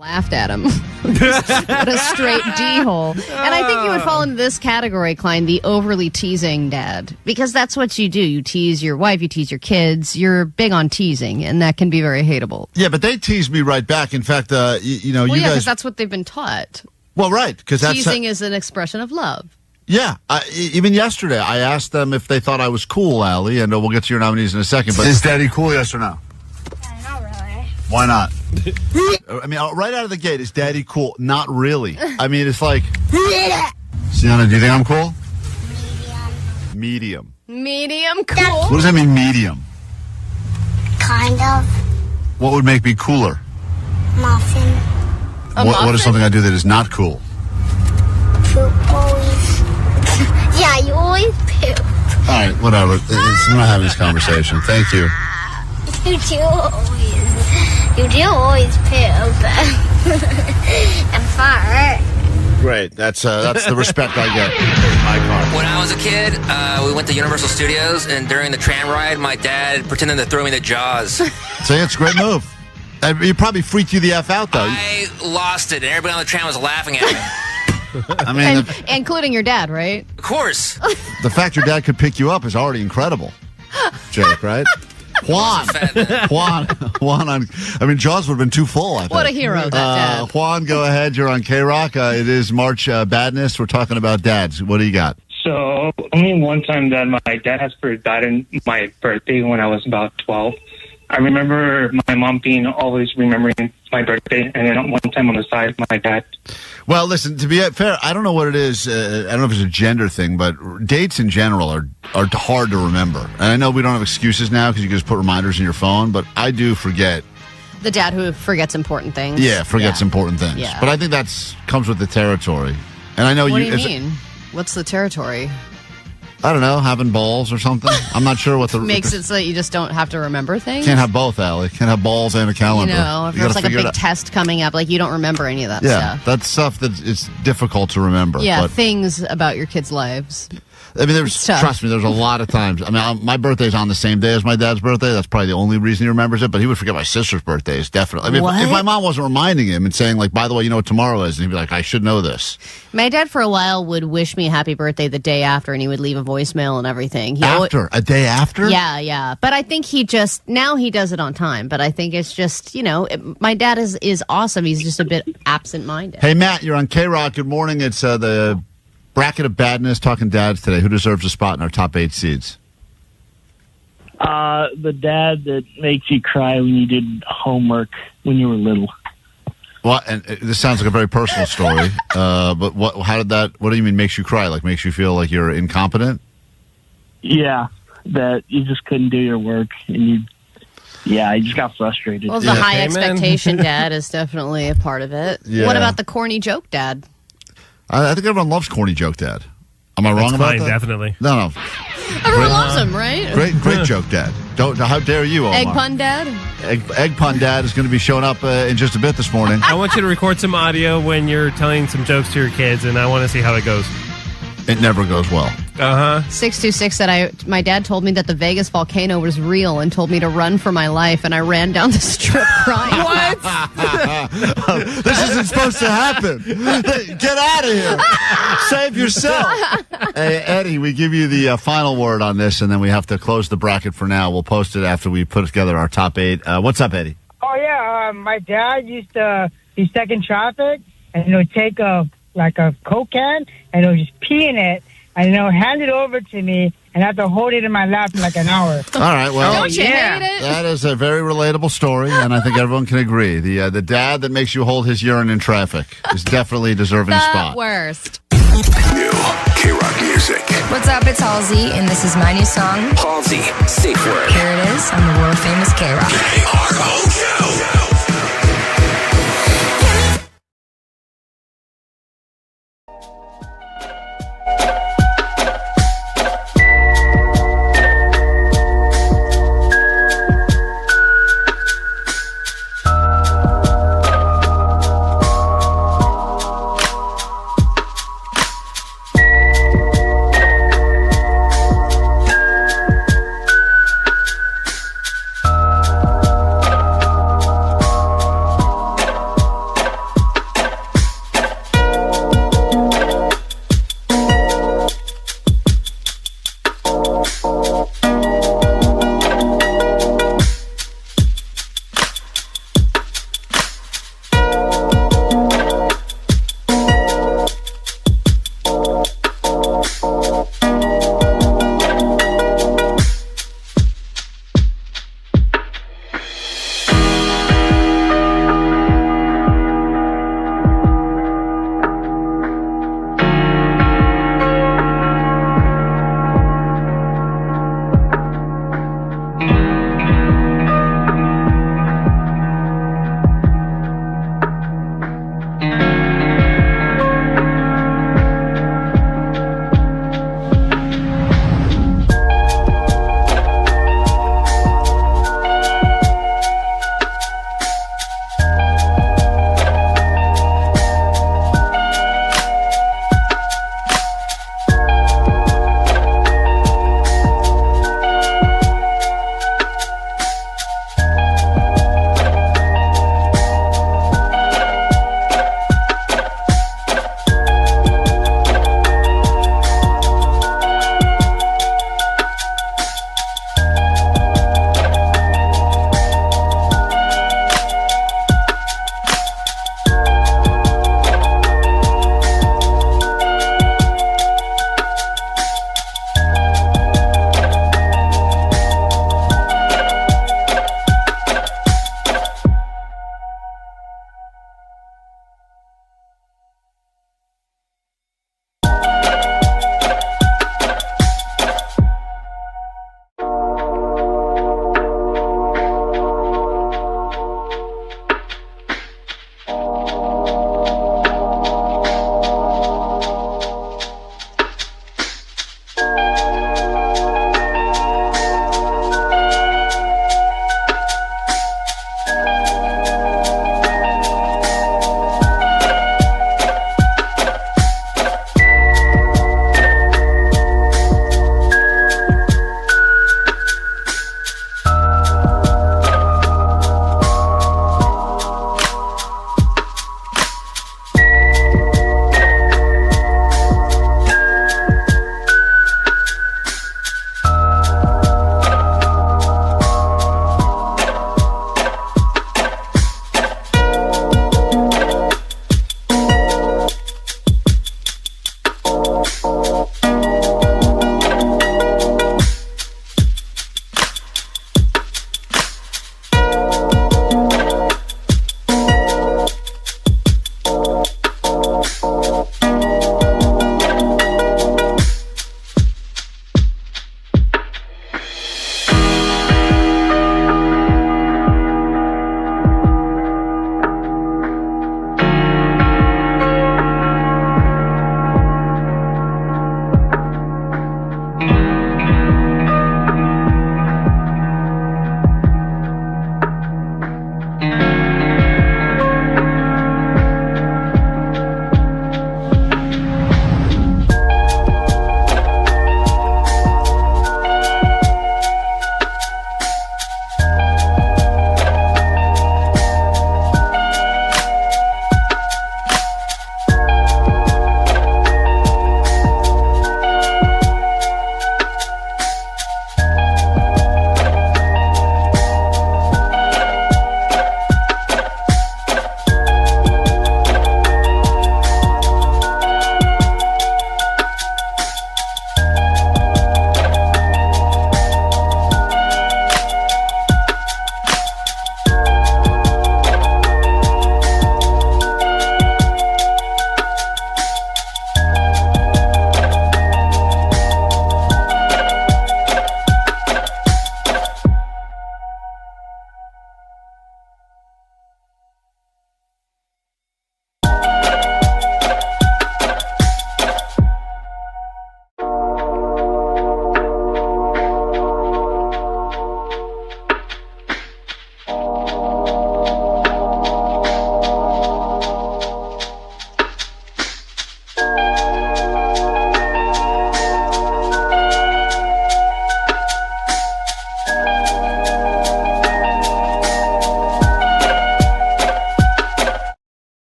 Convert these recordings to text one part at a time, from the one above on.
Laughed at him. What a straight D-hole. And I think you would fall into this category, Klein, the overly teasing dad. Because that's what you do. You tease your wife, you tease your kids. You're big on teasing, and that can be very hateable. Yeah, but they tease me right back. In fact, you guys... because that's what they've been taught. Well, right. Because teasing is an expression of love. Yeah. Even yesterday, I asked them if they thought I was cool, Allie, and we'll get to your nominees in a second. But is Daddy cool, yes or no? Not really. Why not? I mean, right out of the gate, is Daddy cool? Not really. I mean, it's like... Sienna, do you think I'm cool? Medium. Medium cool? What does that mean, medium? Kind of. What would make me cooler? Muffin. What is something I do that is not cool? Poop always. Yeah, you always poop. All right, whatever. We're not having this conversation. Thank you. You do always poop. And fart. Great. That's the respect I get in my car. When I was a kid, we went to Universal Studios, and during the tram ride, my dad pretended to throw me the Jaws. See, it's a great move. It probably freaked you the F out, though. I lost it, and everybody on the tram was laughing at me. I mean, including your dad, right? Of course. The fact your dad could pick you up is already incredible, Jake, right? Juan. I mean, Jaws would have been too full, I think. What a hero, that dad. Juan, go ahead. You're on KROQ. It is March Badness. We're talking about dads. What do you got? So, only one time that my dad has forgotten my birthday when I was about 12. I remember my mom being always remembering my birthday, and then one time on the side, my dad. Well, listen, to be fair, I don't know what it is. I don't know if it's a gender thing, but dates in general are hard to remember. And I know we don't have excuses now because you can just put reminders in your phone, but I do forget. The dad who forgets important things. Yeah, forgets important things. Yeah. But I think comes with the territory. And I know what do you mean? What's the territory? I don't know, having balls or something. I'm not sure what the... Makes it so that you just don't have to remember things? Can't have both, Allie. Can't have balls and a calendar. You know, if there's like a big test coming up, like you don't remember any of that stuff. Yeah, that's stuff that it's difficult to remember. Yeah, but things about your kids' lives. I mean, trust me, there's a lot of times. I mean, my birthday's on the same day as my dad's birthday. That's probably the only reason he remembers it, but he would forget my sister's birthdays, definitely. I mean, if my mom wasn't reminding him and saying, like, by the way, you know what tomorrow is, and he'd be like, I should know this. My dad, for a while, would wish me a happy birthday the day after, and he would leave a voicemail and everything. A day after? Yeah. But I think now he does it on time, but I think it's just, my dad is awesome. He's just a bit absent-minded. Hey, Matt, you're on KROQ. Good morning. It's the bracket of badness, talking dads today. Who deserves a spot in our top 8 seeds? The dad that makes you cry when you did homework when you were little. Well, and this sounds like a very personal story, but what do you mean makes you cry? Like makes you feel like you're incompetent? Yeah, that you just couldn't do your work and you just got frustrated. Well, the high expectation dad is definitely a part of it. Yeah. What about the corny joke dad? I think everyone loves corny joke dad. Am I wrong about that? Definitely. No. Everyone loves him, right? Great joke dad. How dare you, Omar? Egg pun dad? Egg pun dad is going to be showing up in just a bit this morning. I want you to record some audio when you're telling some jokes to your kids, and I want to see how it goes. It never goes well. 626 said my dad told me that the Vegas volcano was real and told me to run for my life, and I ran down the strip crying. What? This isn't supposed to happen. Get out of here. Save yourself. Hey, Eddie, we give you the final word on this, and then we have to close the bracket for now. We'll post it after we put together our top 8. What's up, Eddie? Oh, yeah. My dad used to be stuck in traffic, and he would take a Coke can, and he would just pee in it, and hand it over to me, and I have to hold it in my lap in like an hour. All right, well, don't you hate it? That is a very relatable story, and I think everyone can agree. The dad that makes you hold his urine in traffic is definitely deserving a spot. The worst. New KROQ music. What's up? It's Halsey, and this is my new song. Halsey, safe word. Here it is on the World Famous KROQ. KROQ.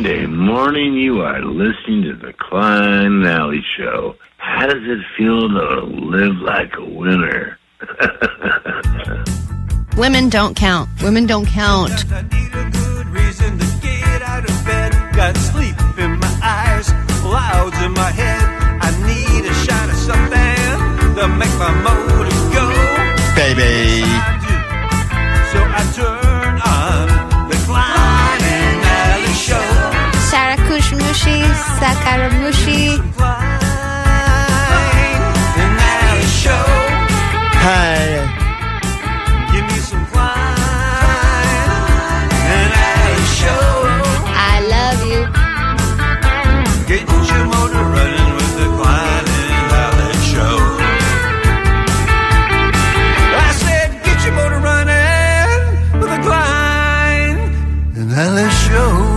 Monday morning, you are listening to the Klein and Daly Show. How does it feel to live like a winner? Women don't count. Women don't count. I need a good reason to get out of bed. Got sleep in my eyes, clouds in my head. I need a shot of something to make my motor go. Baby. So I turn on the Klein and Daly Show. Sarakushmushi, Sakaramushi. Klein and Daly Show. Hey. Give me some Klein and Daly Show. I love you. Get your motor running with the Klein and Daly Show. I said, get your motor running with the Klein and Daly Show.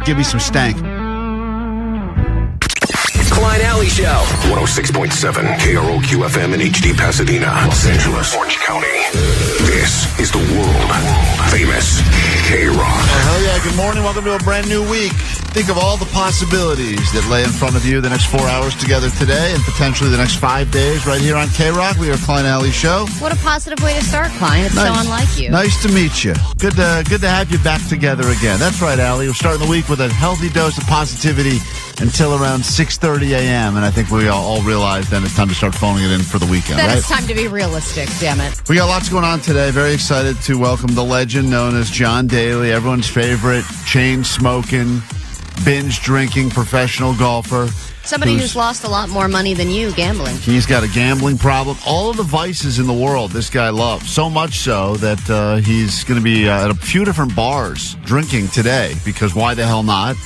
Give me some stank. Klein Alley Show. 106.7 KROQ FM in HD Pasadena, Los Angeles, Orange County. This is the world famous KROQ. Hell yeah, good morning. Welcome to a brand new week. Think of all the possibilities that lay in front of you the next 4 hours together today and potentially the next 5 days right here on KROQ. We are Klein Alley Show. What a positive way to start, Klein. It's Nice. so unlike you. Nice to meet you. Good to have you back together again. That's right, Allie. We're starting the week with a healthy dose of positivity until around 6:30 a.m. And I think we all realize then it's time to start phoning it in for the weekend, Then right? it's time to be realistic, damn it. We got lots going on today. Very excited to welcome the legend known as John Daly, everyone's favorite chain-smoking, binge-drinking professional golfer. Somebody who's lost a lot more money than you gambling. He's got a gambling problem. All of the vices in the world this guy loves. So much so that he's going to be at a few different bars drinking today because why the hell not?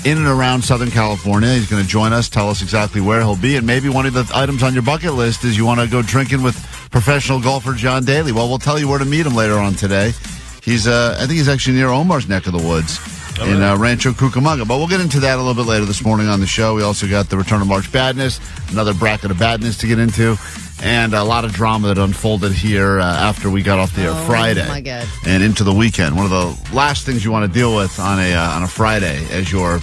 In and around Southern California. He's going to join us, tell us exactly where he'll be. And maybe one of the items on your bucket list is you want to go drinking with professional golfer John Daly. Well, we'll tell you where to meet him later on today. He's, I think he's actually near Omar's neck of the woods. In Rancho Cucamonga. But we'll get into that a little bit later this morning on the show. We also got the return of March Badness, another bracket of Badness to get into, and a lot of drama that unfolded here after we got off the air Friday. Oh, my God. And into the weekend. One of the last things you want to deal with on a Friday as you're,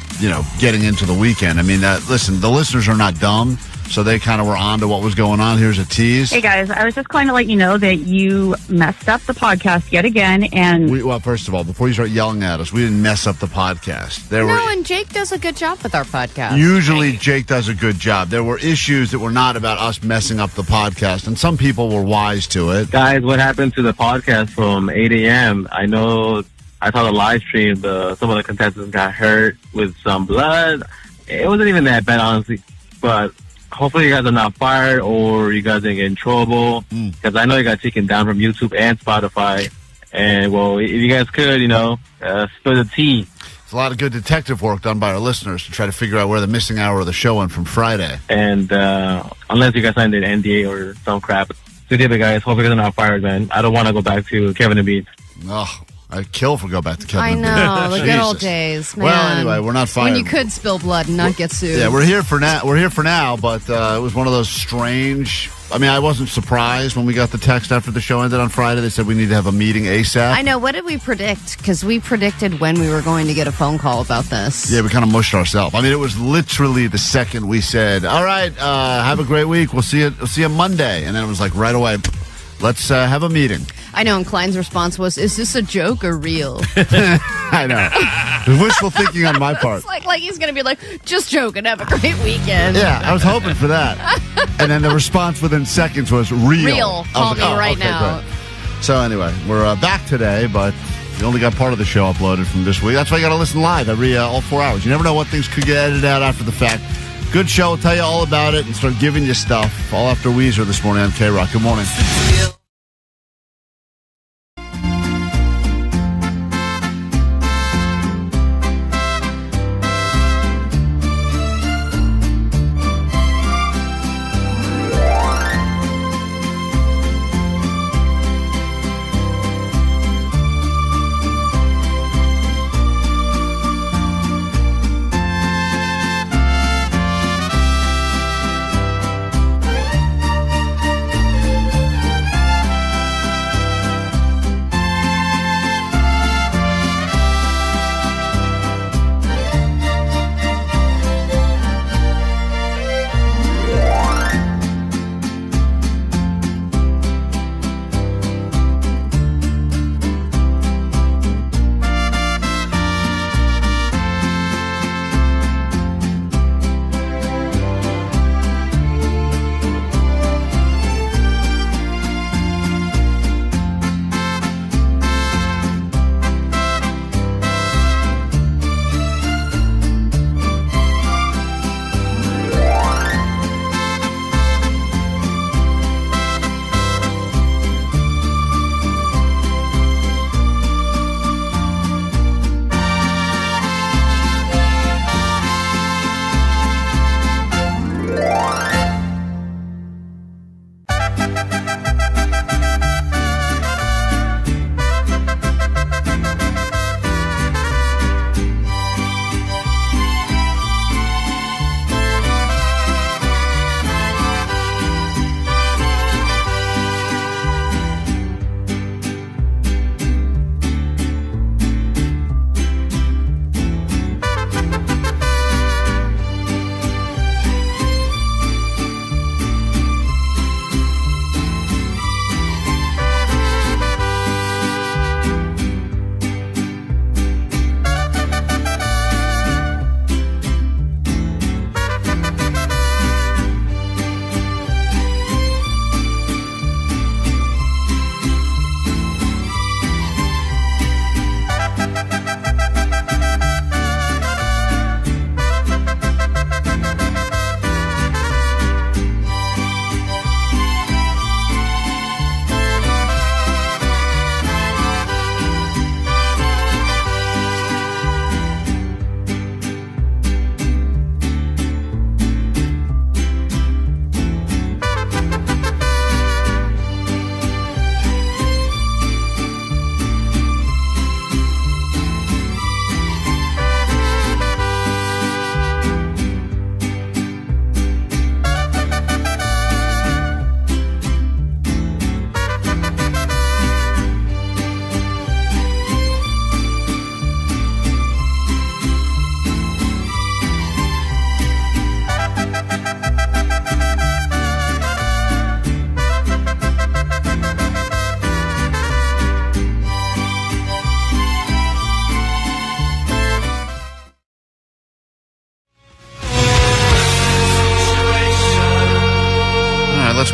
getting into the weekend. I mean, listen, the listeners are not dumb. So they kind of were on to what was going on. Here's a tease. Hey, guys. I was just calling to let you know that you messed up the podcast yet again. And Well, first of all, before you start yelling at us, we didn't mess up the podcast. And Jake does a good job with our podcast. Usually Jake does a good job. There were issues that were not about us messing up the podcast, and some people were wise to it. Guys, what happened to the podcast from 8 a.m.? I know I saw the live stream. Some of the contestants got hurt with some blood. It wasn't even that bad, honestly. But hopefully you guys are not fired or you guys didn't get in trouble. Because I know you got taken down from YouTube and Spotify. And, well, if you guys could, spill the tea. It's a lot of good detective work done by our listeners to try to figure out where the missing hour of the show went from Friday. And unless you guys signed an NDA or some crap. So, yeah, guys, hope you guys are not fired, man. I don't want to go back to Kevin and Beat. Oh, I'd kill for go back to Kevin. I know, the good old days, man. Well, anyway, we're not fired. When you could spill blood and not get sued. Yeah, we're here for now, but it was one of those strange. I mean, I wasn't surprised when we got the text after the show ended on Friday. They said we need to have a meeting ASAP. I know. What did we predict? Because we predicted when we were going to get a phone call about this. Yeah, we kind of mushed ourselves. I mean, it was literally the second we said, "All right, have a great week. We'll see you Monday," and then it was like right away. Let's have a meeting. I know, and Klein's response was, "Is this a joke or real?" I know. Wishful thinking on my part. It's like he's going to be like, "Just joking, have a great weekend." Yeah, I was hoping for that. And then the response within seconds was real. Real. Call me right now. Great. So anyway, we're back today, but we only got part of the show uploaded from this week. That's why you got to listen live every all 4 hours. You never know what things could get edited out after the fact. Good show. We'll tell you all about it and start giving you stuff all after Weezer this morning on KROQ. Good morning.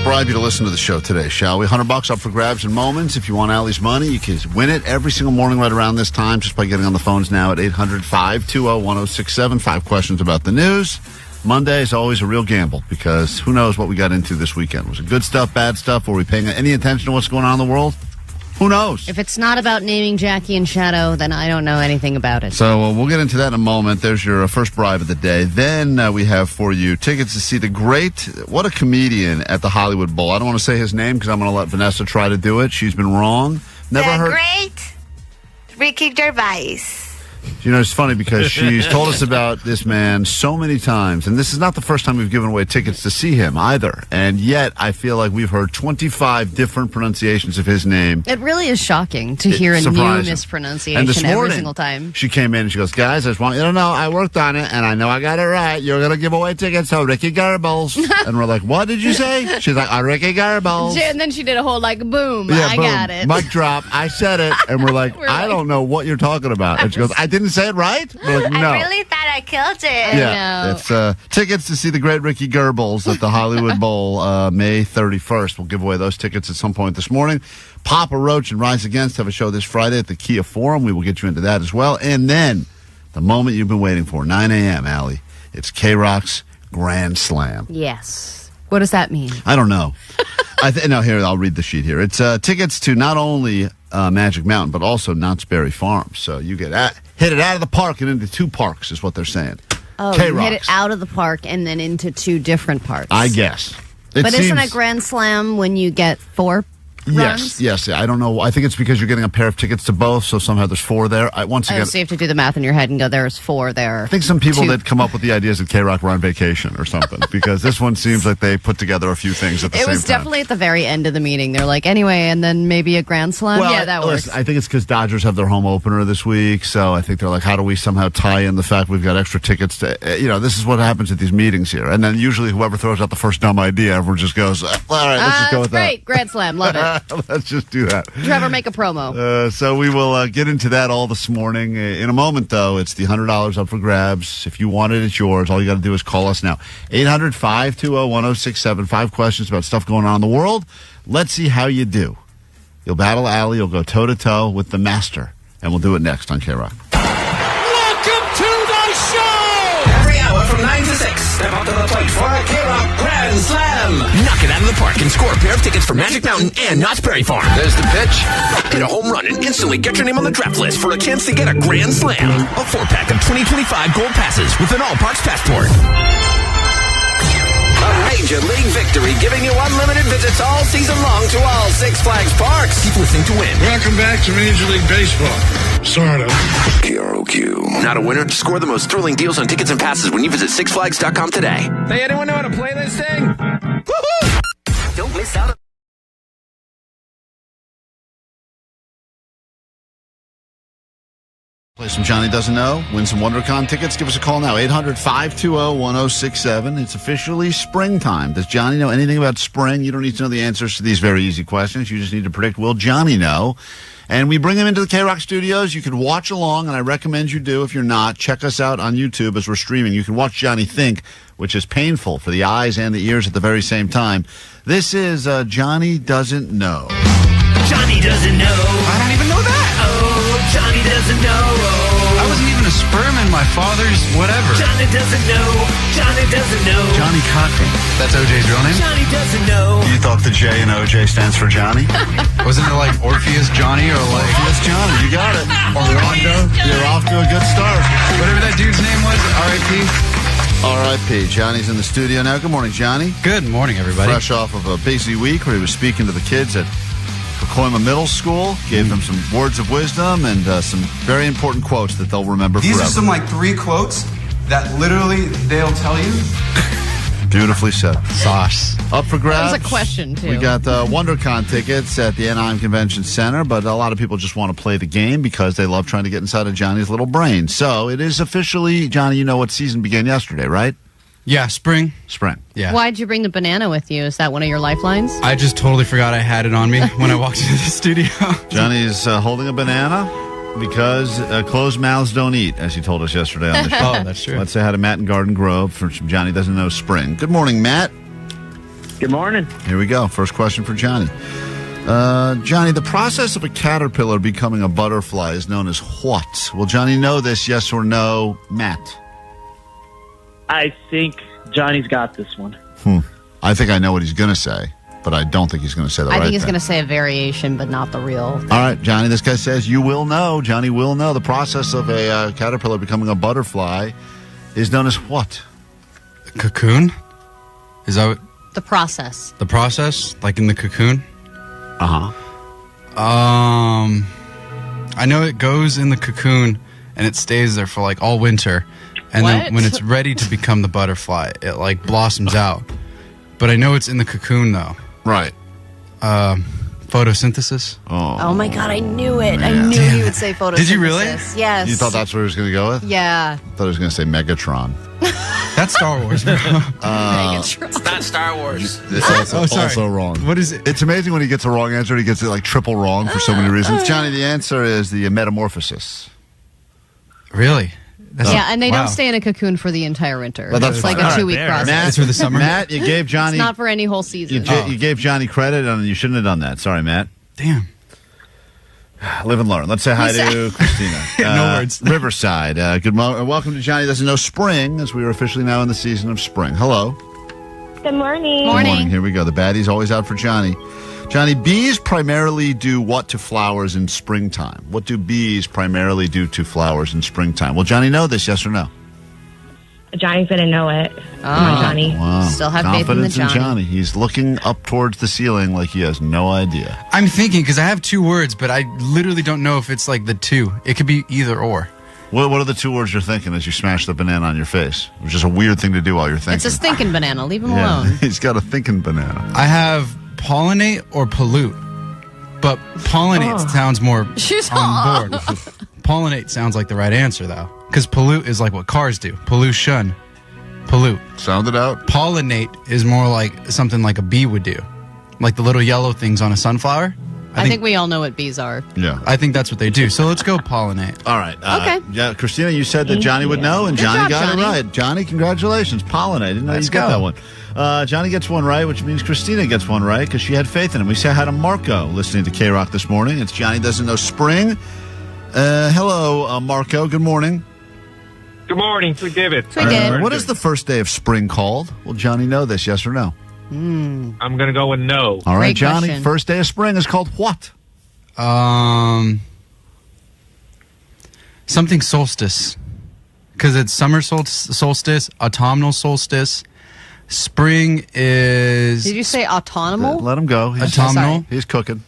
bribe you to listen to the show today, shall we? $100 up for grabs in moments. If you want Allie's money, you can win it every single morning right around this time just by getting on the phones now at 800-520-1067. 5 questions about the news. Monday is always a real gamble because who knows what we got into this weekend. Was it good stuff, bad stuff? Were we paying any attention to what's going on in the world? Who knows? If it's not about naming Jackie and Shadow, then I don't know anything about it. So we'll get into that in a moment. There's your first bribe of the day. Then we have for you tickets to see the great, what a comedian at the Hollywood Bowl. I don't want to say his name because I'm going to let Vanessa try to do it. She's been wrong. Never heard. Great Ricky Gervais. You know, it's funny because she's told us about this man so many times, and this is not the first time we've given away tickets to see him either. And yet, I feel like we've heard 25 different pronunciations of his name. It really is shocking to hear a new mispronunciation and this morning, every single time. She came in and she goes, guys, I just want you to know I worked on it, and I know I got it right. You're going to give away tickets to Ricky Gervais. And we're like, what did you say? She's like, Ricky Gervais. And then she did a whole, like, boom, yeah, I boom. got it. Mic drop, I said it. And we're like, I don't know what you're talking about. And she goes, I didn't say it right? We're like, no. I really thought I killed it. Yeah, it's tickets to see the great Ricky Gervais at the Hollywood Bowl May 31st. We'll give away those tickets at some point this morning. Papa Roach and Rise Against have a show this Friday at the Kia Forum. We will get you into that as well. And then the moment you've been waiting for, 9 a.m., Allie. It's KROQ's Grand Slam. Yes. What does that mean? I don't know. No, here, I'll read the sheet here. It's tickets to not only Magic Mountain, but also Knott's Berry Farm. So you get hit it out of the park and into 2 parks is what they're saying. Oh, you hit it out of the park and then into 2 different parks. I guess. But isn't a Grand Slam when you get 4 runs? Yes. I don't know. I think it's because you're getting a pair of tickets to both, so somehow there's 4 there. Once again, so you have to do the math in your head and go, there's 4 there. I think some people that come up with the ideas at KROQ were on vacation or something, because this one seems like they put together a few things at the same time. It was definitely at the very end of the meeting. They're like, anyway, and then maybe a Grand Slam? Well, yeah, that works. Listen, I think it's because Dodgers have their home opener this week, so I think they're like, how do we somehow tie in the fact we've got extra tickets to, this is what happens at these meetings here. And then usually whoever throws out the first dumb idea, everyone just goes, all right, let's just go with great. Grand Slam. Love it. Let's just do that. Trevor, make a promo. So we will get into that all this morning. In a moment, though, it's the $100 up for grabs. If you want it, it's yours. All you got to do is call us now. 800-520-1067. 5 questions about stuff going on in the world. Let's see how you do. You'll battle Allie. You'll go toe-to-toe with the master. And we'll do it next on KROQ. Welcome to the show! Every hour from 9 to 6, step up to the plate for a KROQ Grand Slam. Knock it out of the park and score a pair of tickets for Magic Mountain and Knott's Berry Farm. There's the pitch. Hit a home run and instantly get your name on the draft list for a chance to get a Grand Slam. A 4-pack of 2025 gold passes with an all-parks passport. A Major League victory, giving you unlimited visits all season long to all Six Flags parks. Keep listening to win. Welcome back to Major League Baseball. Sort of. KROQ. Not a winner? Score the most thrilling deals on tickets and passes when you visit SixFlags.com today. Hey, anyone know how to play this thing? Woohoo! Don't miss out. Play some Johnny Doesn't Know. Win some WonderCon tickets. Give us a call now. 800-520-1067. It's officially springtime. Does Johnny know anything about spring? You don't need to know the answers to these very easy questions. You just need to predict, will Johnny know? And we bring him into the KROQ studios. You can watch along, and I recommend you do. If you're not, check us out on YouTube as we're streaming. You can watch Johnny think, which is painful for the eyes and the ears at the very same time. This is Johnny Doesn't Know. Johnny doesn't know. I don't even know that. Oh, Johnny doesn't know. I wasn't even a sperm in my father's whatever. Johnny doesn't know. Johnny doesn't know. Johnny Cochran. That's OJ's real name? Johnny doesn't know. You thought the J in OJ stands for Johnny? Wasn't it like Orpheus Johnny or like... Orpheus Johnny, you got it. Orlando, you're off to a good start. Whatever that dude's name was, R.I.P. R.I.P. Johnny's in the studio now. Good morning, Johnny. Good morning, everybody. Fresh off of a busy week where he was speaking to the kids at Pacoima Middle School, gave them some words of wisdom and some very important quotes that they'll remember These forever. are some 3 quotes that literally they'll tell you. Beautifully said. Sauce. Up for grabs. That was a question, too. We got WonderCon tickets at the Anaheim Convention Center, but a lot of people just want to play the game because they love trying to get inside of Johnny's little brain. So it is officially, Johnny, you know what season began yesterday, right? Yeah, spring. Spring. Yeah. Why'd you bring the banana with you? Is that one of your lifelines? I just totally forgot I had it on me when I walked into the studio. Johnny's holding a banana because closed mouths don't eat, as he told us yesterday on the show. Oh, that's true. Let's say hi to Matt in Garden Grove for some Johnny Doesn't Know spring. Good morning, Matt. Good morning. Here we go. First question for Johnny. Johnny, the process of a caterpillar becoming a butterfly is known as what? Will Johnny know this, yes or no? Matt? I think Johnny's got this one. I think I know what he's going to say, but I don't think he's going to say the right thing. I think he's going to say a variation, but not the real thing. All right, Johnny, this guy says you will know. Johnny will know. The process of a caterpillar becoming a butterfly is known as what? Cocoon? Is that what? The process. The process? Like in the cocoon? Uh-huh. I know it goes in the cocoon and it stays there for like all winter. And then when it's ready to become the butterfly, it like blossoms out. But I know it's in the cocoon though. Right. Photosynthesis? Oh my God, I knew it. I Man. knew he would say photosynthesis. Did you really? Yes. You thought that's what he was going to go with? Yeah. I thought he was going to say Megatron. That's Star Wars, bro. It's not Star Wars. It's sorry. also wrong. What is it? It's amazing when he gets a wrong answer. He gets it like triple wrong for so many reasons. Johnny, the answer is the metamorphosis. Really? Yeah, and they don't stay in a cocoon for the entire winter. Well, that's it's like fine. a 2-week process. Matt, It's for the summer. Matt, you gave Johnny... It's not for any whole season. You gave Johnny credit, and you shouldn't have done that. Sorry, Matt. Damn. Live and learn. Let's say hi to Christina. No words. Riverside. Good morning. Welcome to Johnny Doesn't Know Spring, as we are officially now in the season of spring. Hello. Good morning. Good morning. Here we go. The baddie's always out for Johnny. Johnny, bees primarily do what to flowers in springtime? What do bees primarily do to flowers in springtime? Will Johnny know this, yes or no? Johnny's going to know it. Come on, Johnny. Wow. Still have Confidence faith in the Johnny. He's looking up towards the ceiling like he has no idea. I'm thinking, because I have 2 words, but I literally don't know if it's like the 2. It could be either or. What are the 2 words you're thinking as you smash the banana on your face? It was just a weird thing to do while you're thinking. It's a stinking banana. Leave him alone. He's got a thinking banana. I have pollinate or pollute, but pollinate sounds more on board. Pollinate sounds like the right answer, though, because pollute is like what cars do. Pollution. Pollute. Sound it out. Pollinate is more like something like a bee would do, like the little yellow things on a sunflower. I think we all know what bees are. Yeah. I think that's what they do. So let's go pollinate. All right. Okay. Yeah, Christina, you said that Johnny would know, and Good Johnny job, got Johnny. it right. Johnny, congratulations. Pollinate. Didn't know Let's you got go. that one. Johnny gets one right, which means Christina gets one right because she had faith in him. We say hi to Marco listening to KROQ this morning. It's Johnny Doesn't Know Spring. Hello, Marco. Good morning. Good morning, Sweet David. What is the first day of spring called? Will Johnny know this, yes or no? I'm going to go with no. All right, Great Johnny. question. First day of spring is called what? Something solstice, because it's summer solstice, autumnal solstice. Spring is Did you say autonomous? Let him go. autumnal. He's cooking.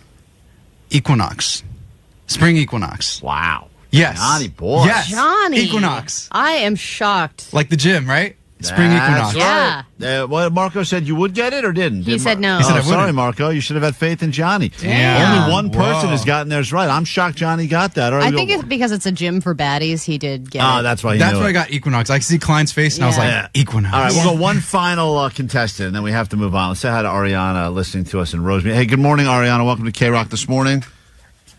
Equinox. Spring equinox. Wow. Yes. Johnny boy. Yes. Johnny. Equinox. I am shocked. Like the gym, right? Spring That's equinox. Yeah. right. What Marco said you would get it or didn't? He said no. He said I Oh, sorry, wouldn't. Marco. You should have had faith in Johnny. Damn. Only one person Whoa. has gotten theirs right. I'm shocked Johnny got that. All right, I we think go- it's because it's a gym for baddies. He did get it. that's why he That's knew why it. I got equinox. I could see Klein's face, and I was like, Yeah. equinox. All right, we'll go one final contestant, and then we have to move on. Let's say hi to Ariana listening to us in Rosemead. Hey, good morning, Ariana. Welcome to KROQ this morning.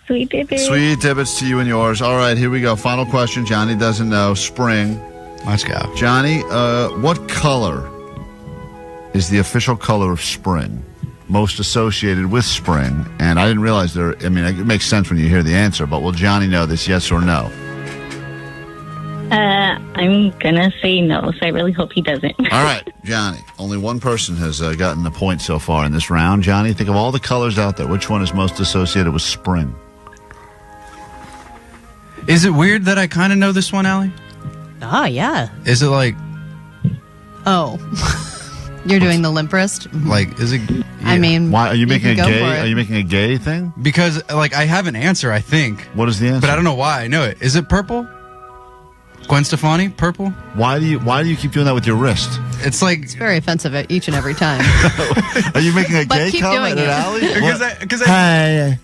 Sweet David. Sweet divots to you and yours. All right, here we go. Final question. Johnny doesn't know. Spring. Let's go. Johnny, what color is the official color of spring? Most associated with spring? And I didn't realize it makes sense when you hear the answer, but will Johnny know this, yes or no? I'm going to say no, so I really hope he doesn't. All right, Johnny. Only one person has gotten a point so far in this round. Johnny, think of all the colors out there. Which one is most associated with spring? Is it weird that I kind of know this one, Allie? Oh, yeah. Is it like, Oh. You're doing the limp wrist? like, is it? I mean, Why are you making can a go gay? for it. Are you making a gay thing? Because, like, I have an answer, I think. What is the answer? But I don't know why I know it. Is it purple? Gwen Stefani, purple? Why do you keep doing that with your wrist? It's like It's very offensive each and every time. Are you making a But gay keep comment doing at it. Allie? because Hey.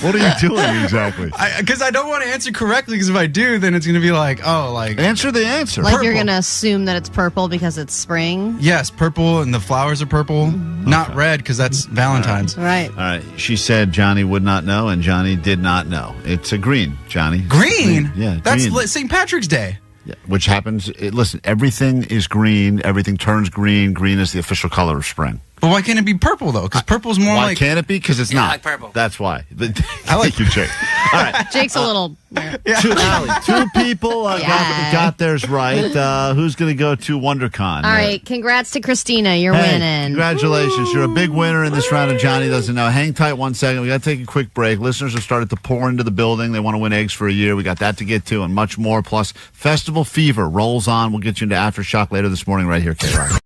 What are you doing exactly? I don't want to answer correctly, because if I do, then it's going to be like, oh, like Answer the answer. Like you're Purple. going to assume that it's purple because it's spring. yes, purple, and the flowers are purple, not red, because that's Valentine's. Right. All right. She said Johnny would not know, and Johnny did not know. It's a green, Johnny. Green? Yeah, That's green. St. Patrick's Day. Yeah, which happens. Listen, everything is green. Everything turns green. Green is the official color of spring. But why can't it be purple, though? Because purple's more Why like... can't it be? Because it's not. I like purple. That's why. I like you, Jake. All right. Jake's a little... Two people got theirs right. Who's going to go to WonderCon? All right. Congrats to Christina. You're Hey, winning. congratulations. You're a big winner in this round of Johnny Doesn't Know. Hang tight 1 second. We got to take a quick break. Listeners have started to pour into the building. They want to win eggs for a year. We got that to get to and much more. Plus, Festival Fever rolls on. We'll get you into Aftershock later this morning right here, KROQ.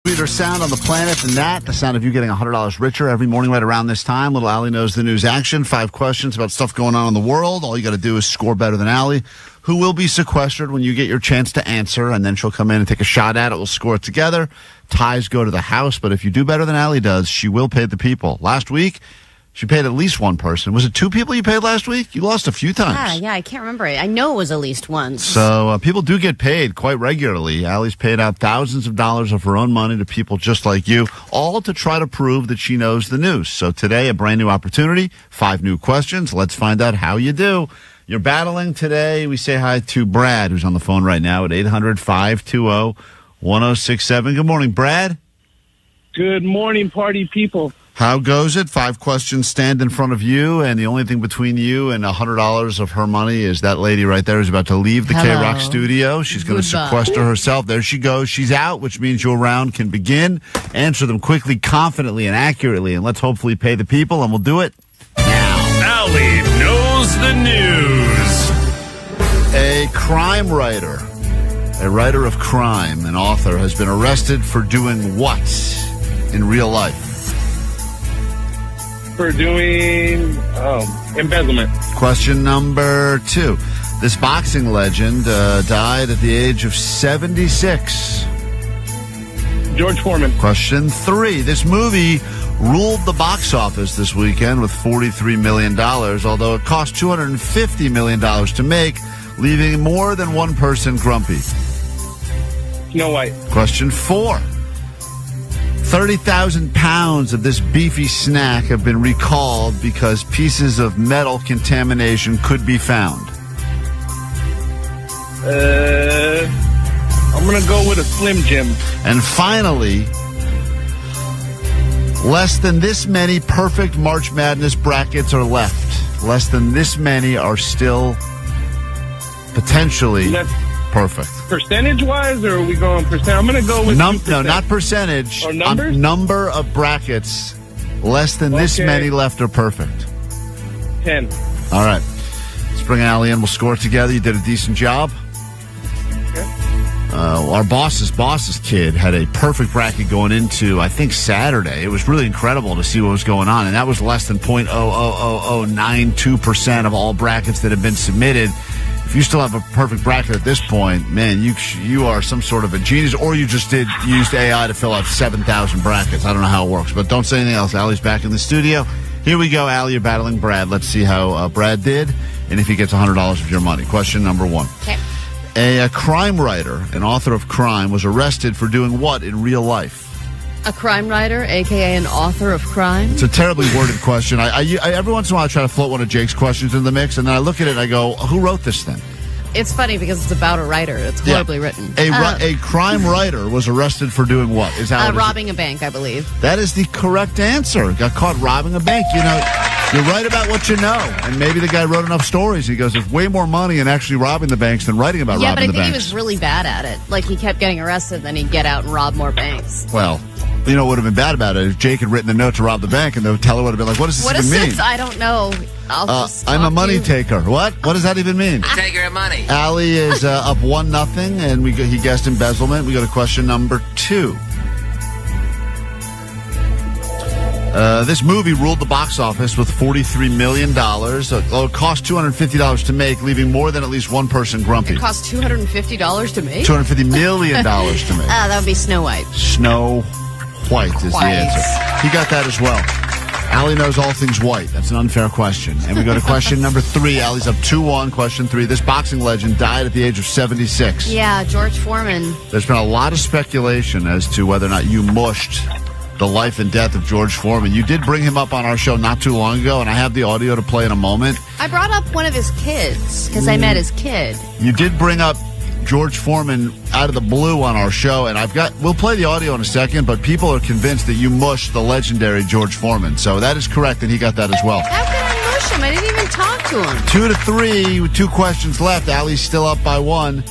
Sweeter sound on the planet than that. The sound of you getting $100 richer every morning right around this time. Little Allie knows the news action. 5 questions about stuff going on in the world. All you got to do is score better than Allie, who will be sequestered when you get your chance to answer, and then she'll come in and take a shot at it. We'll score it together. Ties go to the house, but if you do better than Allie does, she will pay the people. Last week, she paid at least one person. Was it 2 people you paid last week? You lost a few times. Yeah, I can't remember it. I know it was at least once. So people do get paid quite regularly. Allie's paid out thousands of dollars of her own money to people just like you, all to try to prove that she knows the news. So today, a brand new opportunity, 5 new questions. Let's find out how you do. You're battling today. We say hi to Brad, who's on the phone right now at 800-520-1067. Good morning, Brad. Good morning, party people. How goes it? 5 questions stand in front of you, and the only thing between you and $100 of her money is that lady right there who's about to leave the KROQ studio. She's going to sequester herself. There she goes. She's out, which means your round can begin. Answer them quickly, confidently, and accurately, and let's hopefully pay the people, and we'll do it now. Allie knows the news. A crime writer, a writer of crime, an author, has been arrested for doing what in real life? For doing embezzlement. Question number 2. This boxing legend died at the age of 76. George Foreman. Question 3. This movie ruled the box office this weekend with $43 million, although it cost $250 million to make, leaving more than one person grumpy. Snow White. Question 4. 30,000 pounds of this beefy snack have been recalled because pieces of metal contamination could be found. I'm going to go with a Slim Jim. And finally, less than this many perfect March Madness brackets are left. Less than this many are still potentially perfect. Percentage-wise, or are we going percent? I'm going to go with no, not percentage. Or numbers? Number of brackets. Less than this many left are perfect. 10. All right. Let's bring Allie in. We'll score it together. You did a decent job. Okay. Our boss's kid had a perfect bracket going into, I think, Saturday. It was really incredible to see what was going on, and that was less than 0.00092% of all brackets that have been submitted. If you still have a perfect bracket at this point, man, you are some sort of a genius, or you just used AI to fill out 7,000 brackets. I don't know how it works, but don't say anything else. Allie's back in the studio. Here we go, Allie. You're battling Brad. Let's see how Brad did and if he gets $100 of your money. Question number 1. Okay. A crime writer, an author of crime, was arrested for doing what in real life? A crime writer, a.k.a. an author of crime? It's a terribly worded question. I every once in a while I try to float one of Jake's questions into the mix, and then I look at it and I go, who wrote this thing? It's funny because it's about a writer. It's horribly written. A crime writer was arrested for doing what? Robbing a bank, I believe. That is the correct answer. Got caught robbing a bank. You know, You're right about what you know. And maybe the guy wrote enough stories. He goes, there's way more money in actually robbing the banks than writing about Yeah, but I robbing the think he banks. was really bad at it. Like, he kept getting arrested, then he'd get out and rob more banks. Well, you know what would have been bad about it if Jake had written the note to rob the bank, and the teller would have been like, what does this What even is mean? this? I don't know. I'm a money taker. What? What does that even mean? Taker of money. Allie is up 1-0, and he guessed embezzlement. We go to question number 2. This movie ruled the box office with $43 million. It cost $250 to make, leaving more than at least one person grumpy. It cost $250 to make? $250 million to make. That would be Snow White. Snow White is the answer. He got that as well. Allie knows all things white. That's an unfair question. And we go to question number 3. Allie's up 2-1. Question 3. This boxing legend died at the age of 76. Yeah, George Foreman. There's been a lot of speculation as to whether or not you mushed the life and death of George Foreman. You did bring him up on our show not too long ago, and I have the audio to play in a moment. I brought up one of his kids because I met his kid. You did bring up George Foreman out of the blue on our show, and we'll play the audio in a second, but people are convinced that you mushed the legendary George Foreman. So that is correct, and he got that as well. How could I mush him? I didn't even talk to him. 2-3 with 2 questions left. Allie's still up by 1.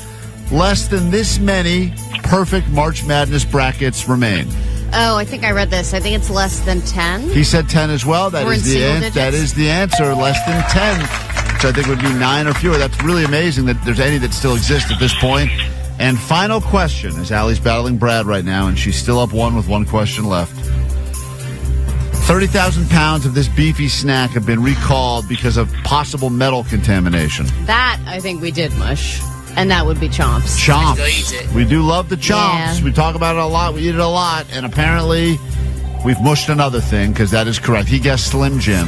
Less than this many perfect March Madness brackets remain. Oh, I think I read this. I think it's less than 10. He said 10 as well. We're in single digits. That is the answer. Less than 10, which I think would be 9 or fewer. That's really amazing that there's any that still exist at this point. And final question, as Allie's battling Brad right now, and she's still up 1 with 1 question left. 30,000 pounds of this beefy snack have been recalled because of possible metal contamination. That, I think we did mush. And that would be chomps. Chomps. We do love the chomps. Yeah. We talk about it a lot. We eat it a lot. And apparently, we've mushed another thing, because that is correct. He guessed Slim Jim.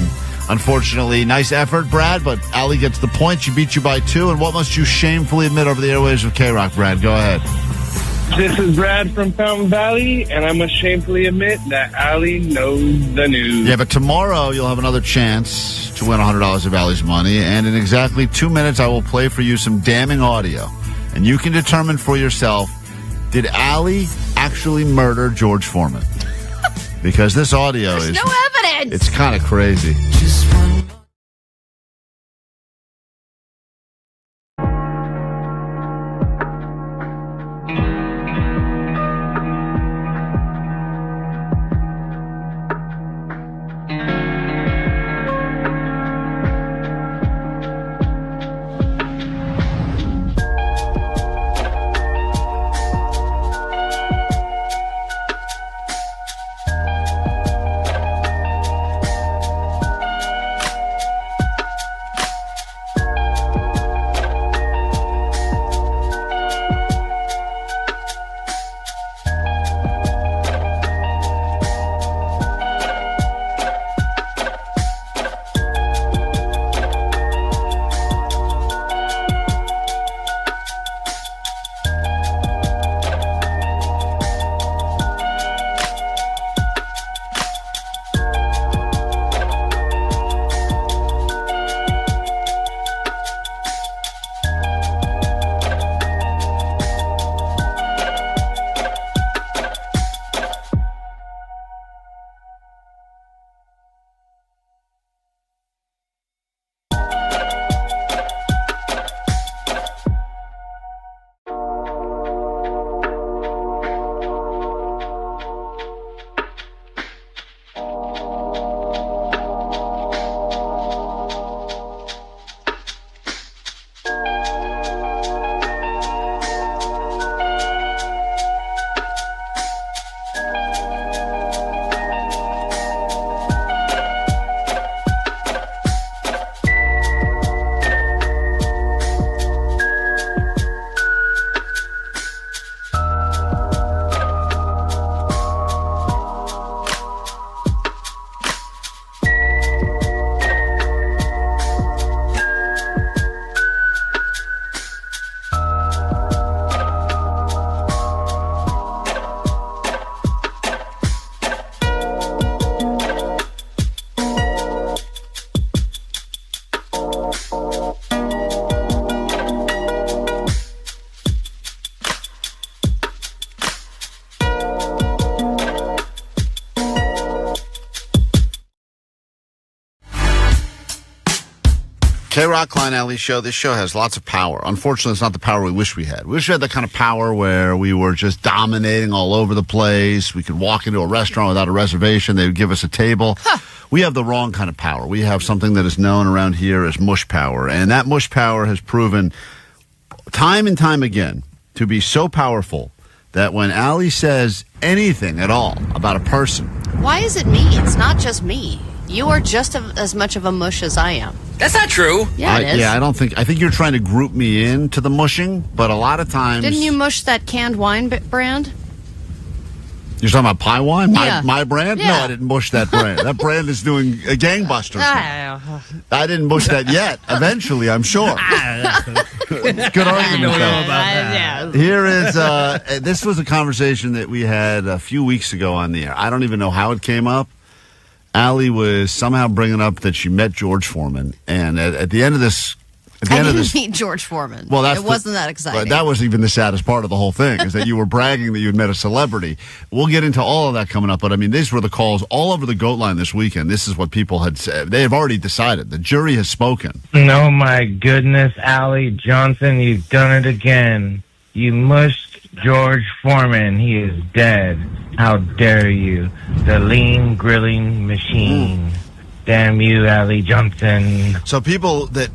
Unfortunately, nice effort, Brad, but Allie gets the point. She beat you by 2. And what must you shamefully admit over the airwaves of KROQ, Brad? Go ahead. This is Brad from Fountain Valley, and I must shamefully admit that Allie knows the news. Yeah, but tomorrow you'll have another chance to win $100 of Allie's money. And in exactly 2 minutes, I will play for you some damning audio. And you can determine for yourself, did Allie actually murder George Foreman? Because this audio There's is... no evidence! It's kind of crazy. K-Rock, Klein, Alley show. This show has lots of power. Unfortunately, it's not the power we wish we had. We wish we had the kind of power where we were just dominating all over the place. We could walk into a restaurant without a reservation. They would give us a table. We have the wrong kind of power. We have something that is known around here as mush power. And that mush power has proven time and time again to be so powerful that when Allie says anything at all about a person... Why is it me? It's not just me. You are just as much of a mush as I am. That's not true. Yeah, it is. Yeah, I think you're trying to group me into the mushing, but a lot of times... Didn't you mush that canned wine brand? You're talking about Pie Wine? Yeah. My brand? Yeah. No, I didn't mush that brand. That brand is doing a gangbusters. I didn't mush that yet. Eventually, I'm sure. Good argument, though. Here is, this was a conversation that we had a few weeks ago on the air. I don't even know how it came up. Allie was somehow bringing up that she met George Foreman, and at the end of this... I didn't meet George Foreman. Well, it wasn't that exciting. That was even the saddest part of the whole thing, is that you were bragging that you had met a celebrity. We'll get into all of that coming up, but I mean, these were the calls all over the Goat Line this weekend. This is what people had said. They have already decided. The jury has spoken. Oh, my goodness, Allie Johnson, you've done it again. You mushed George Foreman. He is dead. How dare you? The lean grilling machine. Damn you, Allie Johnson. So people that,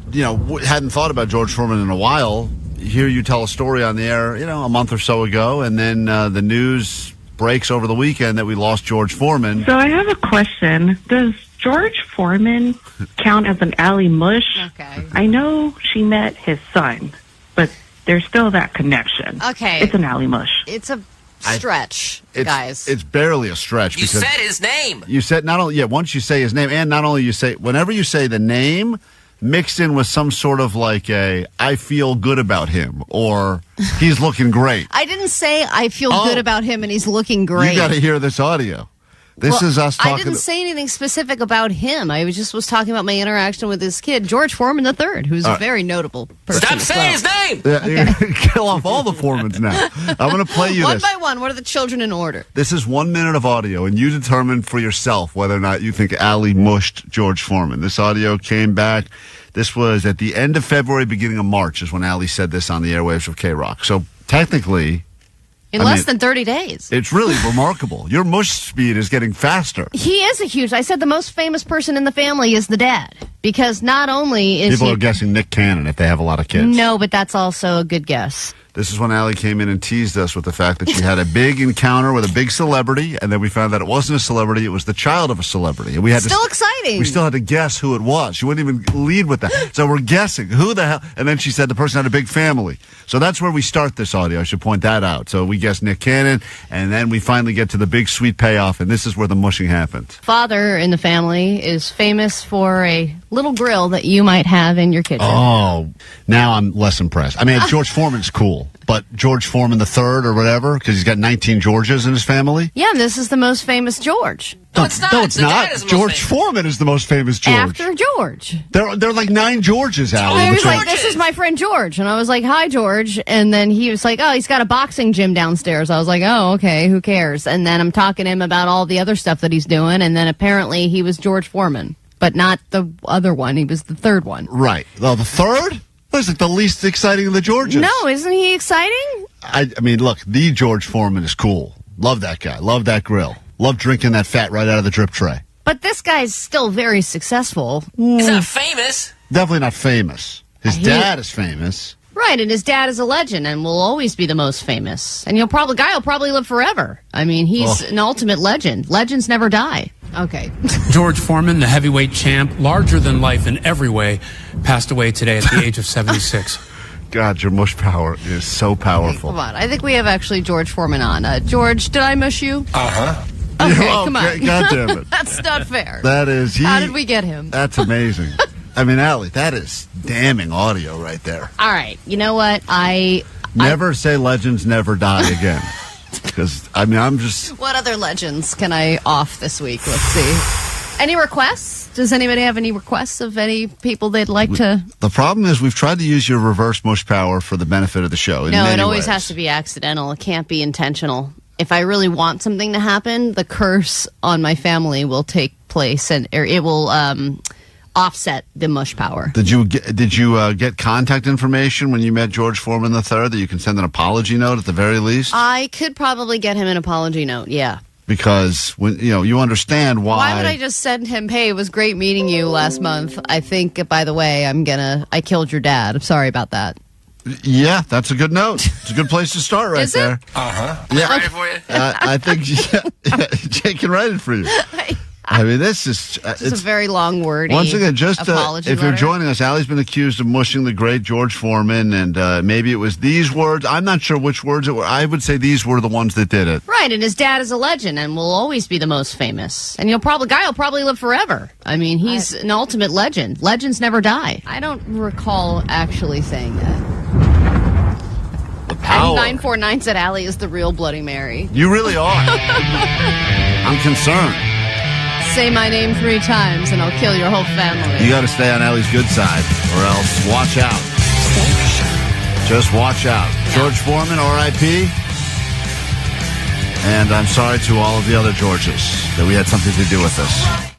hadn't thought about George Foreman in a while, hear you tell a story on the air, a month or so ago, and then the news breaks over the weekend that we lost George Foreman. So I have a question. Does George Foreman count as an Allie mush? Okay. I know she met his son, but there's still that connection. Okay. It's an Allie mush. It's a stretch, guys. It's barely a stretch. You said his name. You said not only, once you say his name, and not only you say, whenever you say the name, mixed in with some sort of like I feel good about him, or he's looking great. I didn't say I feel good about him and he's looking great. You got to hear this audio. This is us talking. I didn't say anything specific about him. I was talking about my interaction with this kid, George Foreman III, who's a very notable person. Stop saying his name! Yeah, kill off all the Foremans now. I'm going to play you one this. by one. What are the children in order? This is 1 minute of audio, and you determine for yourself whether or not you think Allie mushed George Foreman. This audio came back. This was at the end of February, beginning of March is when Allie said this on the airwaves of K-Rock. So technically... In less than 30 days. It's really remarkable. Your mush speed is getting faster. He is a huge... I said the most famous person in the family is the dad. Because not only is People are guessing Nick Cannon if they have a lot of kids. No, but that's also a good guess. This is when Allie came in and teased us with the fact that she had a big encounter with a big celebrity, and then we found that it wasn't a celebrity, it was the child of a celebrity. And we had exciting. We still had to guess who it was. She wouldn't even lead with that. So we're guessing who the hell, and then she said the person had a big family. So that's where we start this audio. I should point that out. So we guessed Nick Cannon, and then we finally get to the big sweet payoff, and this is where the mushing happened. Father in the family is famous for a little grill that you might have in your kitchen. Oh, now I'm less impressed. I mean, George Foreman's cool, but George Foreman III or whatever, because he's got 19 Georges in his family? Yeah, this is the most famous George. No, it's not. No, it's not. George Foreman is the most famous George. After George. There are like 9 Georges out. He was like, this is my friend George. And I was like, hi, George. And then he was like, oh, he's got a boxing gym downstairs. I was like, oh, okay, who cares? And then I'm talking to him about all the other stuff that he's doing. And then apparently he was George Foreman, but not the other one. He was the third one. Right. Well, the third? That's like the least exciting of the Georges. No, isn't he exciting? I mean, look, the George Foreman is cool. Love that guy. Love that grill. Love drinking that fat right out of the drip tray. But this guy's still very successwill. He's not famous. Definitely not famous. His dad is famous. Right, and his dad is a legend and will always be the most famous. And guy will probably live forever. I mean, he's an ultimate legend. Legends never die. Okay. George Foreman, the heavyweight champ, larger than life in every way, passed away today at the age of 76. God, your mush power is so powerful. Come on, I think we have actually George Foreman on. George, did I mush you? Uh-huh. Okay, come on. God damn it. That's not fair. That is... How did we get him? That's amazing. I mean, Allie, that is damning audio right there. All right, you know what? Never say legends never die again. Because, I mean, I'm just... What other legends can I off this week? Let's see. Any requests? Does anybody have any requests of any people they'd like to... The problem is we've tried to use your reverse mush power for the benefit of the show. No, it always has to be accidental. It can't be intentional. If I really want something to happen, the curse on my family will take place, and it will offset the mush power. Did you get contact information when you met George Foreman III that you can send an apology note at the very least? I could probably get him an apology note, yeah. Because when you understand why. Why would I just send him, hey, it was great meeting you last month. I think, by the way, I killed your dad. I'm sorry about that. Yeah, that's a good note. It's a good place to start right Is it? there. Yeah. Write it for you? I think Jake can write it for you. I mean, this is... It's a very long, wordy once again, just apology if you're letter. joining us, Allie's been accused of mushing the great George Foreman, and maybe it was these words. I'm not sure which words it were. I would say these were the ones that did it. Right, and his dad is a legend and will always be the most famous. And guy will probably live forever. I mean, he's an ultimate legend. Legends never die. I don't recall actually saying that. Power. 949 said Allie is the real Bloody Mary. You really are. I'm concerned. Say my name 3 times and I'll kill your whole family. You got to stay on Allie's good side, or else watch out. Just watch out. George Foreman, R.I.P. And I'm sorry to all of the other Georges that we had something to do with this.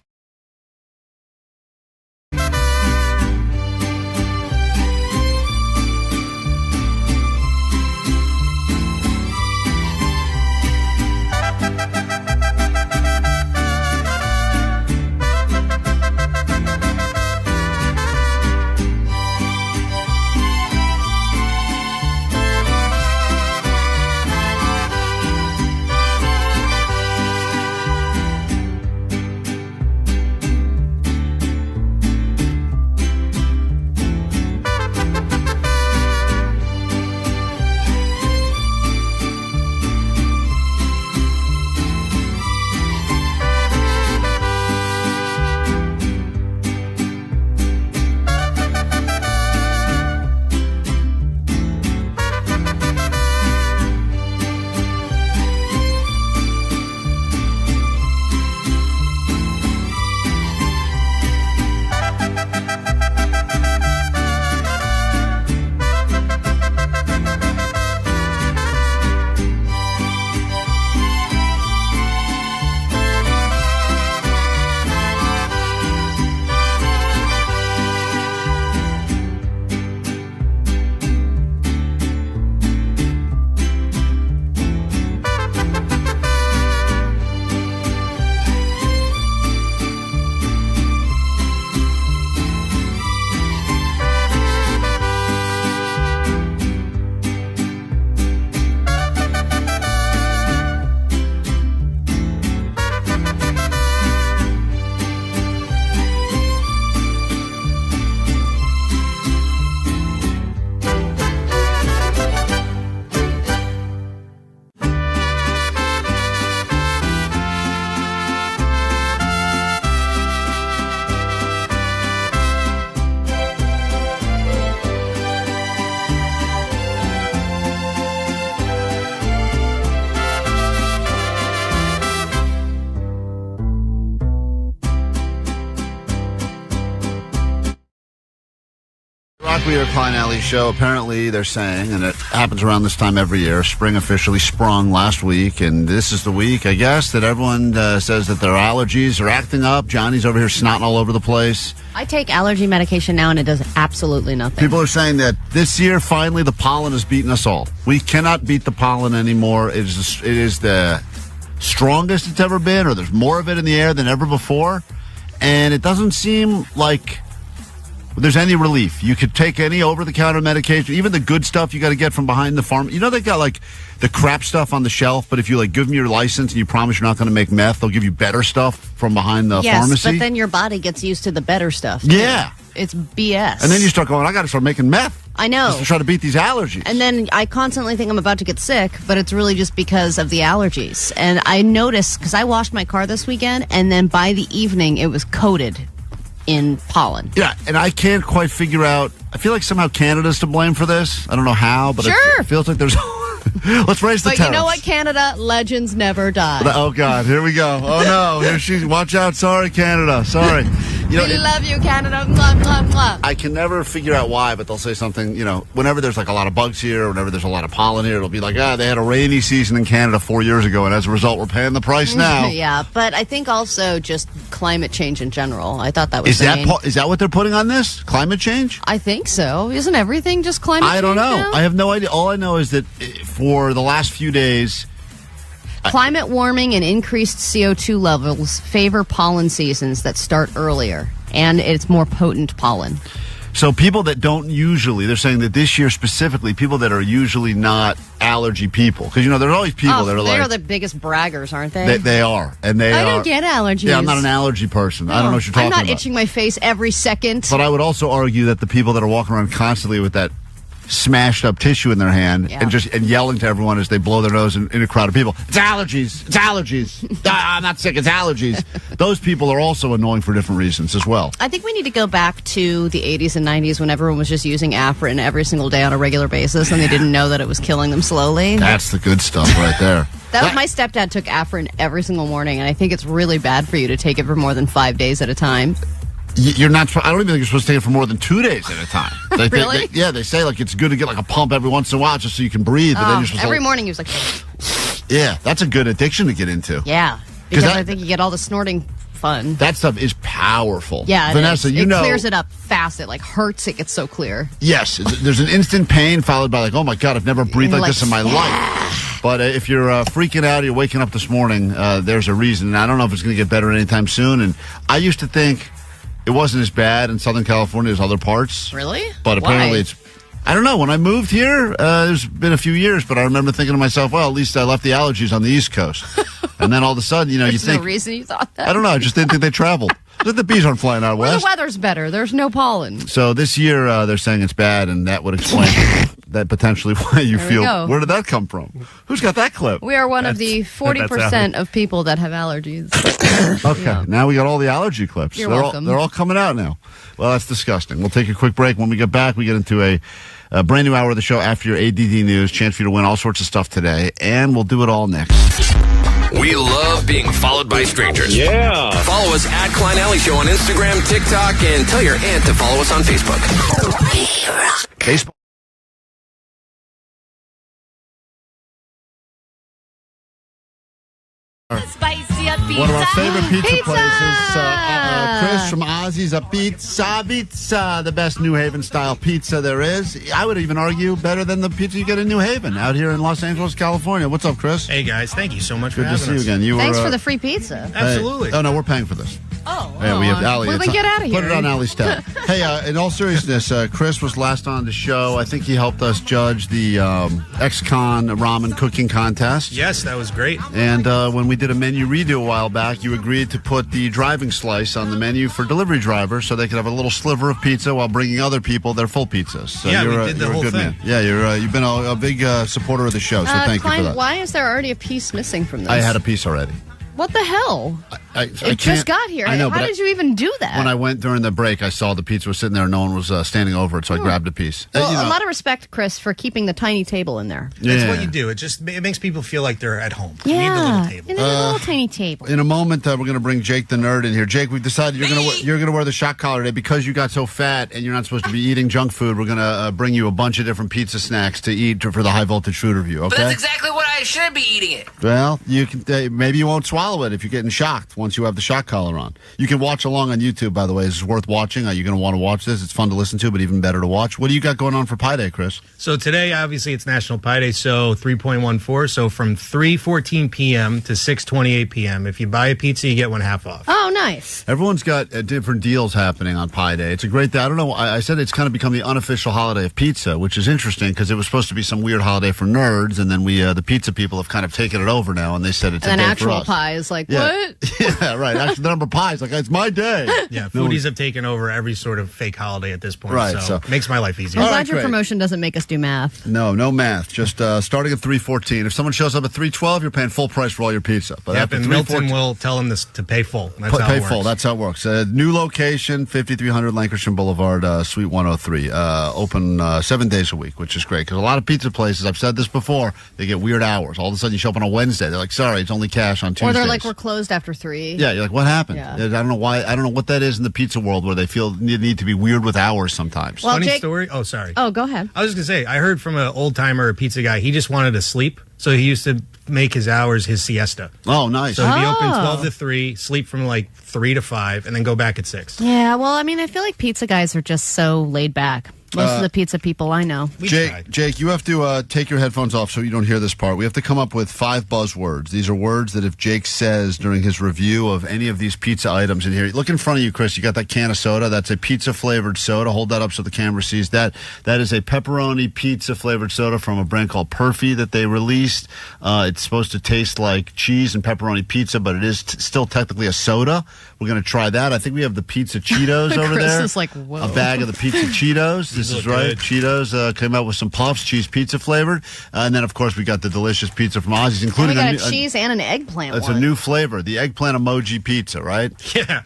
We are Klein Alley Show. Apparently, they're saying, and it happens around this time every year, spring officially sprung last week, and this is the week, I guess, that everyone says that their allergies are acting up. Johnny's over here snotting all over the place. I take allergy medication now, and it does absolutely nothing. People are saying that this year, finally, the pollen has beaten us all. We cannot beat the pollen anymore. It is the strongest it's ever been, or there's more of it in the air than ever before, and it doesn't seem like there's any relief. You could take any over-the-counter medication, even the good stuff you got to get from behind the farm. You know they got like the crap stuff on the shelf, but if you like give them your license and you promise you're not going to make meth, they'll give you better stuff from behind the pharmacy. But then your body gets used to the better stuff, too. Yeah. It's BS. And then you start going, I got to start making meth. I know. Just to try to beat these allergies. And then I constantly think I'm about to get sick, but it's really just because of the allergies. And I noticed, because I washed my car this weekend, and then by the evening it was coated in pollen. Yeah, and I can't quite figure out. I feel like somehow Canada's to blame for this. I don't know how, but it feels like there's... Let's raise the But tariffs. you know what, Canada? Legends never die. Oh, God. Here we go. Oh, no. Here watch out. Sorry, Canada. Sorry. You know, we love you, Canada. Mwah, mwah, mwah. I can never figure out why, but they'll say something, whenever there's like a lot of bugs here, or whenever there's a lot of pollen here, it'll be like, they had a rainy season in Canada 4 years ago, and as a result, we're paying the price now. Yeah, but I think also just climate change in general. I thought that was Is that what they're putting on this? Climate change? I think so. Isn't everything just climate change? I don't know. now? I have no idea. All I know is that for the last few days, climate warming and increased CO2 levels favor pollen seasons that start earlier, and it's more potent pollen. So people that don't usually, they're saying that this year specifically, people that are usually not allergy people, because there's always people that are they're like the biggest braggers, aren't they? They are, and I don't get allergies. Yeah, I'm not an allergy person. I don't know what you're talking about. I'm not itching my face every second. But I would also argue that the people that are walking around constantly with that smashed up tissue in their hand and yelling to everyone as they blow their nose in a crowd of people, it's allergies. I'm not sick, it's allergies. Those people are also annoying for different reasons as well. I think we need to go back to the 80s and 90s when everyone was just using Afrin every single day on a regular basis and they didn't know that it was killing them slowly. That's the good stuff right there. My stepdad took Afrin every single morning, and I think it's really bad for you to take it for more than 5 days at a time. You're not. I don't even think you're supposed to take it for more than 2 days at a time. Really? They say like it's good to get like a pump every once in a while just so you can breathe. But then you're supposed every morning he was like, yeah, that's a good addiction to get into. Yeah, because I think you get all the snorting fun. That stuff is powerful. Yeah, Vanessa, it clears it up fast. It hurts. It gets so clear. Yes, there's an instant pain followed by like, oh my God, I've never breathed like this in my life. But if you're freaking out, you're waking up this morning, there's a reason. And I don't know if it's going to get better anytime soon. And I used to think it wasn't as bad in Southern California as other parts. Really? But apparently it's... I don't know. When I moved here, there's been a few years, but I remember thinking to myself, well, at least I left the allergies on the East Coast. And then all of a sudden, you think... There's no reason you thought that. I don't know. I just didn't think they traveled. The bees aren't flying out west. The weather's better. There's no pollen. So this year, they're saying it's bad, and that would explain that potentially why you feel... Where did that come from? Who's got that clip? We are one of the 40% of people that have allergies. Okay, Now we got all the allergy clips. You're welcome. They're all coming out now. Well, that's disgusting. We'll take a quick break. When we get back, we get into a brand new hour of the show after your ADD news. Chance for you to win all sorts of stuff today, and we'll do it all next. We love being followed by strangers. Yeah. Follow us at Klein Alley Show on Instagram, TikTok, and tell your aunt to follow us on Facebook. Facebook. Spicy pizza. One of our favorite pizza places, Chris from Ozzy's a pizza, the best New Haven style pizza there is. I would even argue better than the pizza you get in New Haven out here in Los Angeles, California. What's up, Chris? Hey guys, thank you so much Good for to having see you us. again. Thanks for the free pizza. Absolutely. Oh no, we're paying for this. Oh, yeah, we have Allie. Well, then get out of here. Put it on Allie's tab. Hey, in all seriousness, Chris was last on the show. I think he helped us judge the ex-con ramen cooking contest. Yes, that was great. And when we did a menu redo a while back, you agreed to put the driving slice on the menu for delivery drivers so they could have a little sliver of pizza while bringing other people their full pizzas. So yeah, you're, we did the you're whole a good thing. man. Yeah, you've been a big supporter of the show, so thank Klein, you for that. Why is there already a piece missing from this? I had a piece already. What the hell? It just got here. I know, How did you even do that? When I went during the break, I saw the pizza was sitting there and no one was standing over it, so I grabbed a piece. Well, a lot of respect, Chris, for keeping the tiny table in there. That's what you do. It makes people feel like they're at home. Yeah, You need the little table. in a little tiny table. In a moment, we're going to bring Jake the Nerd in here. Jake, we've decided you're going to wear the shock collar today because you got so fat and you're not supposed to be eating junk food. We're going to bring you a bunch of different pizza snacks to eat for the high voltage food review. Okay? But that's exactly what I should be eating it. Well, you can. Maybe you won't swallow it if you're getting shocked once you have the shock collar on. You can watch along on YouTube, by the way. It's worth watching. You're going to want to watch this. It's fun to listen to, but even better to watch. What do you got going on for Pi Day, Chris? So today, obviously, it's National Pi Day, so 3.14. So from 3:14 p.m. to 6:28 p.m., if you buy a pizza, you get one half off. Oh, nice. Everyone's got different deals happening on Pi Day. It's a great day. I don't know. I said it's kind of become the unofficial holiday of pizza, which is interesting because it was supposed to be some weird holiday for nerds, and then the pizza people have kind of taken it over now, and they said it's and a then day for actual us. pie is like, Yeah. what? Yeah, right. Actually, the number pie is like, it's my day. Yeah, foodies have taken over every sort of fake holiday at this point. Right, So it makes my life easier. I'm glad your promotion doesn't make us do math. No math. Just starting at 3:14. If someone shows up at 3:12, you're paying full price for all your pizza. But Yep, after and 3:14 Milton will tell them this to pay full. That's how pay it works. full. That's how it works. New location, 5300 Lankershim Boulevard, Suite 103. Open 7 days a week, which is great because a lot of pizza places, I've said this before, they get weird hours. All of a sudden, you show up on a Wednesday. They're like, sorry, it's only cash on Tuesdays. Or they're like, we're closed after 3. Yeah, you're like, what happened? Yeah. I don't know why. I don't know what that is in the pizza world where they feel need to be weird with hours sometimes. Well, Funny Jake- story. Oh, sorry. Oh, go ahead. I was just going to say, I heard from an old-timer pizza guy, he just wanted to sleep, so he used to make his hours his siesta. Oh, nice. So he'd be open 12 to 3, sleep from like 3 to 5, and then go back at 6. Yeah, well, I mean, I feel like pizza guys are just so laid back. Most of the pizza people I know. Jake, you have to take your headphones off so you don't hear this part. We have to come up with 5 buzzwords. These are words that if Jake says during his review of any of these pizza items in here, look in front of you, Chris. You got that can of soda. That's a pizza-flavored soda. Hold that up so the camera sees that. That is a pepperoni pizza-flavored soda from a brand called Perfy that they released. It's supposed to taste like cheese and pepperoni pizza, but it is still technically a soda. We're going to try that. I think we have the pizza Cheetos over Chris there. is like, whoa. A bag of the pizza Cheetos. This is right. Good. Cheetos came out with some puffs, cheese pizza flavored. And then, of course, we got the delicious pizza from Ozzy's, And including we got a cheese and an eggplant It's one. a new flavor, the eggplant emoji pizza, right?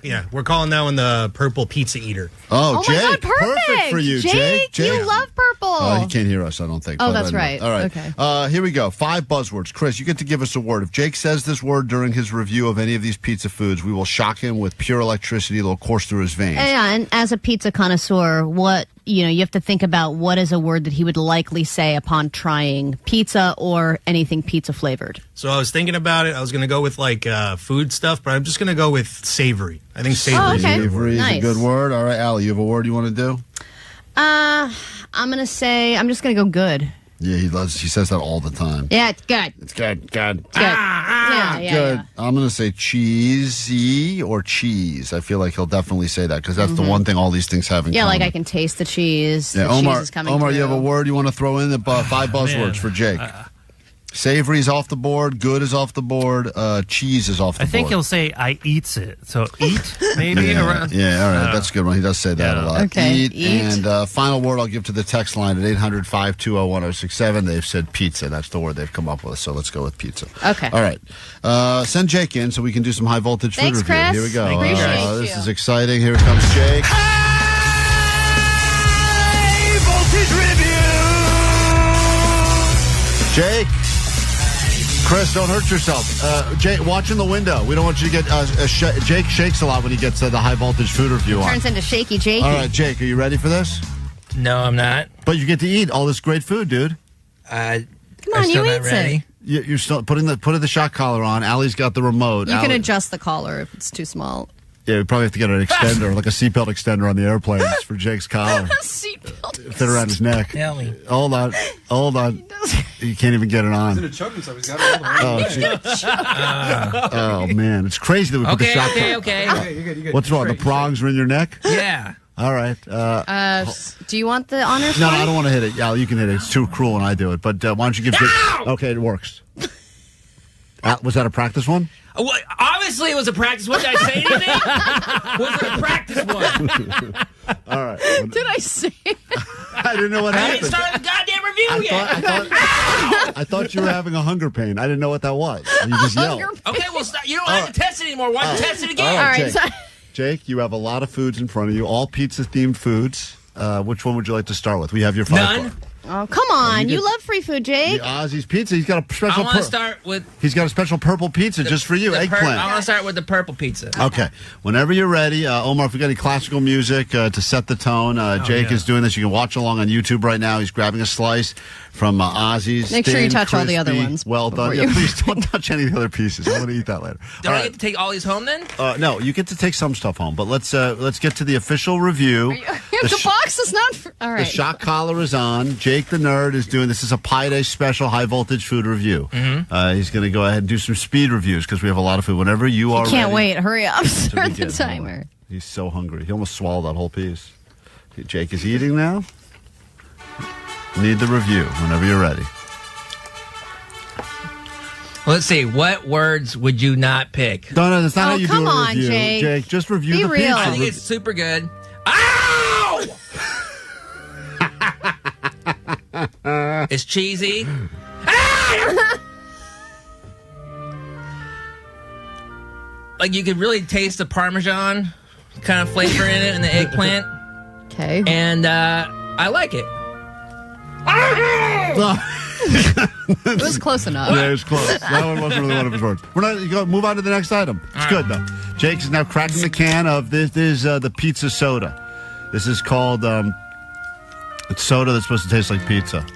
Yeah. We're calling that one the purple pizza eater. Oh, my Jake. God, perfect for you, Jake. You love purple. He can't hear us, I don't think. Oh, but that's anyway. right. All right. Okay. Here we go. 5 buzzwords. Chris, you get to give us a word. If Jake says this word during his review of any of these pizza foods, we will shock him with pure electricity that'll course through his veins. Yeah, and as a pizza connoisseur, you have to think about what is a word that he would likely say upon trying pizza or anything pizza flavored. So I was thinking about it. I was going to go with like food stuff, but I'm just going to go with savory. I think savory. okay. Savory is a Nice. good word. All right, Allie, you have a word you want to do? I'm just gonna go good. Yeah, he says that all the time. Yeah, it's good. It's good. Good. Yeah, Good. yeah. I'm going to say cheesy or cheese. I feel like he'll definitely say that because that's the one thing all these things have in Yeah, common. like I can taste the cheese. Yeah, The Omar, cheese is coming you through. have a word you want to throw in? The 5 buzzwords for Jake. Savory's off the board. Good is off the board. Cheese is off the I board. think he'll say, I eats it. So eat, maybe? Yeah, around. all right. That's a good one. He does say that a lot. Okay, Eat. eat. And final word I'll give to the text line at 800-520-1067. They've said pizza. That's the word they've come up with. So let's go with pizza. Okay. All right. Send Jake in so we can do some high voltage food Thanks, review. Chris. Here we go. Appreciate This you. is exciting. Here comes Jake. Jake. Chris, don't hurt yourself. Jake, watch in the window. We don't want you to get... Jake shakes a lot when he gets the high voltage food review on. Turns into shaky Jakey. All right, Jake, are you ready for this? No, I'm not. But you get to eat all this great food, dude. Come on, you eat it. You're still putting the shock collar on. Allie's got the remote. You can Allie- adjust the collar if it's too small. Yeah, we probably have to get an extender, like a seatbelt extender on the airplanes for Jake's collar. Seatbelt. Fit around his neck. Ellie. Hold on. You can't even get it on. He's in a choking, so he's got it all the way. Oh, man. It's crazy that we put the shock collar. Okay. You're good. What's wrong? The prongs are in your neck? Yeah. All right. Do you want the honors? No, I don't want to hit it. Yeah, you can hit it. It's too cruel when I do it. But why don't you give Jake... Okay, it works. Was that a practice one? Well, obviously, it was a practice one. Did I say anything? Was it a practice one? All right. Did I say it? I didn't know what I happened. didn't start the goddamn review yet. I thought you were having a hunger pain. I didn't know what that was. You just yelled. Okay, well, stop. You don't have to test it anymore. Why don't you test it again? All right, All right, Jake. Jake, you have a lot of foods in front of you, all pizza-themed foods. Which one would you like to start with? We have your 5 None. Oh, come on. you You get- love free food, Jake. The Ozzy's Pizza. He's got a special. I want to start with. He's got a special purple pizza just for you, I eggplant. want to start with the purple pizza. Okay. Whenever you're ready, Omar, if we got any classical music to set the tone, Jake is doing this. You can watch along on YouTube right now. He's grabbing a slice from Ozzy's. Make sure you thin, touch all the other crispy, ones Well done. before Yeah, you- please don't touch any of the other pieces. I want to eat that later. Don't All I get to take all these home then? No, you get to take some stuff home, but let's get to the official review. The box is not. All right. The shock collar is on. Jake the nerd is doing this. Is a Pi Day special high voltage food review. He's going to go ahead and do some speed reviews because we have a lot of food. Whenever you are Can't ready, wait. Hurry up. to Start the begin. timer. He's so hungry. He almost swallowed that whole piece. Okay, Jake is eating now. Need the review whenever you're ready. Let's see. What words would you not pick? No, that's not Oh, how you come do a on, review. Jake. Just review Be the real. pizza. I think it's super good. Ow! It's cheesy. Like you could really taste the Parmesan kind of flavor in it and the eggplant. Okay. And I like it. It was close enough. Yeah, it was close. That one wasn't really one of his words. We're not. You go move on to the next item. It's good though. Jake is now cracking the can of this. Is the pizza soda. This is called. It's soda that's supposed to taste like pizza.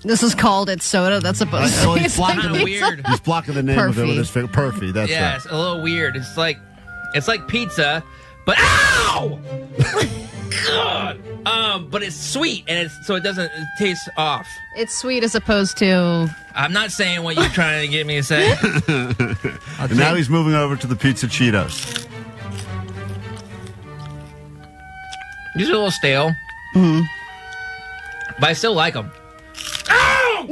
This is called It's Soda. That's supposed to he's taste like blocking pizza. Weird. He's blocking the name of it with his finger. Perfy. That's yeah, right. it's a little weird. It's like pizza, but ow! God. But it's sweet, and so it doesn't taste off. It's sweet as opposed to. I'm not saying what you're trying to get me to say. And now he's moving over to the pizza Cheetos. These are a little stale. Mm-hmm. But I still like them. Ow!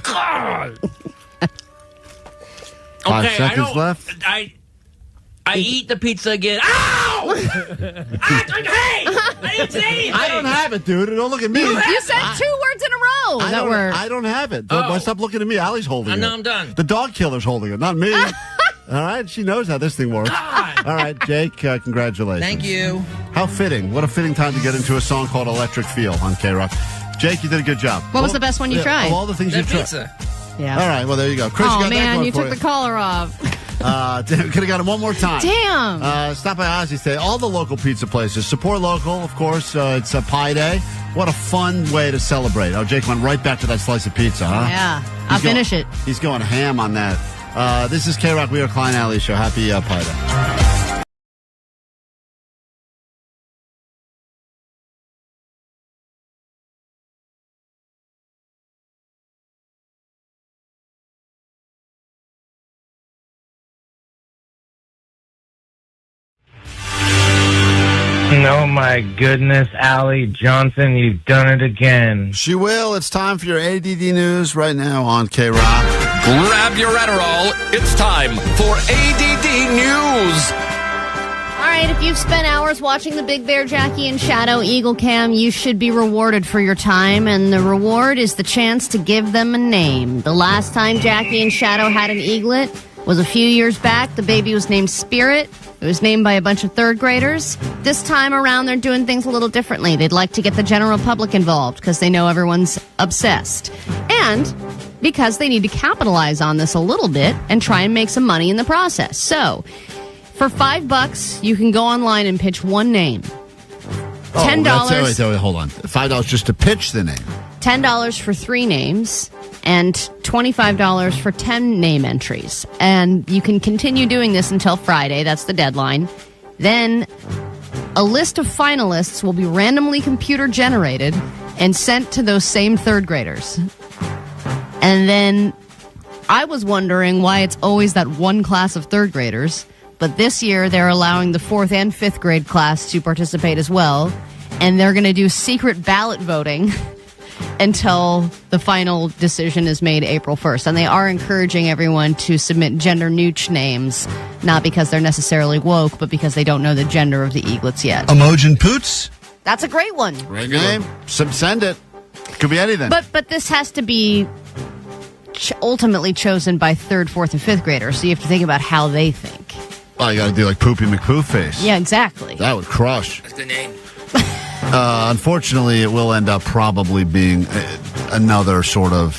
God! 5 seconds left. I eat the pizza again. Ow! Hey! I didn't say anything! I don't have it, dude. Don't look at me. You said 2 words in a row. I don't have it. Stop looking at me. Allie's holding it. No, I'm done. The dog killer's holding it, not me. All right, she knows how this thing works. God. All right, Jake, congratulations. Thank you. How fitting. What a fitting time to get into a song called Electric Feel on KROQ. Jake, you did a good job. What was the best one you tried? Of all the things you tried. Pizza. Yeah. All right, well, there you go. Chris, you got that man, going you for took the collar off. Could have got him one more time. Damn. Stop by Ozzy's Day. All the local pizza places. Support local, of course. It's a Pie Day. What a fun way to celebrate. Oh, Jake went right back to that slice of pizza, huh? Yeah. I'll finish it. He's going ham on that. This is KROQ. We are Klein Alley Show. Happy Pie Day. Oh my goodness, Allie Johnson, you've done it again. She will. It's time for your ADD news right now on KROQ. Grab your Adderall. It's time for ADD News. All right, if you've spent hours watching the Big Bear, Jackie, and Shadow Eagle Cam, you should be rewarded for your time, and the reward is the chance to give them a name. The last time Jackie and Shadow had an eaglet was a few years back. The baby was named Spirit. It was named by a bunch of third graders. This time around, they're doing things a little differently. They'd like to get the general public involved because they know everyone's obsessed. And because they need to capitalize on this a little bit and try and make some money in the process. So, for $5, you can go online and pitch one name. $10. Wait, hold on. $5 just to pitch the name. $10 for 3 names. And $25 for 10 name entries. And you can continue doing this until Friday. That's the deadline. Then a list of finalists will be randomly computer generated and sent to those same third graders. And then I was wondering why it's always that one class of third graders. But this year they're allowing the 4th and 5th grade class to participate as well. And they're going to do secret ballot voting until the final decision is made April 1st. And they are encouraging everyone to submit gender-neutral names, not because they're necessarily woke, but because they don't know the gender of the eaglets yet. Imogen Poots. That's a great one. Great name. Send it. Could be anything. But this has to be ultimately chosen by 3rd, 4th, and 5th graders, so you have to think about how they think. Oh, you got to do like Poopy McPoof face. Yeah, exactly. That would crush. That's the name. Unfortunately, it will end up probably being another sort of,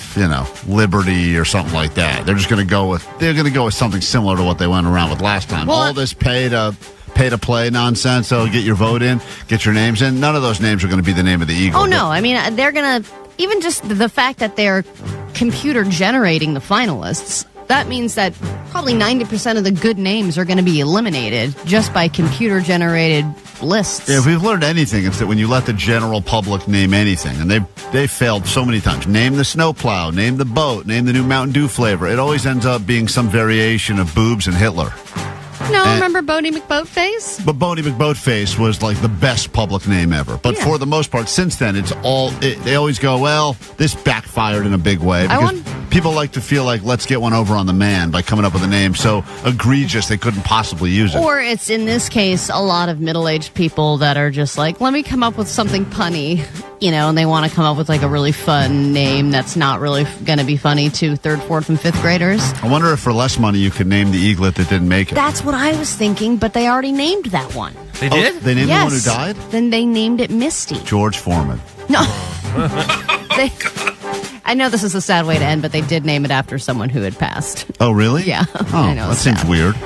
Liberty or something like that. They're going to go with something similar to what they went around with last time. Well, all this pay to play nonsense. So get your vote in, get your names in. None of those names are going to be the name of the eagle. Oh no, I mean they're going to, even just the fact that they're computer generating the finalists. That means that probably 90% of the good names are going to be eliminated just by computer-generated lists. Yeah, if we've learned anything, it's that when you let the general public name anything, and they've failed so many times. Name the snowplow, name the boat, name the new Mountain Dew flavor. It always ends up being some variation of boobs and Hitler. No, remember Boney McBoatface? But Boney McBoatface was like the best public name ever. But for the most part, since then, they always go, well, this backfired in a big way. Because people like to feel like, let's get one over on the man by coming up with a name so egregious they couldn't possibly use it. Or it's, in this case, a lot of middle-aged people that are just like, let me come up with something punny, and they want to come up with like a really fun name that's not really going to be funny to 3rd, 4th, and 5th graders. I wonder if for less money you could name the eaglet that didn't make it. That's what I was thinking, but they already named that one. They did? They named the one who died? Then they named it Misty. George Foreman. No. I know this is a sad way to end, but they did name it after someone who had passed. Oh, really? Yeah. Oh, I know, that seems weird.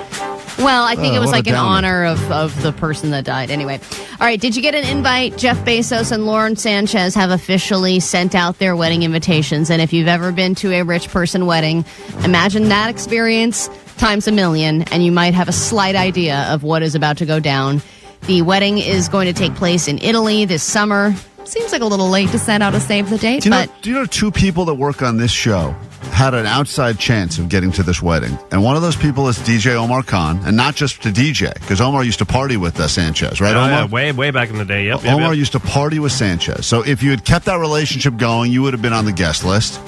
Well, I think it was what a like in downer. honor of the person that died. Anyway. All right. Did you get an invite? Jeff Bezos and Lauren Sanchez have officially sent out their wedding invitations. And if you've ever been to a rich person wedding, imagine that experience times 1,000,000, and you might have a slight idea of what is about to go down. The wedding is going to take place in Italy this summer. Seems like a little late to send out a save the date, Do but you know two people that work on this show had an outside chance of getting to this wedding? And one of those people is DJ Omar Khan, and not just to DJ, because Omar used to party with Sanchez, right, Omar? Yeah, way back in the day, yep. Omar used to party with Sanchez. So if you had kept that relationship going, you would have been on the guest list.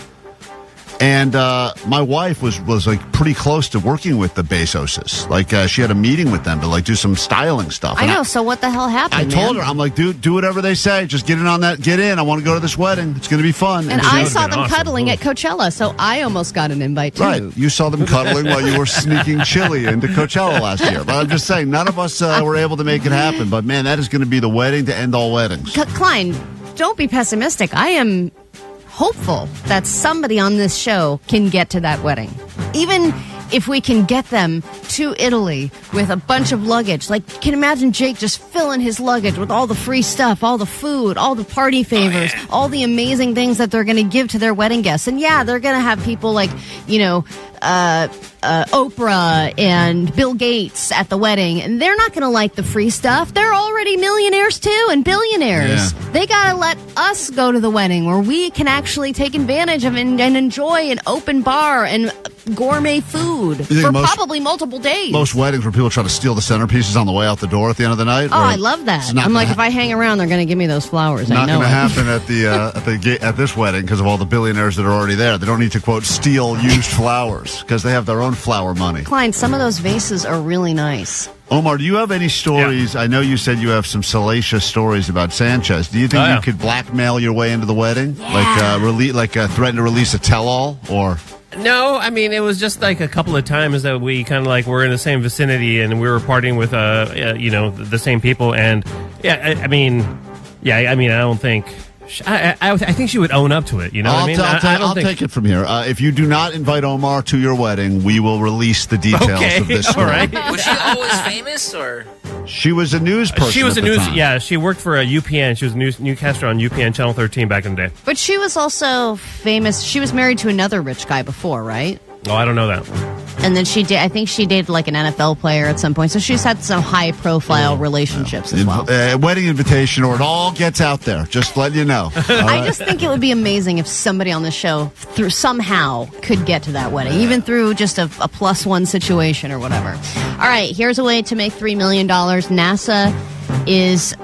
And my wife was like pretty close to working with the Bezoses. Like she had a meeting with them to like do some styling stuff. I And know. So what the hell happened? I told her, I'm like, dude, do whatever they say. Just get in on that. Get in. I want to go to this wedding. It's going to be fun. And she I would've saw been them awesome. cuddling at Coachella, so I almost got an invite too. Right. You saw them cuddling while you were sneaking chili into Coachella last year. But I'm just saying, none of us were able to make it happen. But man, that is going to be the wedding to end all weddings. Klein, don't be pessimistic. I am hopeful that somebody on this show can get to that wedding. Even if we can get them to Italy with a bunch of luggage. Like, can you imagine Jake just filling his luggage with all the free stuff, all the food, all the party favors, all the amazing things that they're going to give to their wedding guests. And yeah, they're going to have people like, Oprah and Bill Gates at the wedding, and they're not going to like the free stuff. They're already millionaires too and billionaires. Yeah. They got to let us go to the wedding where we can actually take advantage of and enjoy an open bar and gourmet food for probably multiple days. Most weddings where people try to steal the centerpieces on the way out the door at the end of the night. Oh, I love that. I'm like, if I hang around, they're going to give me those flowers. I Not know going to it. happen at this wedding because of all the billionaires that are already there. They don't need to, quote, steal used flowers because they have their own flower money. Klein, some of those vases are really nice. Omar, do you have any stories? Yeah. I know you said you have some salacious stories about Sanchez. Do you think you could blackmail your way into the wedding? Yeah. Like threaten to release a tell-all? Or... No, I mean, it was just like a couple of times that we kind of like were in the same vicinity and we were partying with, the same people. And I don't think... I think she would own up to it. You know what I mean? I'll take it from here. If you do not invite Omar to your wedding, we will release the details of this story. All right. Was she always famous, or? She was a news person. She was at the time. Yeah, she worked for a UPN. She was a newscaster on UPN Channel 13 back in the day. But she was also famous. She was married to another rich guy before, right? Oh, I don't know that. And then I think she dated like an NFL player at some point. So she's had some high profile relationships as well. Wedding invitation, or it all gets out there. Just let you know. I just think it would be amazing if somebody on the show somehow could get to that wedding, even through just a +1 situation or whatever. All right, here's a way to make $3 million. NASA is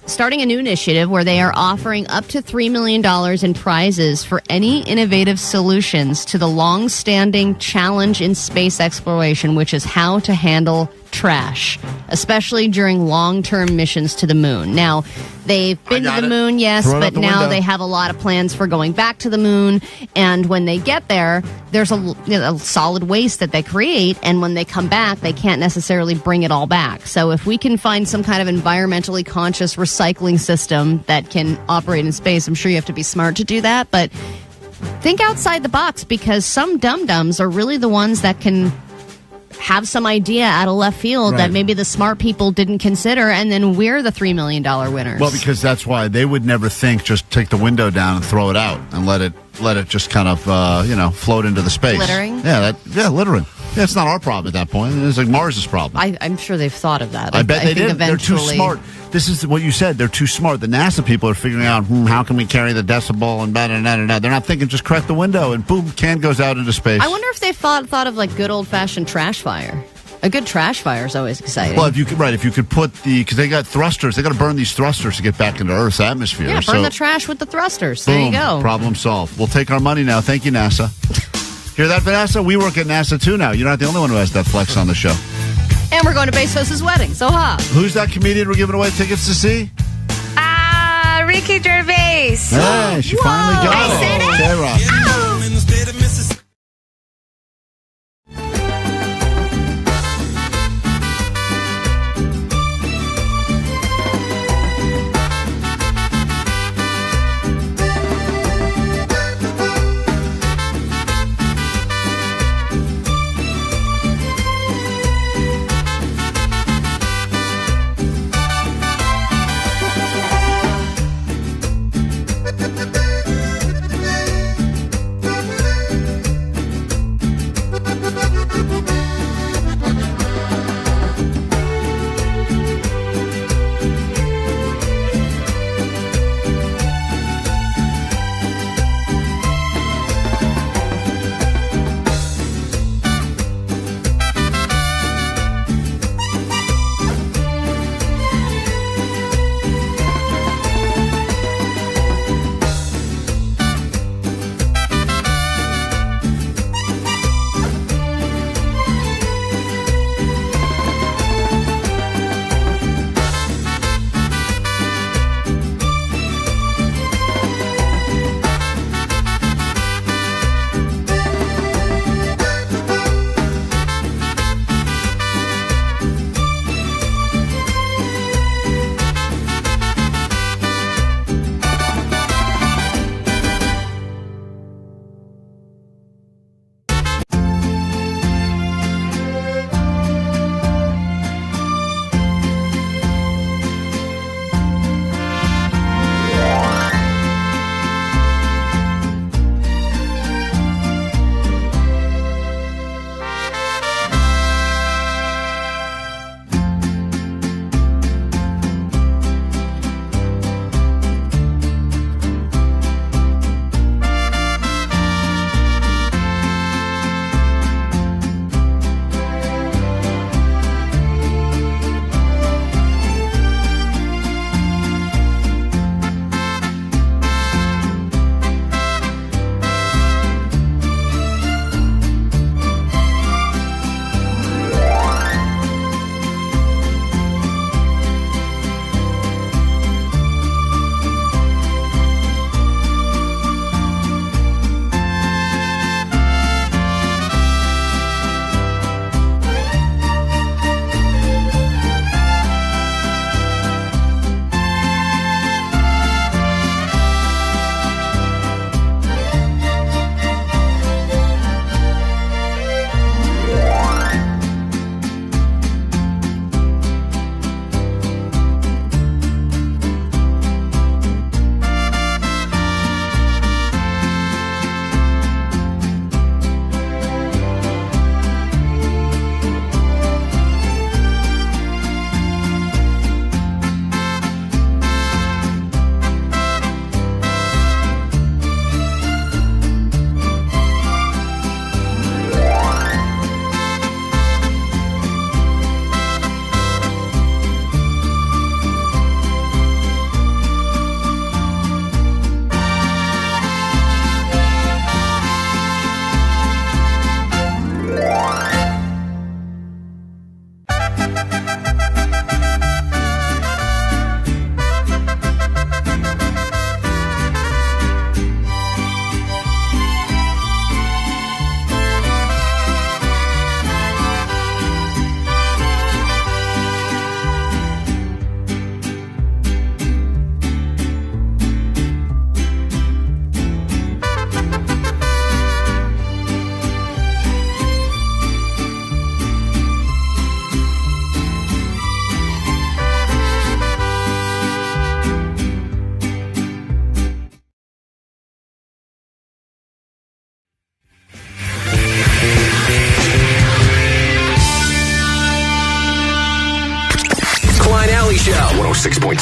starting a new initiative where they are offering up to $3 million in prizes for any innovative solutions to the long-standing challenge in space exploration, which is how to handle trash, especially during long-term missions to the moon. Now, they've been to the moon, yes, but now they have a lot of plans for going back to the moon. And when they get there, there's a solid waste that they create. And when they come back, they can't necessarily bring it all back. So if we can find some kind of environmentally conscious recycling system that can operate in space, I'm sure you have to be smart to do that. But think outside the box, because some dum-dums are really the ones that can have some idea out of left field that maybe the smart people didn't consider, and then we're the $3 million winners. Well, because that's why they would never think just take the window down and throw it out and let it just kind of float into the space. Littering? Littering. Yeah, it's not our problem at that point. It's like Mars's problem. I'm sure they've thought of that. I bet they did. They're too eventually- smart. This is what you said. They're too smart. The NASA people are figuring out, how can we carry the decibel and da-da-da-da-da. They're not thinking just crack the window and boom, can goes out into space. I wonder if they thought of like good old-fashioned trash fire. A good trash fire is always exciting. Well, if you could put because they got thrusters. They got to burn these thrusters to get back into Earth's atmosphere. Yeah, burn the trash with the thrusters. There you go. Problem solved. We'll take our money now. Thank you, NASA. Hear that, Vanessa? We work at NASA too now. You're not the only one who has that flex on the show. And we're going to Bezos' wedding, so Who's that comedian we're giving away tickets to see? Ricky Gervais. Hey, she finally got it. K-Rock.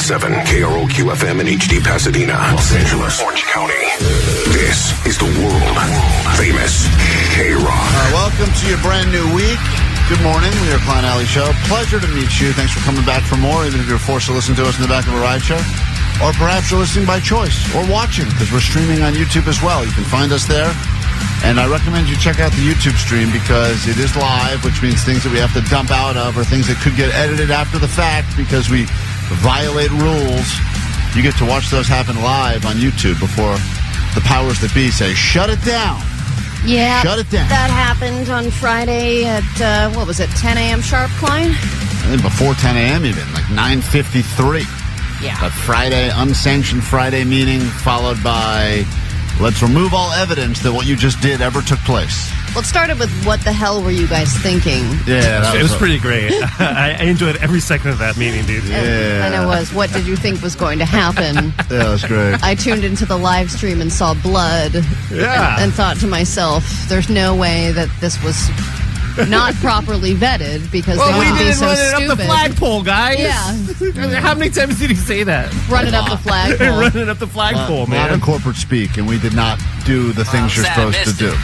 KROQ FM in HD Pasadena, Los Angeles, Orange County. This is the world famous KROQ. Welcome to your brand new week. Good morning. We are Klein Alley Show. Pleasure to meet you. Thanks for coming back for more, even if you're forced to listen to us in the back of a ride show. Or perhaps you're listening by choice or watching, because we're streaming on YouTube as well. You can find us there. And I recommend you check out the YouTube stream because it is live, which means things that we have to dump out of or things that could get edited after the fact because we violate rules. You get to watch those happen live on YouTube before the powers that be say, shut it down. Yeah. Shut it down. That happened on Friday at, 10 a.m. sharp, Klein? I think before 10 a.m. even, like 9:53. Yeah. A Friday, unsanctioned Friday meeting followed by, let's remove all evidence that what you just did ever took place. Well, it started with, what the hell were you guys thinking? Yeah, it was pretty great. I enjoyed every second of that meeting, dude. And it was, what did you think was going to happen? Yeah, it was great. I tuned into the live stream and saw blood. Yeah. And thought to myself, there's no way that this was not properly vetted because they we wouldn't be didn't so run it stupid. up the flagpole, guys. Yeah. How many times did he say that? Run it up the flagpole. Run it up the flagpole, A man. lot of corporate speak, and we did not do the things you're supposed to do.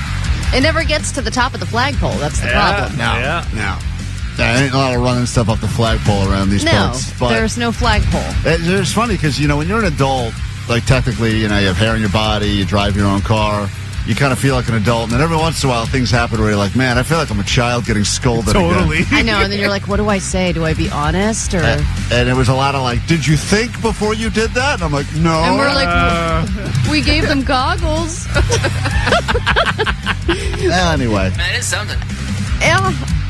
It never gets to the top of the flagpole. That's the problem. No. There ain't a lot of running stuff up the flagpole around these No, parts. But there's no flagpole. it's funny because, when you're an adult, like technically, you have hair in your body, you drive your own car, you kind of feel like an adult. And then every once in a while, things happen where you're like, man, I feel like I'm a child getting scolded. Totally. Again. I know, and then you're like, what do I say? Do I be honest? Or And it was a lot of like, did you think before you did that? And I'm like, no. And we're like, we gave them goggles. Anyway. Man, it's something.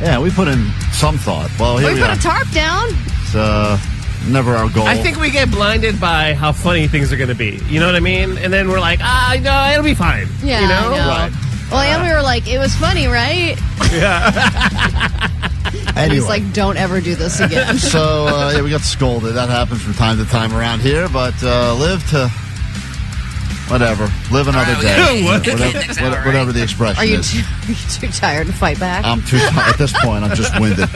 Yeah, we put in some thought. Well, here we we put are. a tarp down. It's never our goal. I think we get blinded by how funny things are going to be. You know what I mean? And then we're like, no, it'll be fine. Yeah, you know? I know. Right. Well, and we were like, it was funny, right? Yeah. And he's Anyway. like, don't ever do this again. So, we got scolded. That happens from time to time around here, but live to... Whatever. Live another day. Whatever the expression Are you is. too tired to fight back? I'm too tired. At this point, I'm just winded.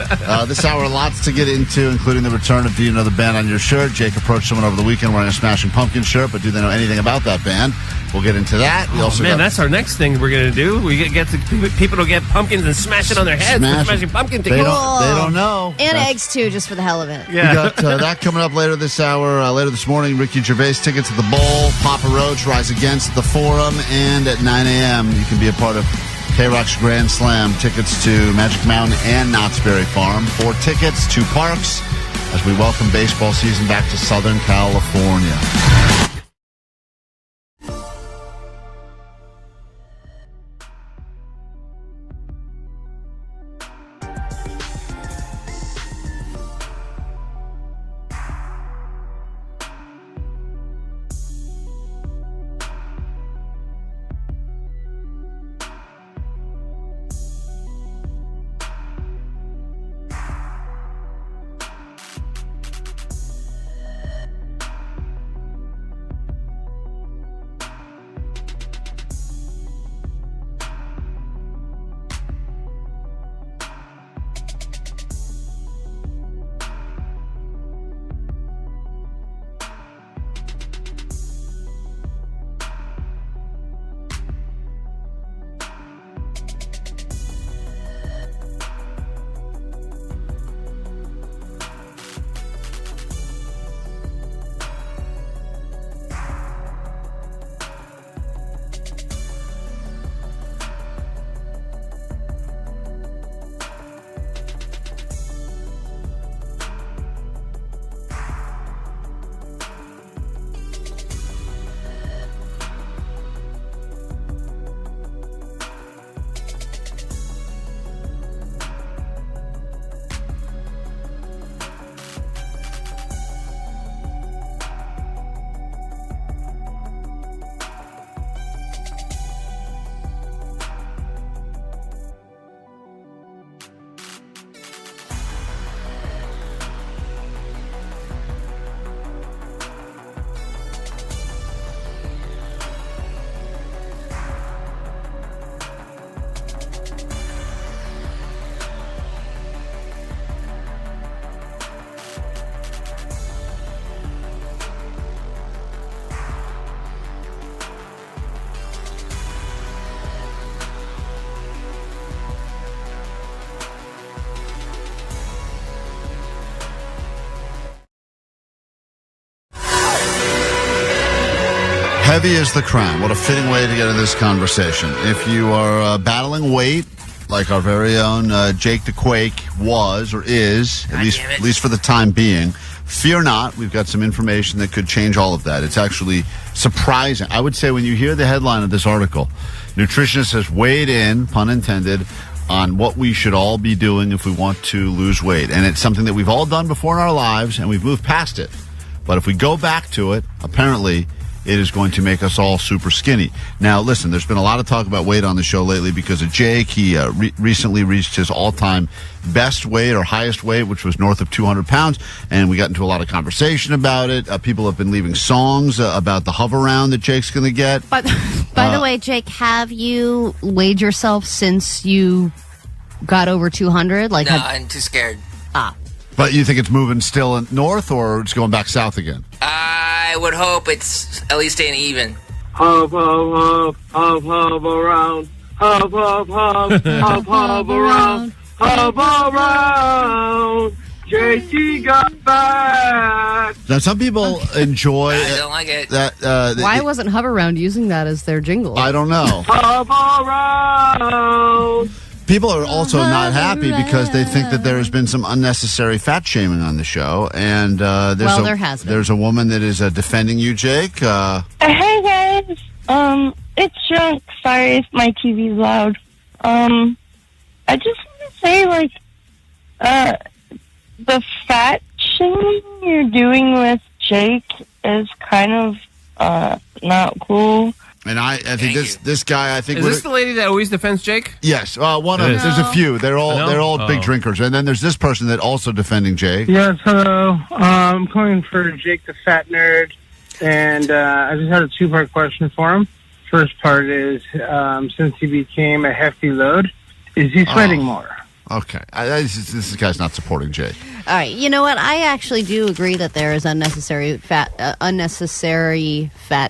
This hour, lots to get into, including the return of Do You Know the Band on Your Shirt. Jake approached someone over the weekend wearing a Smashing Pumpkin shirt, but do they know anything about that band? We'll get into that. We also got that's our next thing we're going to do. We get people to get pumpkins and smash it on their heads. Smash it. Smashing pumpkin They tickets. don't know. And That's- eggs, too, just for the hell of it. We got that coming up later this hour. Later this morning, Ricky Gervais tickets at the Bowl, Papa Roach, Rise Against at the Forum, and at 9 a.m. you can be a part of KROQ's Grand Slam. Tickets to Magic Mountain and Knott's Berry Farm. 4 tickets, 2 parks, as we welcome baseball season back to Southern California. Heavy is the crown. What a fitting way to get into this conversation. If you are battling weight, like our very own Jake the Quake was or is, at least for the time being, fear not. We've got some information that could change all of that. It's actually surprising. I would say when you hear the headline of this article, nutritionist has weighed in, pun intended, on what we should all be doing if we want to lose weight. And it's something that we've all done before in our lives, and we've moved past it. But if we go back to it, apparently it is going to make us all super skinny. Now, listen, there's been a lot of talk about weight on the show lately because of Jake. He recently reached his all-time best weight or highest weight, which was north of 200 pounds, and we got into a lot of conversation about it. People have been leaving songs about the hover round that Jake's going to get. By the way, Jake, have you weighed yourself since you got over 200? No, I'm too scared. But you think it's moving still north or it's going back south again? I would hope it's at least staying even. Hub, hub, hub, hub, hub around. Hub, hub, hub, hub, hub around. Hub around. JT got back. Now, some people enjoy I don't like it. that. Why wasn't Hoveround using that as their jingle? I don't know. Hub around. People are also not happy because they think that there has been some unnecessary fat shaming on the show, and there has been. There's a woman that is defending you, Jake. Hey guys, it's Junk. Sorry if my TV's loud. I just want to say, the fat shaming you're doing with Jake is kind of not cool. And I think this guy, I think is this the lady that always defends Jake? Yes, one of them. There's a few. They're all big drinkers, and then there's this person that also defending Jake. Yes, hello. I'm calling for Jake the Fat Nerd, and I just had a two-part question for him. First part is, since he became a hefty load, is he sweating more? Okay, this guy's not supporting Jake. All right, you know what? I actually do agree that there is unnecessary fat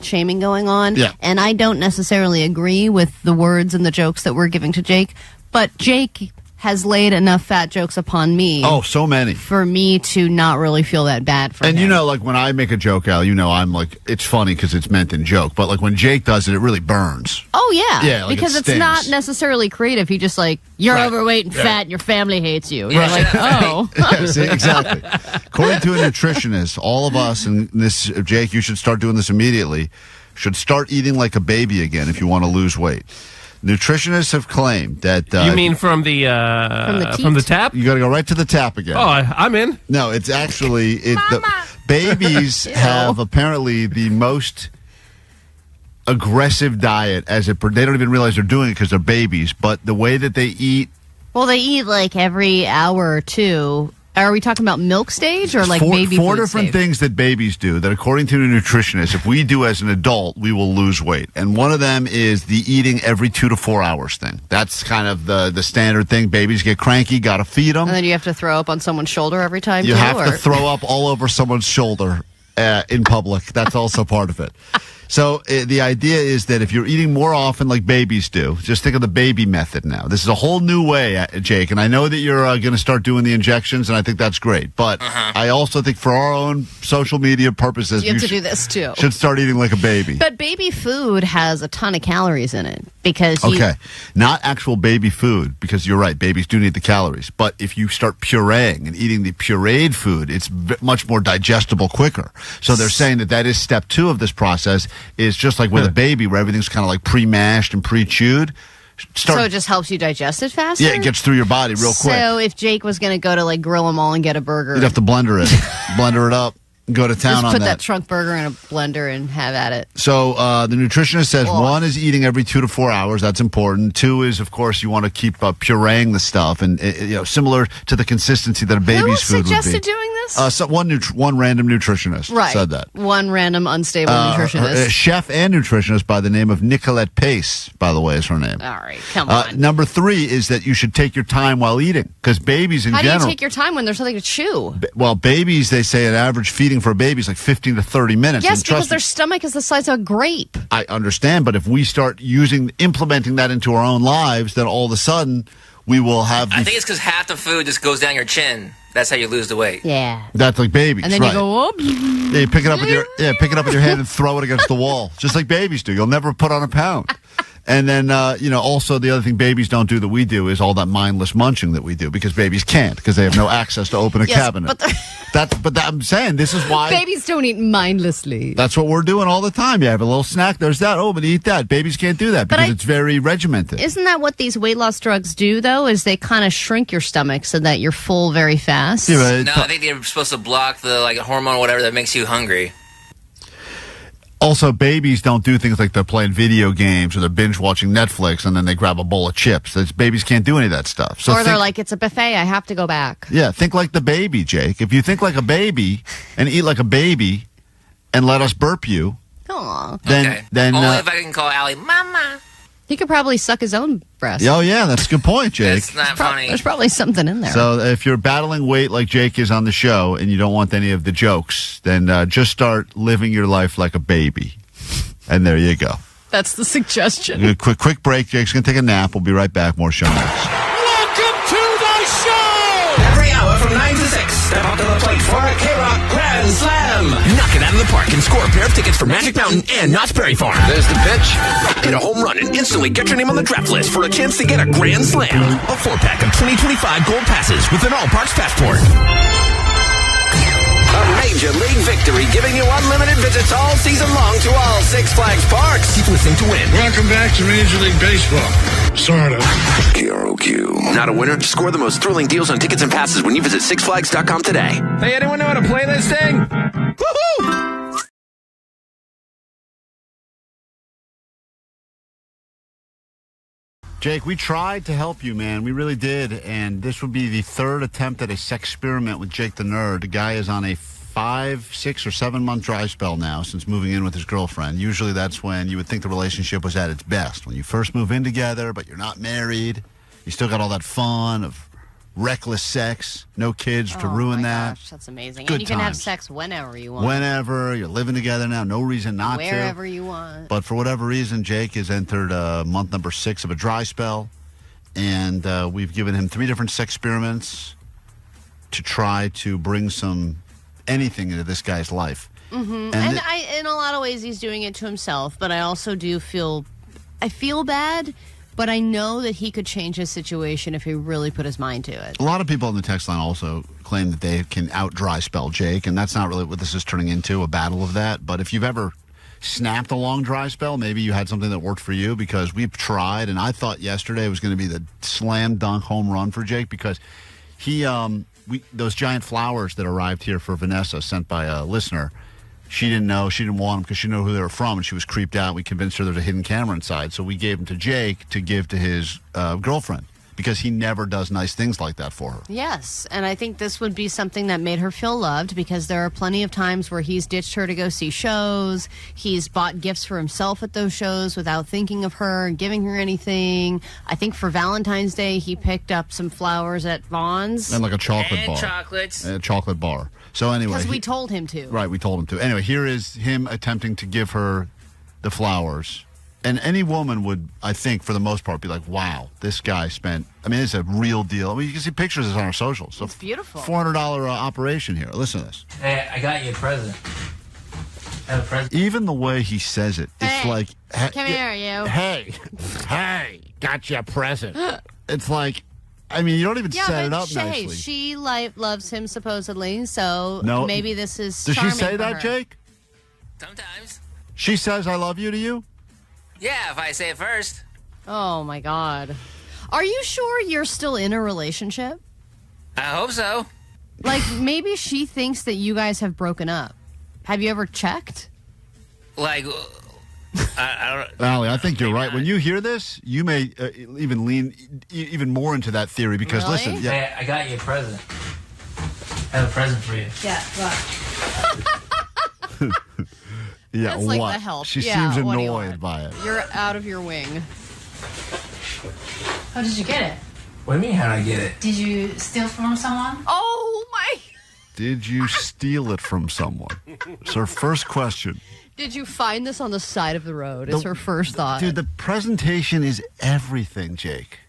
shaming going on. Yeah. And I don't necessarily agree with the words and the jokes that we're giving to Jake. But Jake has laid enough fat jokes upon me. Oh, so many. For me to not really feel that bad for him. And like when I make a joke, Al, I'm like, it's funny because it's meant in joke. But like when Jake does it, it really burns. Oh, yeah. Yeah, like because it it's stings. not necessarily creative. He just you're overweight and fat and your family hates you. You're like, oh. Yeah, see, exactly. According to a nutritionist, all of us, and this, Jake, you should start doing this immediately, should start eating like a baby again if you want to lose weight. Nutritionists have claimed that... you mean from the tap? You got to go right to the tap again. Oh, I'm in. No, it's actually... babies have apparently the most aggressive diet. They don't even realize they're doing it because they're babies, but the way that they eat... Well, they eat every hour or two. Are we talking about milk stage or baby four food different stage? things that babies do that, according to a nutritionist, if we do as an adult, we will lose weight. And one of them is the eating every 2 to 4 hours thing. That's kind of the standard thing. Babies get cranky, got to feed them. And then you have to throw up on someone's shoulder every time. You have to throw up all over someone's shoulder in public. That's also part of it. So the idea is that if you're eating more often like babies do, just think of the baby method now. This is a whole new way, Jake, and I know that you're going to start doing the injections, and I think that's great. But I also think for our own social media purposes, you have to do this too. Should start eating like a baby. But baby food has a ton of calories in it because not actual baby food, because you're right, babies do need the calories. But if you start pureeing and eating the pureed food, it's much more digestible quicker. So they're saying that is step 2 of this process. Is just like with a baby where everything's kind of like pre-mashed and pre-chewed. So it just helps you digest it faster? Yeah, it gets through your body real quick. So if Jake was going to go to Grill 'em All and get a burger... You'd have to blender it up, and go to town on that. Just put that trunk burger in a blender and have at it. So the nutritionist says 1 is eating every 2 to 4 hours. That's important. 2 is, of course, you want to keep pureeing the stuff, and similar to the consistency that a baby's food would be. Who suggested doing this? One random nutritionist said that. One random unstable nutritionist. A chef and nutritionist by the name of Nicolette Pace, by the way, is her name. All right, come on. Number 3 is that you should take your time while eating, because babies in general... How do you take your time when there's something to chew? Well, babies, they say an average feeding for a baby is like 15 to 30 minutes. Yes, because their stomach is the size of a grape. I understand, but if we start implementing that into our own lives, then all of a sudden... we will have... I think it's because half the food just goes down your chin. That's how you lose the weight. Yeah. That's like babies, And then right. you go, whoop. Yeah, you pick it up with your hand and throw it against the wall, just like babies do. You'll never put on a pound. And then, also the other thing babies don't do that we do is all that mindless munching that we do, because babies can't, because they have no access to open a cabinet. But I'm saying this is why Babies don't eat mindlessly. that's what we're doing all the time. You have a little snack. There's that. Oh, but eat that. Babies can't do that because it's very regimented. Isn't that what these weight loss drugs do, though? Is they kind of shrink your stomach so that you're full very fast? Yeah, No, I think they're supposed to block the hormone or whatever that makes you hungry. Also, babies don't do things like they're playing video games or they're binge watching Netflix and then they grab a bowl of chips. Babies can't do any of that stuff. So or they're like, it's a buffet, I have to go back. Yeah, think like the baby, Jake. If you think like a baby and eat like a baby and let us burp you, then Only if I can call Allie Mama. He could probably suck his own breast. Oh, yeah, that's a good point, Jake. It's not funny. There's probably something in there. So if you're battling weight like Jake is on the show and you don't want any of the jokes, then just start living your life like a baby. And there you go. That's the suggestion. Quick break. Jake's going to take a nap. We'll be right back. More show next. Welcome to the show! Every hour from 9 to 6, step up to the plate for a KROQ Grand Slam. Knock it out of the park and score a pair of tickets for Magic Mountain and Knott's Berry Farm. There's the pitch. Hit a home run and instantly get your name on the draft list for a chance to get a Grand Slam. A 4-pack of 2025 gold passes with an all-parks passport. A Major League victory, giving you unlimited visits all season long to all Six Flags parks. Keep listening to win. Welcome back to Major League Baseball. Sort of. KROQ. Not a winner? Score the most thrilling deals on tickets and passes when you visit SixFlags.com today. Hey, anyone know how to play this thing? Woohoo! Jake, we tried to help you, man. We really did. And this would be the third attempt at a sex experiment with Jake the Nerd. The guy is on a 5, 6, or 7 month dry spell now since moving in with his girlfriend. Usually that's when you would think the relationship was at its best. When you first move in together, but you're not married. You still got all that fun of reckless sex. No kids to ruin that. Gosh, that's amazing. Good and you can have times. sex whenever you want. Whenever. You're living together now. No reason not to. Wherever you want. But for whatever reason, Jake has entered month number 6 of a dry spell. And we've given him 3 different sex experiments to try to bring anything into this guy's life. Mm-hmm. And in a lot of ways, he's doing it to himself. But I also do feel bad. But I know that he could change his situation if he really put his mind to it. A lot of people on the text line also claim that they can out-dry spell Jake, and that's not really what this is turning into, a battle of that. But if you've ever snapped a long dry spell, maybe you had something that worked for you, because we've tried, and I thought yesterday was going to be the slam-dunk home run for Jake, because those giant flowers that arrived here for Vanessa, sent by a listener, she didn't know. She didn't want them because she didn't know who they were from, and she was creeped out. We convinced her there's a hidden camera inside, so we gave them to Jake to give to his girlfriend, because he never does nice things like that for her. Yes, and I think this would be something that made her feel loved, because there are plenty of times where he's ditched her to go see shows. He's bought gifts for himself at those shows without thinking of her and giving her anything. I think for Valentine's Day, he picked up some flowers at Vaughn's. And like a chocolate bar. And chocolates. A chocolate bar. So anyway. Because we told him to. Right, we told him to. Anyway, here is him attempting to give her the flowers. And any woman would, I think, for the most part, be like, wow, this guy spent, it's a real deal. I mean, you can see pictures of this on our socials. So it's beautiful. $400 operation here. Listen to this. Hey, I got you a present. I have a present. Even the way he says it, it's like, come here, you. Hey, got you a present. It's like, you don't even set it up nicely. She loves him supposedly, so no, maybe this is Does she say for that, her. Jake? Sometimes. She says, I love you to you? Yeah, if I say it first. Oh, my God. Are you sure you're still in a relationship? I hope so. Like, maybe she thinks that you guys have broken up. Have you ever checked? Like, I don't... Allie, I think you're right. When you hear this, you may even lean even more into that theory, because really? listen. Yeah. Hey, I got you a present. I have a present for you. Yeah, what? Yeah, that's like what? the help. She yeah, seems what do you annoyed want? by it. You're out of your wing. How did you get it? What do you mean, how did I get it? Did you steal from someone? Oh, my... Did you steal it from someone? It's her first question. Did you find this on the side of the road? It's her first thought. Dude, the presentation is everything, Jake.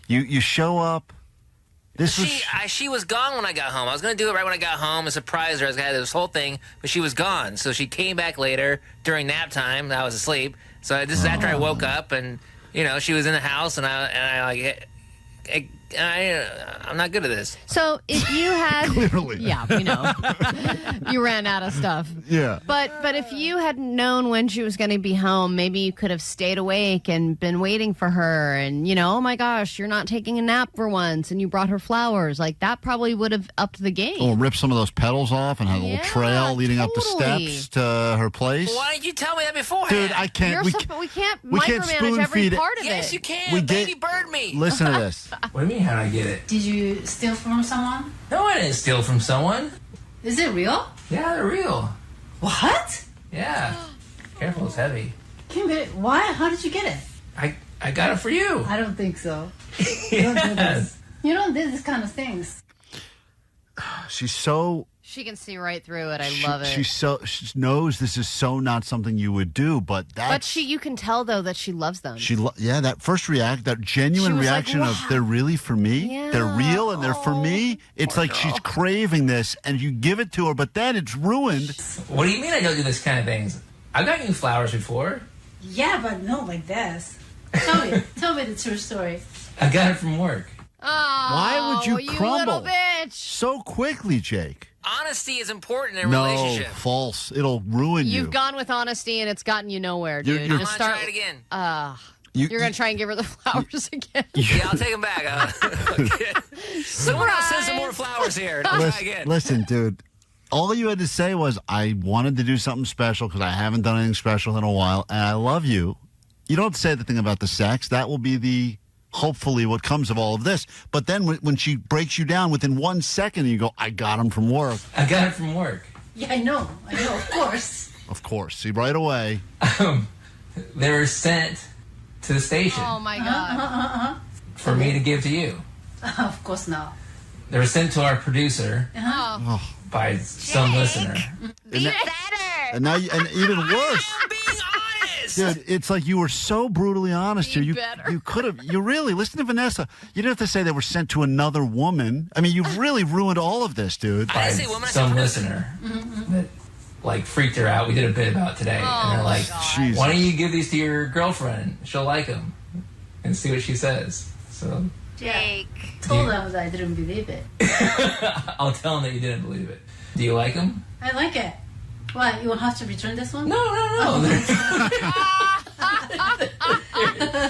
You show up She was gone when I got home. I was going to do it right when I got home and surprise her. I was going to have this whole thing, but she was gone. So she came back later during nap time. I was asleep. So this is after I woke up, and she was in the house, and I'm not good at this. So if you had clearly, yeah, we know you ran out of stuff. Yeah, but if you had known when she was going to be home, maybe you could have stayed awake and been waiting for her. And oh my gosh, you're not taking a nap for once, and you brought her flowers. Like that probably would have upped the game. Or rip some of those petals off and have a little trail leading up the steps to her place. Why didn't you tell me that beforehand? Dude, I can't. We can't we can't micromanage every spoon-feed it. part of it. Yes, you can. Baby bird me. Listen to this. What do you mean, how'd I get it? Did you steal from someone? No, I didn't steal from someone. Is it real? Yeah, they're real. What? Yeah. Careful, it's heavy. Why? How did you get it? I got it for you. I don't think so. You don't do this. You don't do this kind of things. She's so... She can see right through it. I love it. She knows this is so not something you would do, but you can tell though that she loves them. That first that genuine reaction of they're really for me. Yeah. They're real and they're for me. It's like she's craving this, and you give it to her, but then it's ruined. What do you mean I don't do this kind of things? I've gotten you flowers before. Yeah, but not like this. Tell me the true story. I got it from work. Oh, why would you crumble little bitch? So quickly, Jake? Honesty is important in a relationship. No, false. It'll ruin you. You've gone with honesty, and it's gotten you nowhere, dude. I'm going to try it again. You're going to try and give her the flowers again. Yeah, I'll take them back. Someone else send some more flowers here. I'll try again. Listen, dude. All you had to say was, I wanted to do something special because I haven't done anything special in a while, and I love you. You don't say the thing about the sex. That will be hopefully what comes of all of this. But then when she breaks you down within 1 second, you go, I got him from work. I got it from work. Yeah, I know, of course. Of course. See, right away. They were sent to the station. Oh, my God. For me to give to you. Of course not. They were sent to our producer by some listener. Be better. And even worse. Dude, it's like you were so brutally honest here. You could have. You really listen to Vanessa. You didn't have to say they were sent to another woman. I mean, you've really ruined all of this, dude. By some listener that freaked her out. We did a bit about today, and they're like, "Why don't you give these to your girlfriend? She'll like them," and see what she says. So, Jake told them that I didn't believe it. I'll tell them that you didn't believe it. Do you like them? I like it. What, you will have to return this one? No.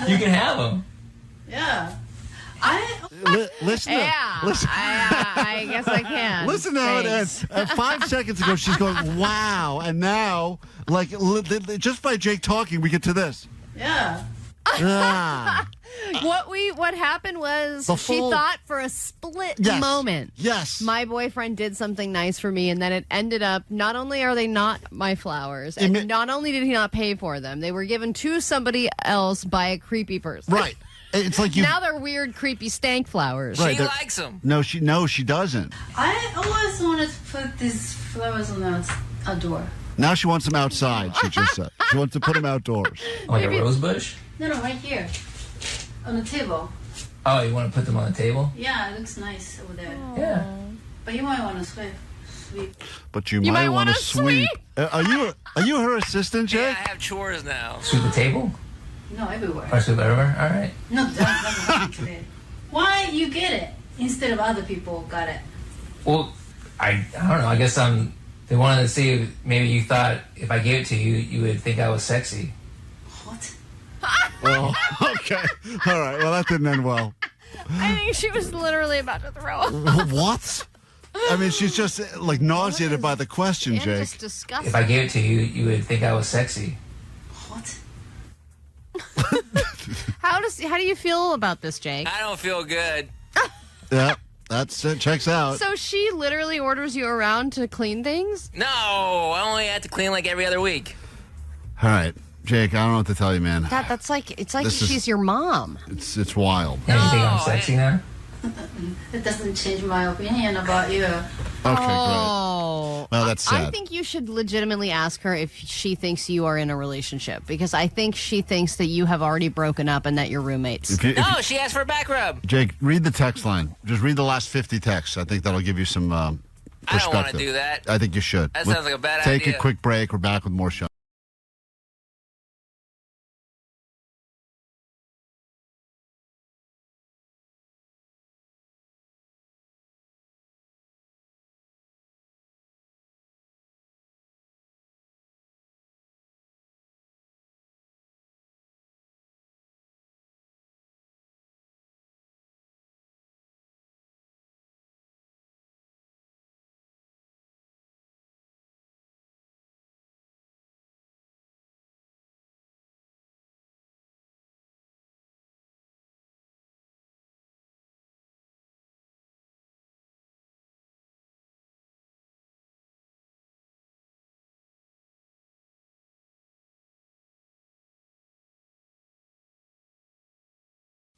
You can have them. Yeah. Listen. I guess I can. Listen to how it ends. 5 seconds ago, she's going, wow. And now, just by Jake talking, we get to this. Yeah. What happened was she thought for a split moment. Yes. My boyfriend did something nice for me, and then it ended up not only are they not my flowers, and not only did he not pay for them, they were given to somebody else by a creepy person. Right. It's like now they're weird, creepy stank flowers. Right, she likes them. No, she doesn't. I always wanted to put these flowers on the door. Now she wants them outside, she just said. She wants to put them outdoors. Like a rose bush? No, right here. On the table. Oh, you want to put them on the table? Yeah, it looks nice over there. Aww. Yeah. But you might want to sweep. But you might want to sweep. Are you her assistant, Jake? Yeah, I have chores now. Sweep the table? No, everywhere. Or sweep everywhere? All right. No, that's why you get it instead of other people got it? Well, I don't know. I guess they wanted to see if maybe you thought if I gave it to you, you would think I was sexy. What? Oh, okay. All right. Well, that didn't end well. I think she was literally about to throw up. What? I mean, she's just nauseated by the question, Jake. Just disgusting. If I gave it to you, you would think I was sexy. What? How do you feel about this, Jake? I don't feel good. Yeah, that's it. Checks out. So she literally orders you around to clean things? No, I only have to clean every other week. All right, Jake, I don't know what to tell you, man. It's like she's your mom. It's wild. You think I'm sexy now? It doesn't change my opinion about you. Okay, great. Well, that's sad. I think you should legitimately ask her if she thinks you are in a relationship, because I think she thinks that you have already broken up and that you're roommates. No, she asked for a back rub. Jake, read the text line. Just read the last 50 texts. I think that'll give you some perspective. I don't want to do that. I think you should. That sounds like a bad idea. Take a quick break. We're back with more show.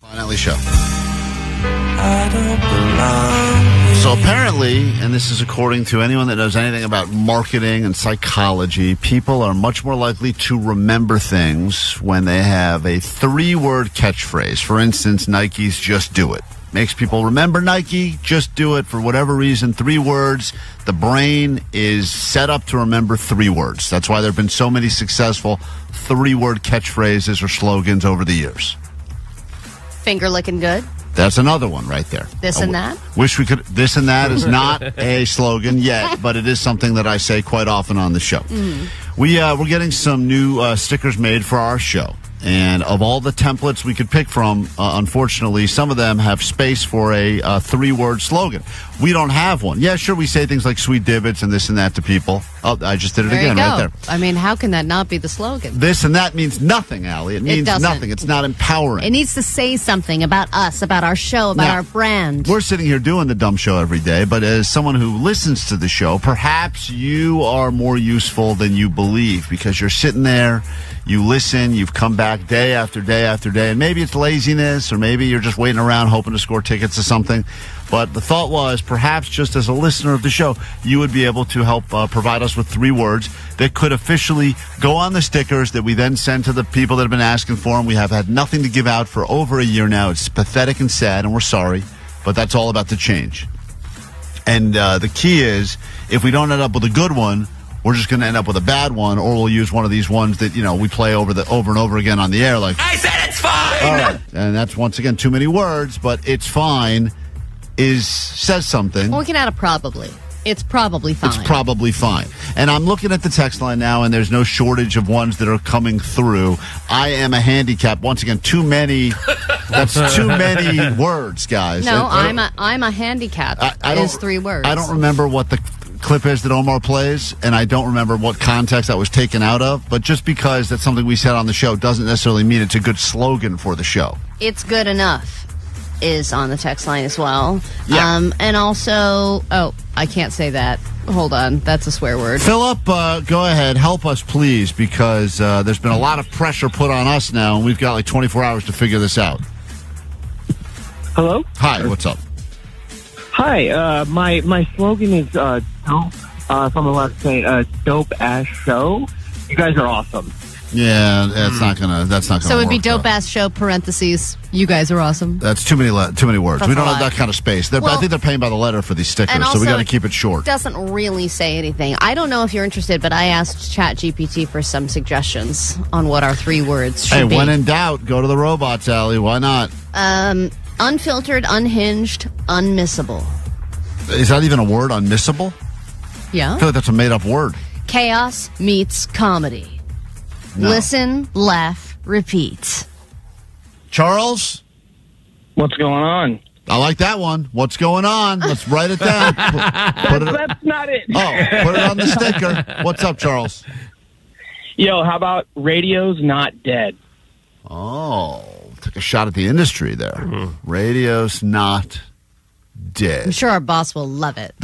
Finally show. So apparently, and this is according to anyone that knows anything about marketing and psychology, people are much more likely to remember things when they have a 3-word catchphrase. For instance, Nike's "Just Do It." Makes people remember Nike, just do it for whatever reason. 3 words. The brain is set up to remember 3 words. That's why there have been so many successful 3-word catchphrases or slogans over the years. Finger licking good. That's another one right there. This and that. Wish we could. This and that is not a slogan yet, but it is something that I say quite often on the show. We're getting some new stickers made for our show. And of all the templates we could pick from, unfortunately, some of them have space for a 3-word slogan. We don't have one. Yeah, sure, we say things like sweet divots and this and that to people. Oh, I just did it again right there. I mean, how can that not be the slogan? This and that means nothing, Allie. It means nothing. It's not empowering. It needs to say something about us, about our show, about our brand. We're sitting here doing the dumb show every day, but as someone who listens to the show, perhaps you are more useful than you believe, because you're sitting there, you listen, you've come back day after day after day, and maybe it's laziness, or maybe you're just waiting around hoping to score tickets to something. But the thought was, perhaps just as a listener of the show, you would be able to help provide us with 3 words that could officially go on the stickers that we then send to the people that have been asking for them. We have had nothing to give out for over a year now. It's pathetic and sad, and we're sorry, but that's all about to change. And the key is, if we don't end up with a good one, we're just going to end up with a bad one, or we'll use one of these ones that, you know, we play over and over again on the air. Like, I said it's fine! All right. And that's, once again, too many words, but it's fine says something. Well, we can add a probably. It's probably fine. It's probably fine. And I'm looking at the text line now, and there's no shortage of ones that are coming through. I am a handicap. Once again, too many. That's too many words, guys. No, I'm a handicap. Is 3 words. I don't remember what the clip is that Omar plays, and I don't remember what context that was taken out of. But just because that's something we said on the show doesn't necessarily mean it's a good slogan for the show. It's good enough is on the text line as well. Yeah. And also, I can't say that. Hold on. That's a swear word. Philip, go ahead. Help us, please, because there's been a lot of pressure put on us now, and we've got like 24 hours to figure this out. Hello? Hi, what's up? Hi, my slogan is dope. If I'm allowed to say dope ass show. You guys are awesome. Yeah, that's not gonna. So it'd be dope ass show parentheses. You guys are awesome. That's too many words. That's we don't a have that kind of space. I think they're paying by the letter for these stickers, and so we got also, to keep it short. It doesn't really say anything. I don't know if you're interested, but I asked ChatGPT for some suggestions on what our 3 words should be. Hey, when in doubt, go to the robots, Allie. Why not? Unfiltered, unhinged, unmissable. Is that even a word? Unmissable? Yeah. I feel like that's a made-up word. Chaos meets comedy. No. Listen, laugh, repeat. Charles? What's going on? I like that one. What's going on? Let's write it down. That's not it. Oh, put it on the sticker. What's up, Charles? Yo, how about radio's not dead? Oh, took a shot at the industry there. Radio's not dead. I'm sure our boss will love it.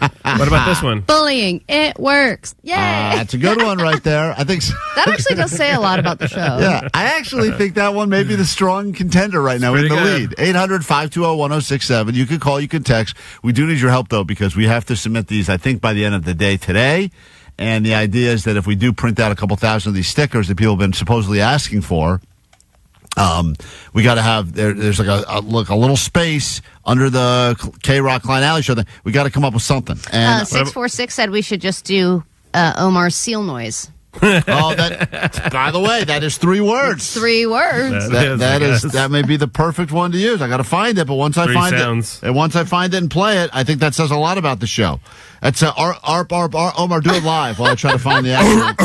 What about this one? Bullying. It works. Yay. That's a good one right there. I think so. That actually does say a lot about the show. Yeah, I actually think that one may be the strong contender right now in the lead. 800-520-1067. You can call, you can text. We do need your help, though, because we have to submit these, I think, by the end of the day today. And the idea is that if we do print out a couple thousand of these stickers that people have been supposedly asking for, we got to have there's like a little space under the KROQ Klein Alley show. We got to come up with something. And 646 said we should just do Omar's seal noise. By the way, that is 3 words. It's 3 words. That may be the perfect one to use. I got to find it, but once I find it and play it, I think that says a lot about the show. That's Omar, do it live while I try to find the actual.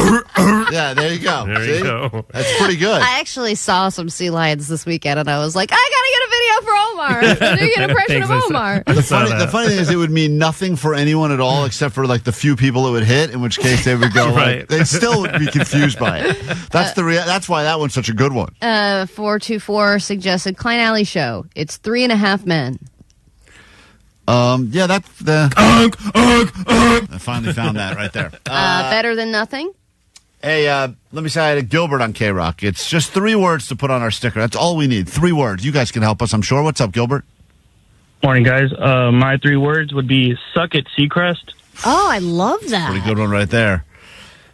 Yeah, there you go. There you go. That's pretty good. I actually saw some sea lions this weekend, and I was like, I gotta get a video for Omar. Do an impression of Omar. The funny thing is, it would mean nothing for anyone at all, except for like the few people it would hit. In which case, they would go. Right. They still would be confused by it. That's why that one's such a good one. 424 suggested Klein Alley show. It's 3.5 men. Yeah, that's the. I finally found that right there. Better than nothing. Hey, let me say hi to Gilbert on KROQ. It's just 3 words to put on our sticker. That's all we need. 3 words. You guys can help us, I'm sure. What's up, Gilbert? Morning, guys. My 3 words would be suck it, Seacrest. Oh, I love that. Pretty good one right there.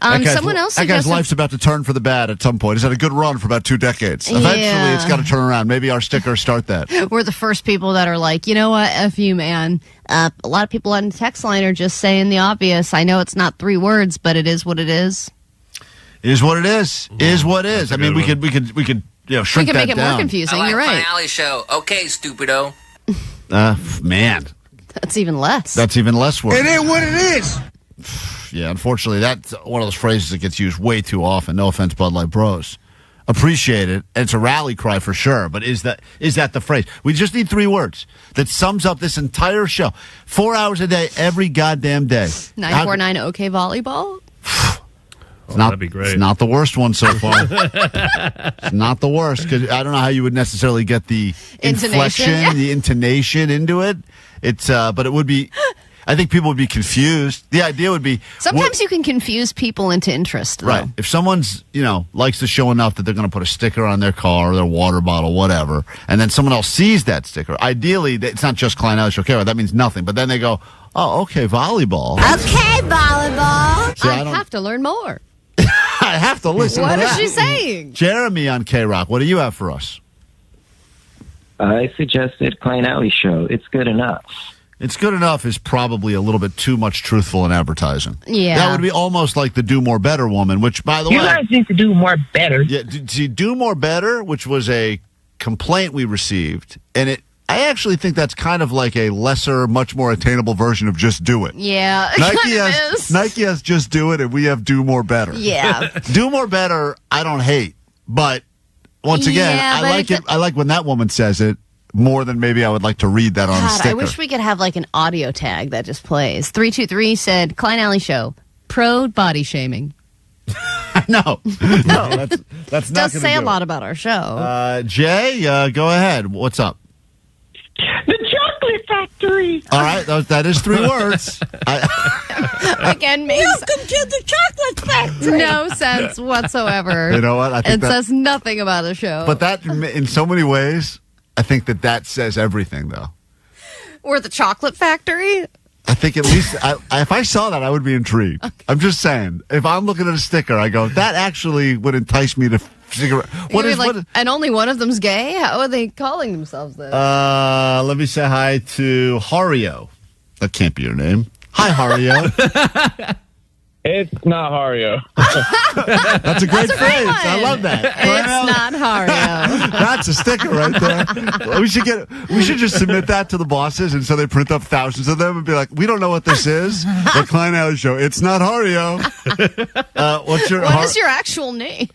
Someone else that guy's life's about to turn for the bad at some point. He's had a good run for about 2 decades. Eventually, it's got to turn around. Maybe our stickers start that. We're the first people that are like, you know what, F you, man. A lot of people on the text line are just saying the obvious. I know it's not 3 words, but it is what it is. Is what it is. Is what is. I mean, we could shrink that down. We can make it more confusing. I like You're right. Klein Alley show. Okay, stupido. Man. That's even less. That's even less work. It ain't what it is. Yeah, unfortunately, that's one of those phrases that gets used way too often. No offense, Bud Light Bros. Appreciate it. It's a rally cry for sure, but is that the phrase? We just need 3 words that sums up this entire show. 4 hours a day, every goddamn day. 949 OK Volleyball? That'd be great. It's not the worst one so far. It's not the worst, because I don't know how you would necessarily get the inflection, the intonation into it. It's, but it would be... I think people would be confused. The idea would be... Sometimes you can confuse people into interest, though. Right. If someone's, likes the show enough that they're going to put a sticker on their car or their water bottle, whatever, and then someone else sees that sticker, ideally, it's not just Klein Alley Show. Okay, that means nothing. But then they go, oh, okay, volleyball. Okay, volleyball. See, I have to learn more. I have to listen What to is that. she saying? Jeremy on KROQ, what do you have for us? I suggested Klein Alley Show. It's good enough. It's good enough is probably a little bit too much truthful in advertising. Yeah. That would be almost like the Do More Better woman, which, by the way... You guys need to do more better. Yeah, see, Do More Better, which was a complaint we received, and I actually think that's kind of like a lesser, much more attainable version of Just Do It. Yeah, it Nike has Just Do It, and we have Do More Better. Yeah. Do More Better, I don't hate, but once again, I like when that woman says it more than maybe I would like to read that on a sticker. I wish we could have like an audio tag that just plays. 323 said, Klein Alley Show, pro body shaming. No, that's not does say a lot about our show. Jay, go ahead. What's up? The Chocolate Factory. All right, that is 3 words. Again, makes welcome to the Chocolate Factory. No sense whatsoever. You know what? I think it says nothing about the show. But that, in so many ways, I think that says everything, though. Or the Chocolate Factory. I think at least if I saw that, I would be intrigued. Okay. I'm just saying. If I'm looking at a sticker, I go, that actually would entice me to figure out. And only one of them's gay? How are they calling themselves this? Let me say hi to Hario. That can't be your name. Hi, Hario. It's not Hario. That's a great phrase. I love that. It's not Hario. That's a sticker right there. We should just submit that to the bosses, and so they print up thousands of them and be like, we don't know what this is. The Klein Alley Show. It's not Hario. What is your actual name?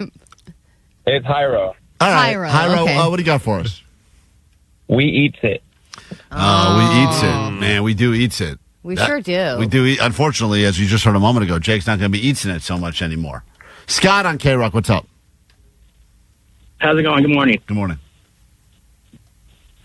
It's Hyro. All right. Hyro. Okay. What do you got for us? We eats it. Oh, we eats it. Man, we do eats it. We sure do. We do eat. Unfortunately, as you just heard a moment ago, Jake's not going to be eating it so much anymore. Scott on KROQ, what's up? How's it going? Good morning. Good morning.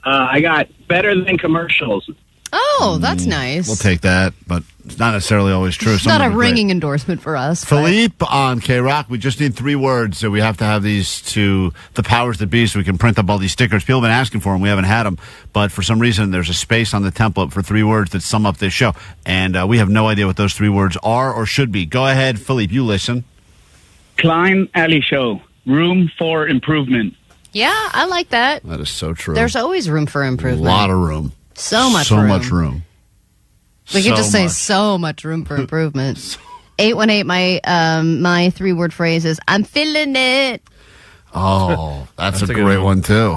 I got better than commercials. Oh, that's nice. We'll take that, but it's not necessarily always true. It's not a ringing endorsement for us. Philippe on KROQ, we just need 3 words. So we have to have these to the powers that be so we can print up all these stickers. People have been asking for them. We haven't had them. But for some reason, there's a space on the template for 3 words that sum up this show. And we have no idea what those 3 words are or should be. Go ahead, Philippe. You listen. Klein Alley Show. Room for improvement. Yeah, I like that. That is so true. There's always room for improvement. A lot of room. So much room. We could just say so much room for improvement. 818, my 3-word phrase is, I'm feeling it. Oh, that's a great one, too.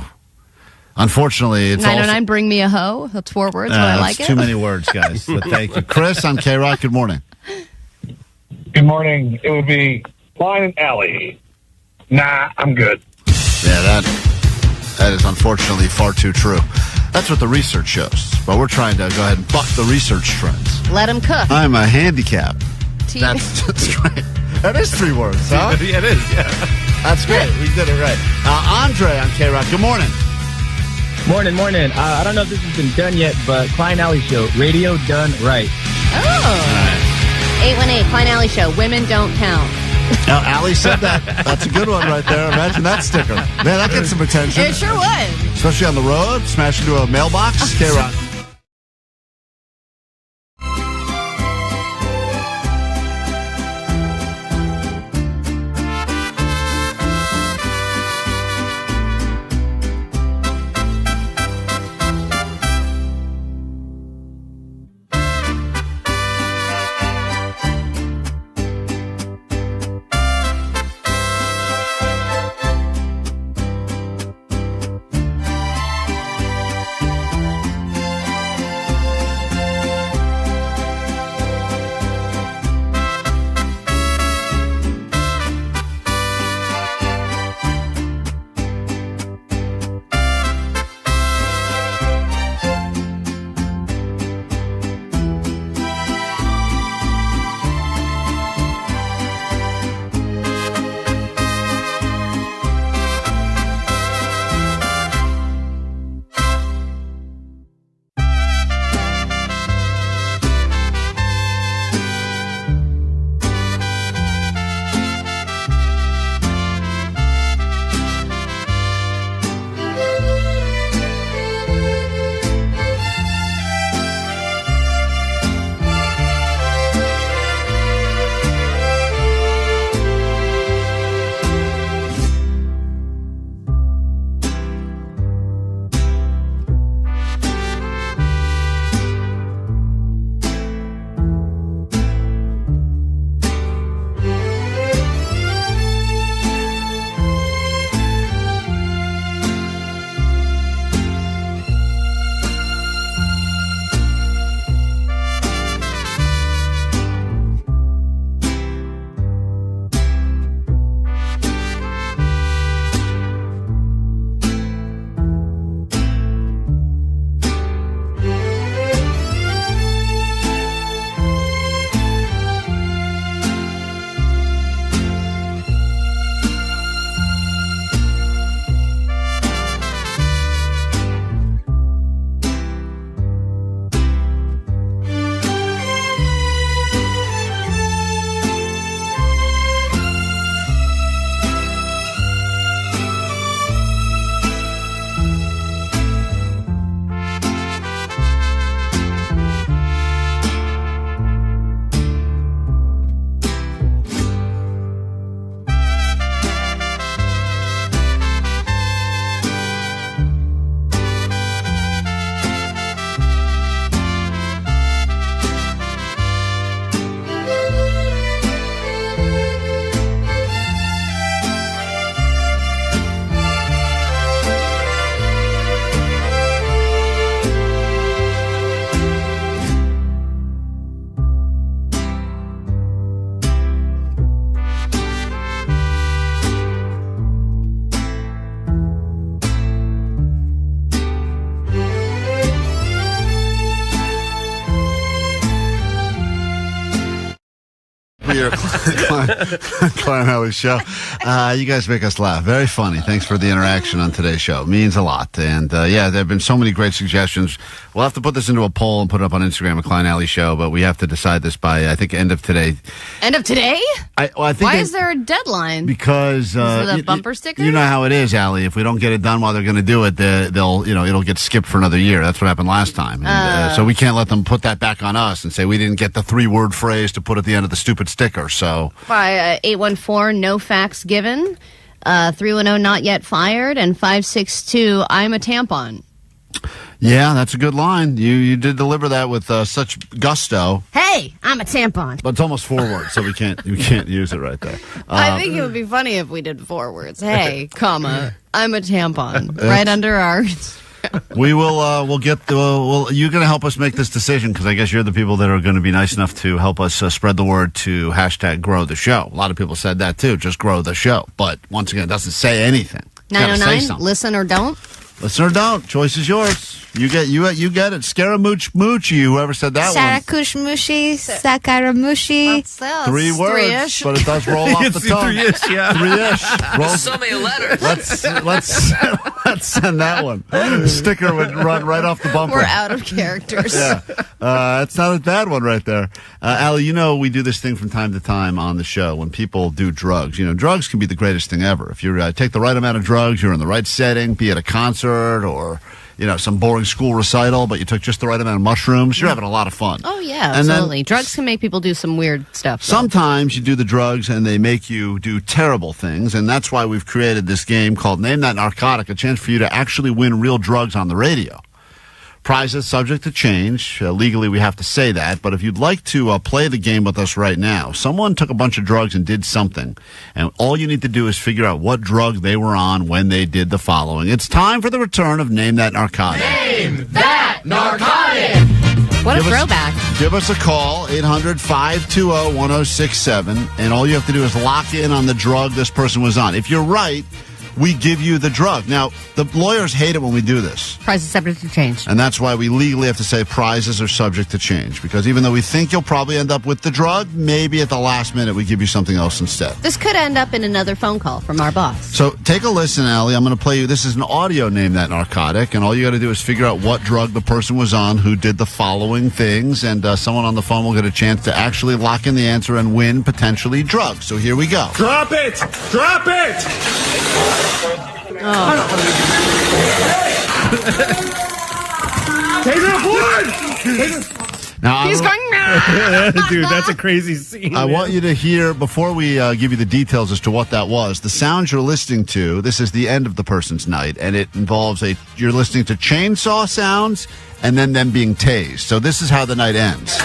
Unfortunately, it's 909, bring me a hoe. That's 4 words, but I like it. That's too many words, guys. But thank you. Chris on KROQ, good morning. Good morning. It would be Klein and Alley. Nah, I'm good. Yeah, that is unfortunately far too true. That's what the research shows. But we're trying to go ahead and buck the research trends. Let them cook. I'm a handicap. That's right. That is 3 words, huh? Yeah, it is, yeah. That's great. We did it right. Andre on KROQ, good morning. Morning. I don't know if this has been done yet, but Klein Alley Show, radio done right. Oh. 818, Klein Alley Show, women don't count. Now, Allie said that. That's a good one right there. Imagine that sticker. Man, that gets some attention. It sure would. Especially on the road, smash into a mailbox. KROQ. Klein Alley Show. You guys make us laugh. Very funny. Thanks for the interaction on today's show. It means a lot. And there have been so many great suggestions. We'll have to put this into a poll and put it up on Instagram at Klein Alley Show, but we have to decide this by, I think, end of today. End of today? I think Why is there a deadline? Because is it a bumper sticker? You know how it is, Allie. If we don't get it done while they're going to do it, it'll get skipped for another year. That's what happened last time. And, so we can't let them put that back on us and say we didn't get the 3-word phrase to put at the end of the stupid sticker. So by 814, no facts given. 310, not yet fired, and 562, I'm a tampon. Yeah, that's a good line. You did deliver that with such gusto. Hey, I'm a tampon. But it's almost 4 words, so we can't use it right there. I think it would be funny if we did 4 words. Hey, comma, I'm a tampon. Right under our... We will. You're going to help us make this decision because I guess you're the people that are going to be nice enough to help us spread the word to hashtag grow the show. A lot of people said that too. Just grow the show. But once again, it doesn't say anything. 909. Listen or don't. Listen or don't. Choice is yours. You get it. Scaramucci, whoever said that Sarakushmushi, Sakaramushi. 3 words, three-ish. But it does roll off the tongue. 3-ish, yeah. 3-ish. Roll. So many letters. Let's send that one. The sticker would run right off the bumper. We're out of characters. Yeah. It's not a bad one right there. Allie, we do this thing from time to time on the show when people do drugs. Drugs can be the greatest thing ever. If you take the right amount of drugs, you're in the right setting, be it a concert or some boring school recital, but you took just the right amount of mushrooms, you're having a lot of fun. Oh, yeah, absolutely. Drugs can make people do some weird stuff. Sometimes you do the drugs and they make you do terrible things, and that's why we've created this game called Name That Narcotic, a chance for you to actually win real drugs on the radio. Prizes subject to change. Legally, we have to say that. But if you'd like to play the game with us right now, someone took a bunch of drugs and did something. And all you need to do is figure out what drug they were on when they did the following. It's time for the return of Name That Narcotic. Name That Narcotic! What a throwback. Give us a call, 800-520-1067. And all you have to do is lock in on the drug this person was on. If you're right, we give you the drug. Now, the lawyers hate it when we do this. Prizes subject to change. And that's why we legally have to say prizes are subject to change. Because even though we think you'll probably end up with the drug, maybe at the last minute we give you something else instead. This could end up in another phone call from our boss. So take a listen, Allie. I'm going to play you. This is an audio Name That Narcotic. And all you got to do is figure out what drug the person was on who did the following things. And someone on the phone will get a chance to actually lock in the answer and win potentially drugs. So here we go. Drop it! Drop it! Now, he's going, dude, that's a crazy scene. I want you to hear, before we give you the details as to what that was, the sounds you're listening to, this is the end of the person's night, and it involves you're listening to chainsaw sounds and then them being tased. So this is how the night ends.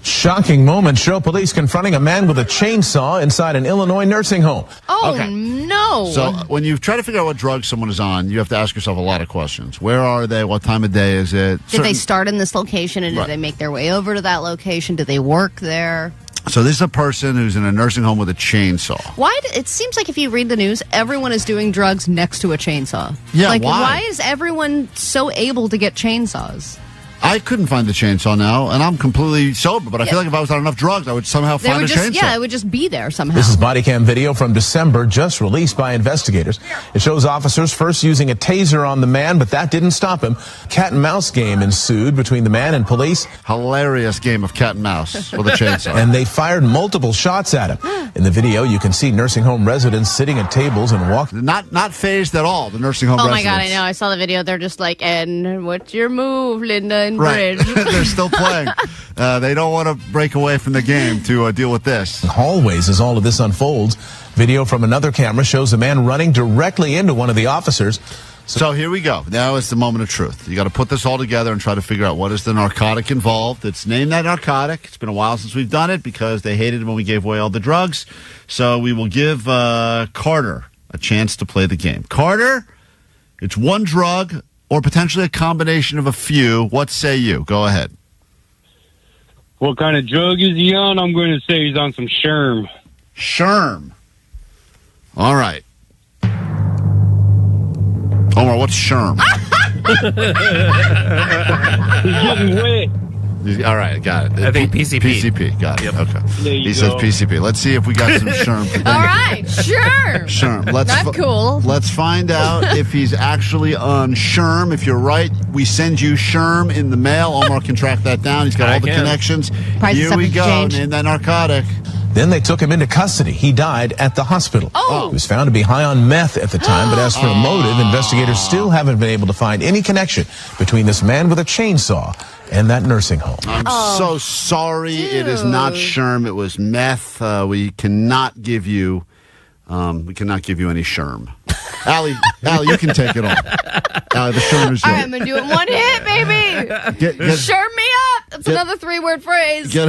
Shocking moment show police confronting a man with a chainsaw inside an Illinois nursing home. Oh, okay. No. So when you try to figure out what drug someone is on, you have to ask yourself a lot of questions. Where are they? What time of day is it? Did they start in this location and Right. did they make their way over to that location? Did they work there? So this is a person who's in a nursing home with a chainsaw. It seems like if you read the news, everyone is doing drugs next to a chainsaw. Yeah, why? why is everyone so able to get chainsaws? I couldn't find the chainsaw now, and I'm completely sober, but I feel like if I was on enough drugs, I would somehow find a chainsaw. Yeah, it would just be there somehow. This is body cam video from December, just released by investigators. It shows officers first using a taser on the man, but that didn't stop him. Cat and mouse game ensued between the man and police. Hilarious game of cat and mouse with a chainsaw. And they fired multiple shots at him. In the video, you can see nursing home residents sitting at tables and walking. Not phased at all, the nursing home residents. Oh my God, I know. I saw the video. They're just like, and what's your move, Linda and Right. Bridge? They're still playing. They don't want to break away from the game to deal with this. Hallways as all of this unfolds. Video from another camera shows a man running directly into one of the officers. So here we go. Now is the moment of truth. You got to put this all together and try to figure out what is the narcotic involved. It's Name That Narcotic. It's been a while since we've done it because they hated it when we gave away all the drugs. So we will give Carter a chance to play the game. Carter, it's one drug or potentially a combination of a few. What say you? Go ahead. What kind of drug is he on? I'm going to say he's on some Sherm. Sherm. All right. Omar, what's Sherm? getting wet. All right, got it. I think PCP. PCP, got it. Yep. Okay. He says PCP. Let's see if we got some Sherm today. All right, sure. Sherm. Not cool. Let's find out if he's actually on Sherm. If you're right, we send you Sherm in the mail. Omar can track that down. He's got all the connections. Here we go. Name that narcotic. Then they took him into custody. He died at the hospital. Oh. He was found to be high on meth at the time, but as for the motive, investigators still haven't been able to find any connection between this man with a chainsaw and that nursing home. I'm so sorry. Dude. It is not Sherm. It was meth. We cannot give you any Sherm. Allie, you can take it on. The Sherm is yours. All right, I'm going to do it in one hit, baby. Sherm me up. That's another 3-word phrase. Get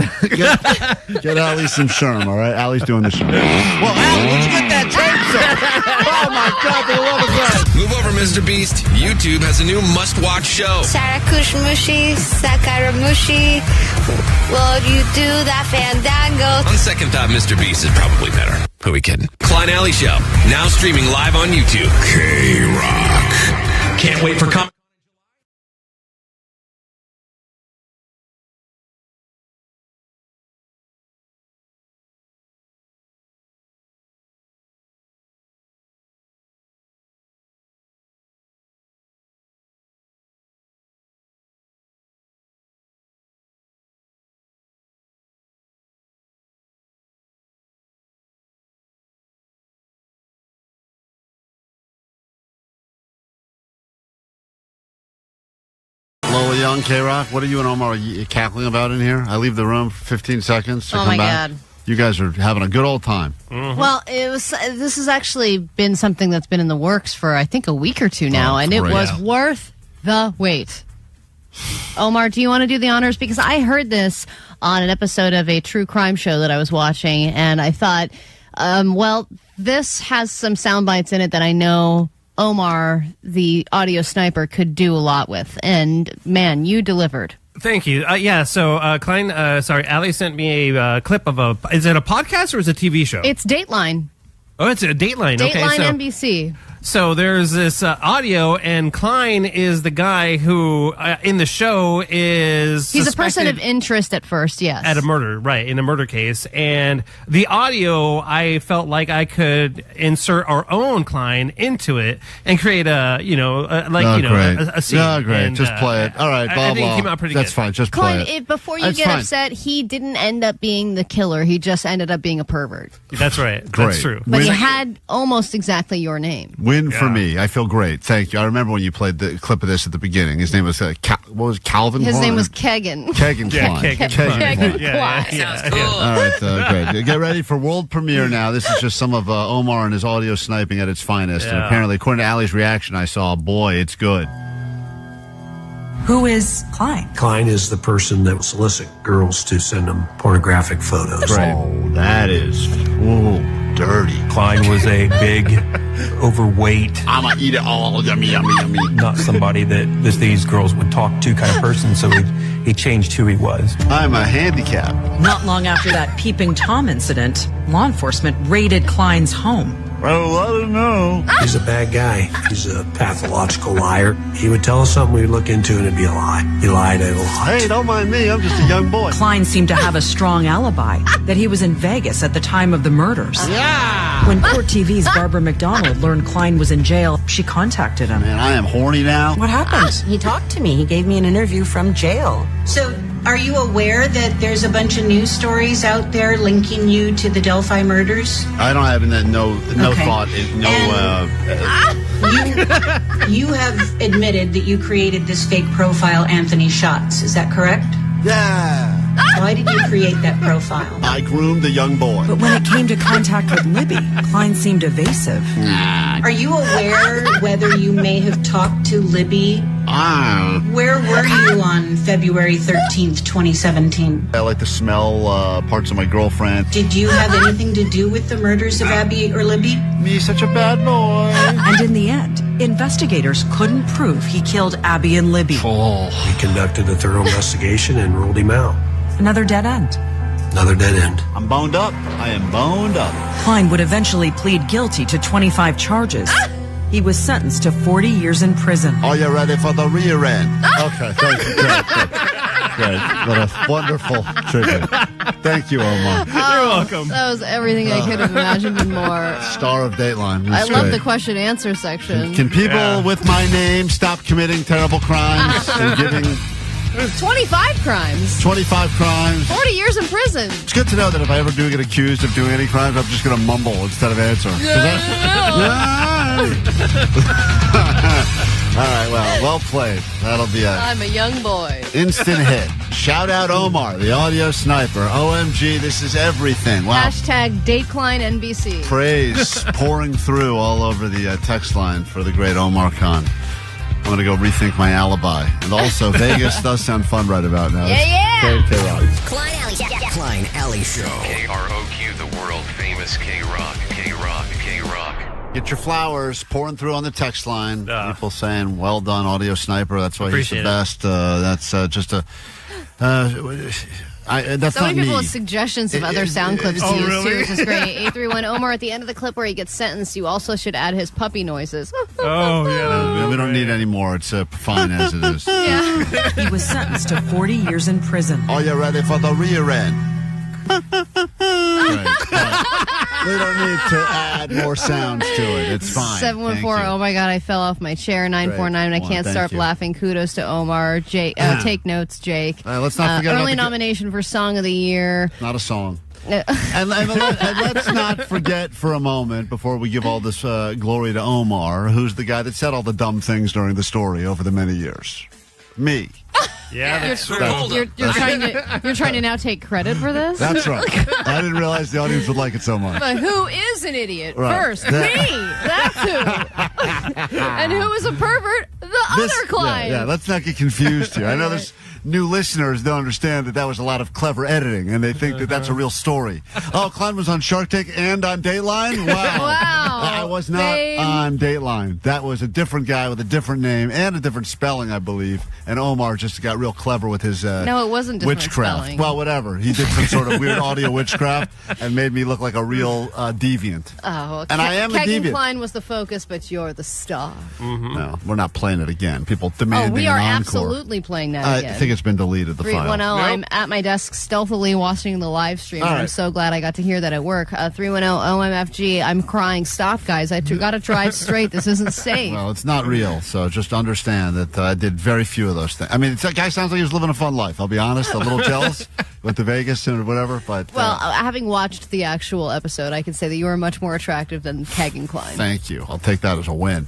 Allie some Sherm, all right? Allie's doing the Sherm. Well, Allie, where'd you get that chainsaw? Oh, my God, for the love of God. Move over, Mr. Beast. YouTube has a new must-watch show. Sarakushmushi, Sakaramushi. Will you do that fandango? On second thought, Mr. Beast is probably better. Who are we kidding? Klein Alley Show, now streaming live on YouTube. KROQ. Can't wait for Lola Young, KROQ, what are you and Omar cackling about in here? I leave the room for 15 seconds to come back. God. You guys are having a good old time. Mm-hmm. Well, this has actually been something that's been in the works for, I think, a week or two now, and it was worth the wait. Omar, do you want to do the honors? Because I heard this on an episode of a true crime show that I was watching, and I thought, this has some sound bites in it that I know Omar, the audio sniper, could do a lot with. And, man, you delivered. Thank you. So Klein, Allie sent me a clip of is it a podcast or is it a TV show? It's Dateline. Oh, it's a Dateline. Dateline okay, NBC. So there's this audio, and Klein is the guy who, in the show, is He's a person of interest at first, yes. At a murder, right, in a murder case. And the audio, I felt like I could insert our own Klein into it and create a scene. No, great. And, just play it. All right, blah, I think blah. it came out pretty That's good. fine. Just play Klein, it. Before you That's get fine. upset, he didn't end up being the killer. He just ended up being a pervert. That's right. Great. That's true. But he had almost exactly your name. Win for me. I feel great. Thank you. I remember when you played the clip of this at the beginning. His name was, what was it, Calvin His Klein? name was Kegan. Kegan Yeah, Klein. Kegan Klein. Klein. Sounds cool. All right, great. Get ready for world premiere now. This is just some of Omar and his audio sniping at its finest. And Yeah. apparently, according to Allie's reaction, I saw, boy, it's good. Who is Klein? Klein is the person that will solicit girls to send them pornographic photos. Right. Oh, that is dirty. Klein was a big, overweight, I'ma eat it all. Yummy, yummy, yummy. not somebody that these girls would talk to kind of person, so he changed who he was. I'm a handicap. Not long after that Peeping Tom incident, law enforcement raided Klein's home. Well, I don't know. He's a bad guy. He's a pathological liar. He would tell us something we'd look into and it'd be a lie. He lied a lot. Hey, don't mind me. I'm just a young boy. Klein seemed to have a strong alibi that he was in Vegas at the time of the murders. Yeah. When Court TV's Barbara McDonald learned Klein was in jail, she contacted him. Man, I am horny now. What happened? He talked to me. He gave me an interview from jail. So, are you aware that there's a bunch of news stories out there linking you to the Delphi murders? I don't have no Okay. thought. You have admitted that you created this fake profile, Anthony Schatz. Is that correct? Yeah. Why did you create that profile? I groomed a young boy. But when it came to contact with Libby, Klein seemed evasive. Are you aware whether you may have talked to Libby? Where were you on February 13th, 2017? I like to smell parts of my girlfriend. Did you have anything to do with the murders of Abby or Libby? Me, such a bad boy. And in the end, investigators couldn't prove he killed Abby and Libby. He conducted a thorough investigation and ruled him out. Another dead end. Another dead end. I'm boned up. I am boned up. Klein would eventually plead guilty to 25 charges. He was sentenced to 40 years in prison. Are you ready for the rear end? Okay, thank you. Great. What a wonderful tribute. Thank you, Omar. You're welcome. That was everything I could have imagined and more. Star of Dateline. I love the question answer section. Can people with my name stop committing terrible crimes and giving 25 crimes. 25 crimes? 40 years in prison. It's good to know that if I ever do get accused of doing any crimes, I'm just going to mumble instead of answer. All right, well played. That'll be I'm a young boy. Instant hit. Shout out Omar, the audio sniper. OMG, this is everything. Wow. Hashtag Date Klein NBC. Praise pouring through all over the text line for the great Omar Khan. I'm going to go rethink my alibi. And also, Vegas does sound fun right about now. Yeah. KROQ. Klein Alley. Klein Alley Show. KROQ, the world famous KROQ. KROQ. Get your flowers pouring through on the text line. People saying, well done, audio sniper. That's why he's the best. That's just a... that's so not many people me. with suggestions of other sound clips to use, too, which is great. 831 Omar, at the end of the clip where he gets sentenced, you also should add his puppy noises. We don't need any more. It's fine as it is. Yeah. He was sentenced to 40 years in prison. Are you ready for the rear end? We don't need to add more sounds to it. It's fine. 714, oh my God, I fell off my chair. 949, I can't stop laughing. Kudos to Omar. Take notes, Jake. Let's not forget early nomination for Song of the Year. Not a song. and let's not forget for a moment, before we give all this glory to Omar, who's the guy that said all the dumb things during the story over the many years. Me. Yeah, that's true. You're trying to now take credit for this? That's right. I didn't realize the audience would like it so much. But who is an idiot first? Me. That's who. And who is a pervert? The other Klein. Yeah, let's not get confused here. I know there's new listeners don't understand that was a lot of clever editing, and they think that that's a real story. Oh, Klein was on Shark Tank and on Dateline? Wow. I was not on Dateline. That was a different guy with a different name and a different spelling, I believe. And Omar just got real clever with his no, it wasn't different witchcraft. Spelling. Well, whatever. He did some sort of weird audio witchcraft and made me look like a real deviant. Oh, well, and I am a deviant. Klein was the focus, but you're the star. Mm-hmm. No, we're not playing it again. People demanding we are an encore. absolutely playing that again. I think it's been deleted, the file. 310, I'm at my desk stealthily watching the live stream. Right. I'm so glad I got to hear that at work. 310, OMFG, I'm crying. Stop, guys. I got to drive straight. This isn't safe. Well, it's not real, so just understand that I did very few of those things. I mean, that guy sounds like he was living a fun life. I'll be honest, a little jealous. Went to Vegas and whatever, but... Well, having watched the actual episode, I can say that you are much more attractive than Keg and Klein. Thank you. I'll take that as a win.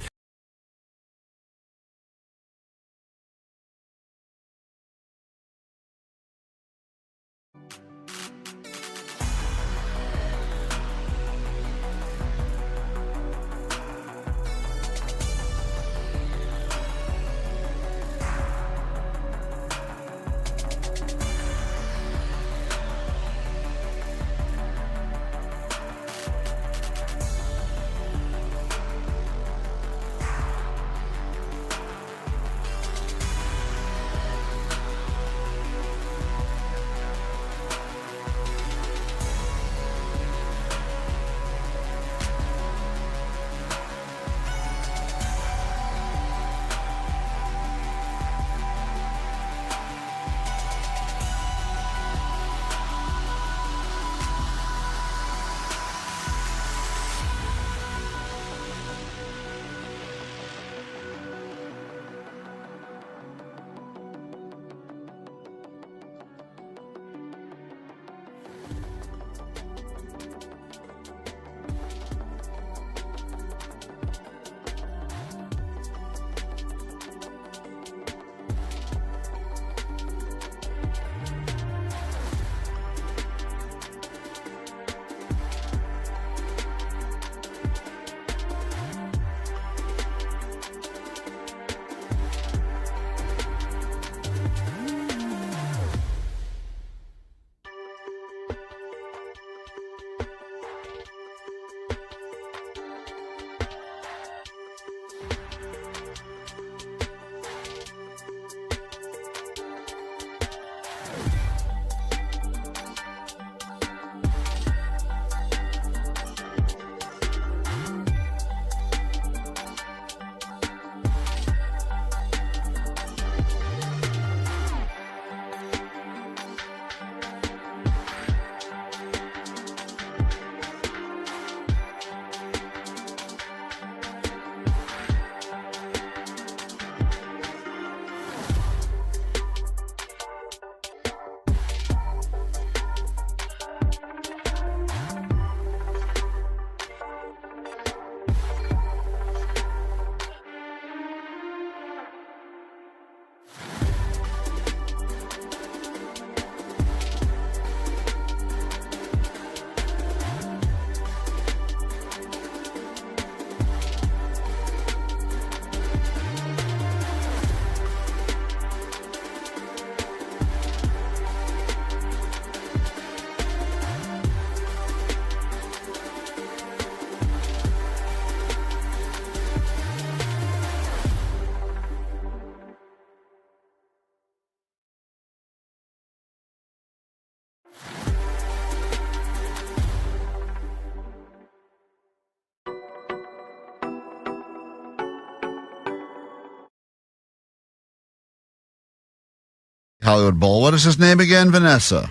Hollywood Bowl. What is his name again, Vanessa?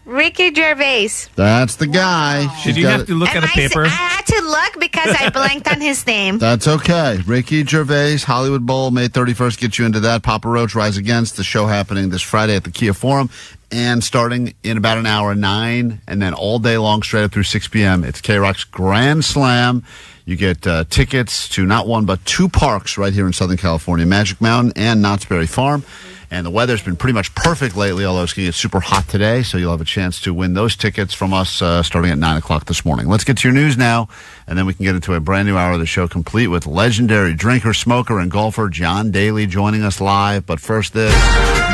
Ricky Gervais. That's the guy. Did you have to look at a paper? I had to look because I blanked on his name. That's okay. Ricky Gervais, Hollywood Bowl, May 31st. Get you into that. Papa Roach, Rise Against. The show happening this Friday at the Kia Forum. And starting in about an hour, 9, and then all day long, straight up through 6 p.m., it's KROQ's Grand Slam. You get tickets to not one, but 2 parks right here in Southern California, Magic Mountain and Knott's Berry Farm. And the weather's been pretty much perfect lately, although it's going to get super hot today, so you'll have a chance to win those tickets from us starting at 9 o'clock this morning. Let's get to your news now, and then we can get into a brand new hour of the show, complete with legendary drinker, smoker, and golfer John Daly joining us live. But first this.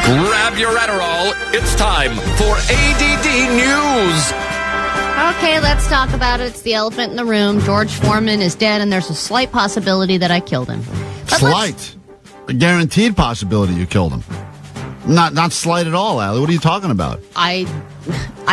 Grab your Adderall. It's time for ADD News. Okay, let's talk about it. It's the elephant in the room. George Foreman is dead, and there's a slight possibility that I killed him. Slight? A guaranteed possibility you killed him. Not slight at all, Allie. What are you talking about? I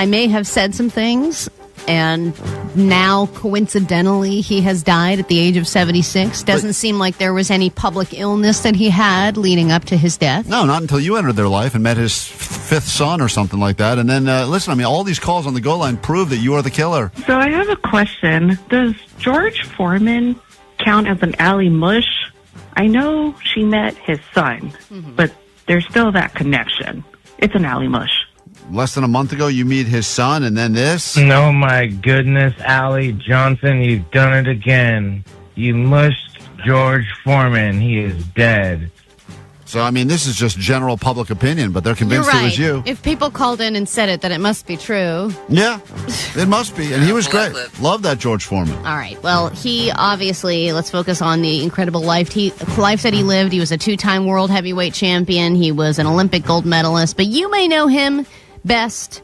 may have said some things, and now, coincidentally, he has died at the age of 76. Doesn't seem like there was any public illness that he had leading up to his death. No, not until you entered their life and met his 5th son or something like that. And then, listen, I mean, all these calls on the Go Line prove that you are the killer. So I have a question. Does George Foreman count as an Allie Mush? I know she met his son, but there's still that connection. It's an Allie Mush. Less than a month ago, you meet his son, and then this? Oh, my goodness, Allie Johnson, you've done it again. You mushed George Foreman. He is dead. So, I mean, this is just general public opinion, but they're convinced You're right. it was you. If people called in and said it, then it must be true. Yeah, it must be. And he was great. Love that George Foreman. All right. Well, he obviously, let's focus on the incredible life that he lived. He was a 2-time world heavyweight champion. He was an Olympic gold medalist. But you may know him best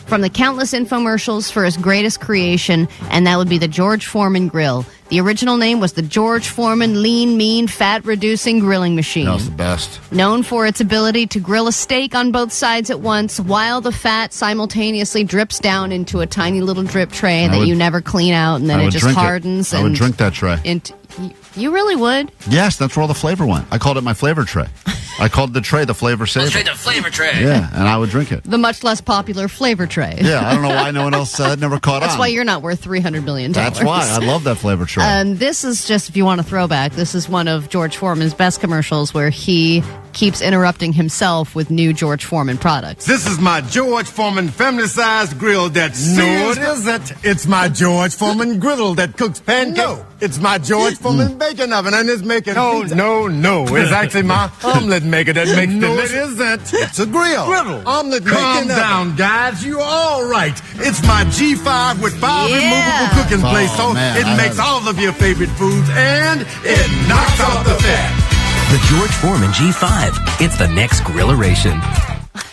from the countless infomercials for his greatest creation, and that would be the George Foreman Grill. The original name was the George Foreman Lean, Mean, Fat-Reducing Grilling Machine. That was the best. Known for its ability to grill a steak on both sides at once while the fat simultaneously drips down into a tiny little drip tray that you never clean out, and then it just hardens. I would drink that tray. You really would? Yes, that's where all the flavor went. I called it my flavor tray. I called the tray the flavor saver. Straight to flavor tray. Yeah, and I would drink it. The much less popular flavor tray. Yeah, I don't know why no one else never caught on. That's why you're not worth $300 million. That's why. I love that flavor tray. This is just, if you want a throwback, this is one of George Foreman's best commercials where he keeps interrupting himself with new George Foreman products. This is my George Foreman family-sized grill that No, it isn't. It's my George Foreman griddle that cooks pancakes. No, it's my George Foreman bacon oven and it's making pizza. No. It's actually my omelet maker that makes No, it isn't. It's a grill. Omelet making Calm down, oven. guys. You're all right. It's my G5 with 5 removable cooking plates, so it makes all of your favorite foods and it knocks off the fat. The George Foreman G5. It's the next grilleration.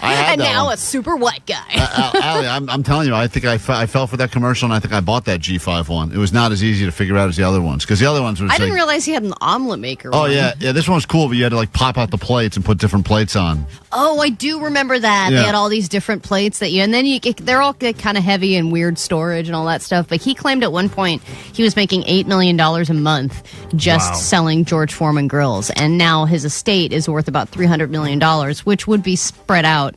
And now a super white guy. Allie, I'm telling you, I think I fell for that commercial, and I think I bought that G5 one. It was not as easy to figure out as the other ones, because the other ones were I didn't realize he had an omelet maker. Oh, yeah. This one was cool, but you had to, like, pop out the plates and put different plates on. Oh, I do remember that. Yeah. They had all these different plates and then they're all kind of heavy and weird storage and all that stuff. But he claimed at one point he was making $8 million a month just selling George Foreman grills. And now his estate is worth about $300 million, which would be spread out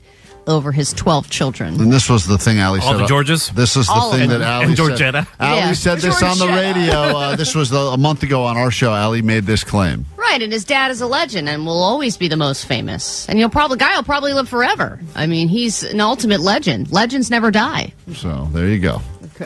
over his 12 children. And this was the thing Allie said. All the Georges? This is the thing that Allie said. Georgetta. Allie said this on the radio. This was a month ago on our show. Allie made this claim. Right, and his dad is a legend and will always be the most famous. And guy will probably live forever. I mean, he's an ultimate legend. Legends never die. So, there you go.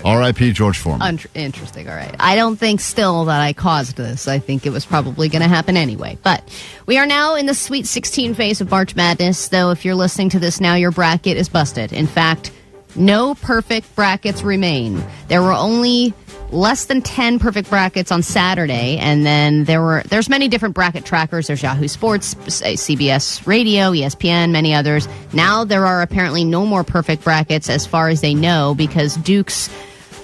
R.I.P. George Foreman. Interesting, all right. I don't think still that I caused this. I think it was probably going to happen anyway. But we are now in the Sweet 16 phase of March Madness, though if you're listening to this now, your bracket is busted. In fact, no perfect brackets remain. There were only less than 10 perfect brackets on Saturday, and then there's many different bracket trackers. There's Yahoo Sports, CBS Radio, ESPN, many others. Now there are apparently no more perfect brackets as far as they know, because Duke's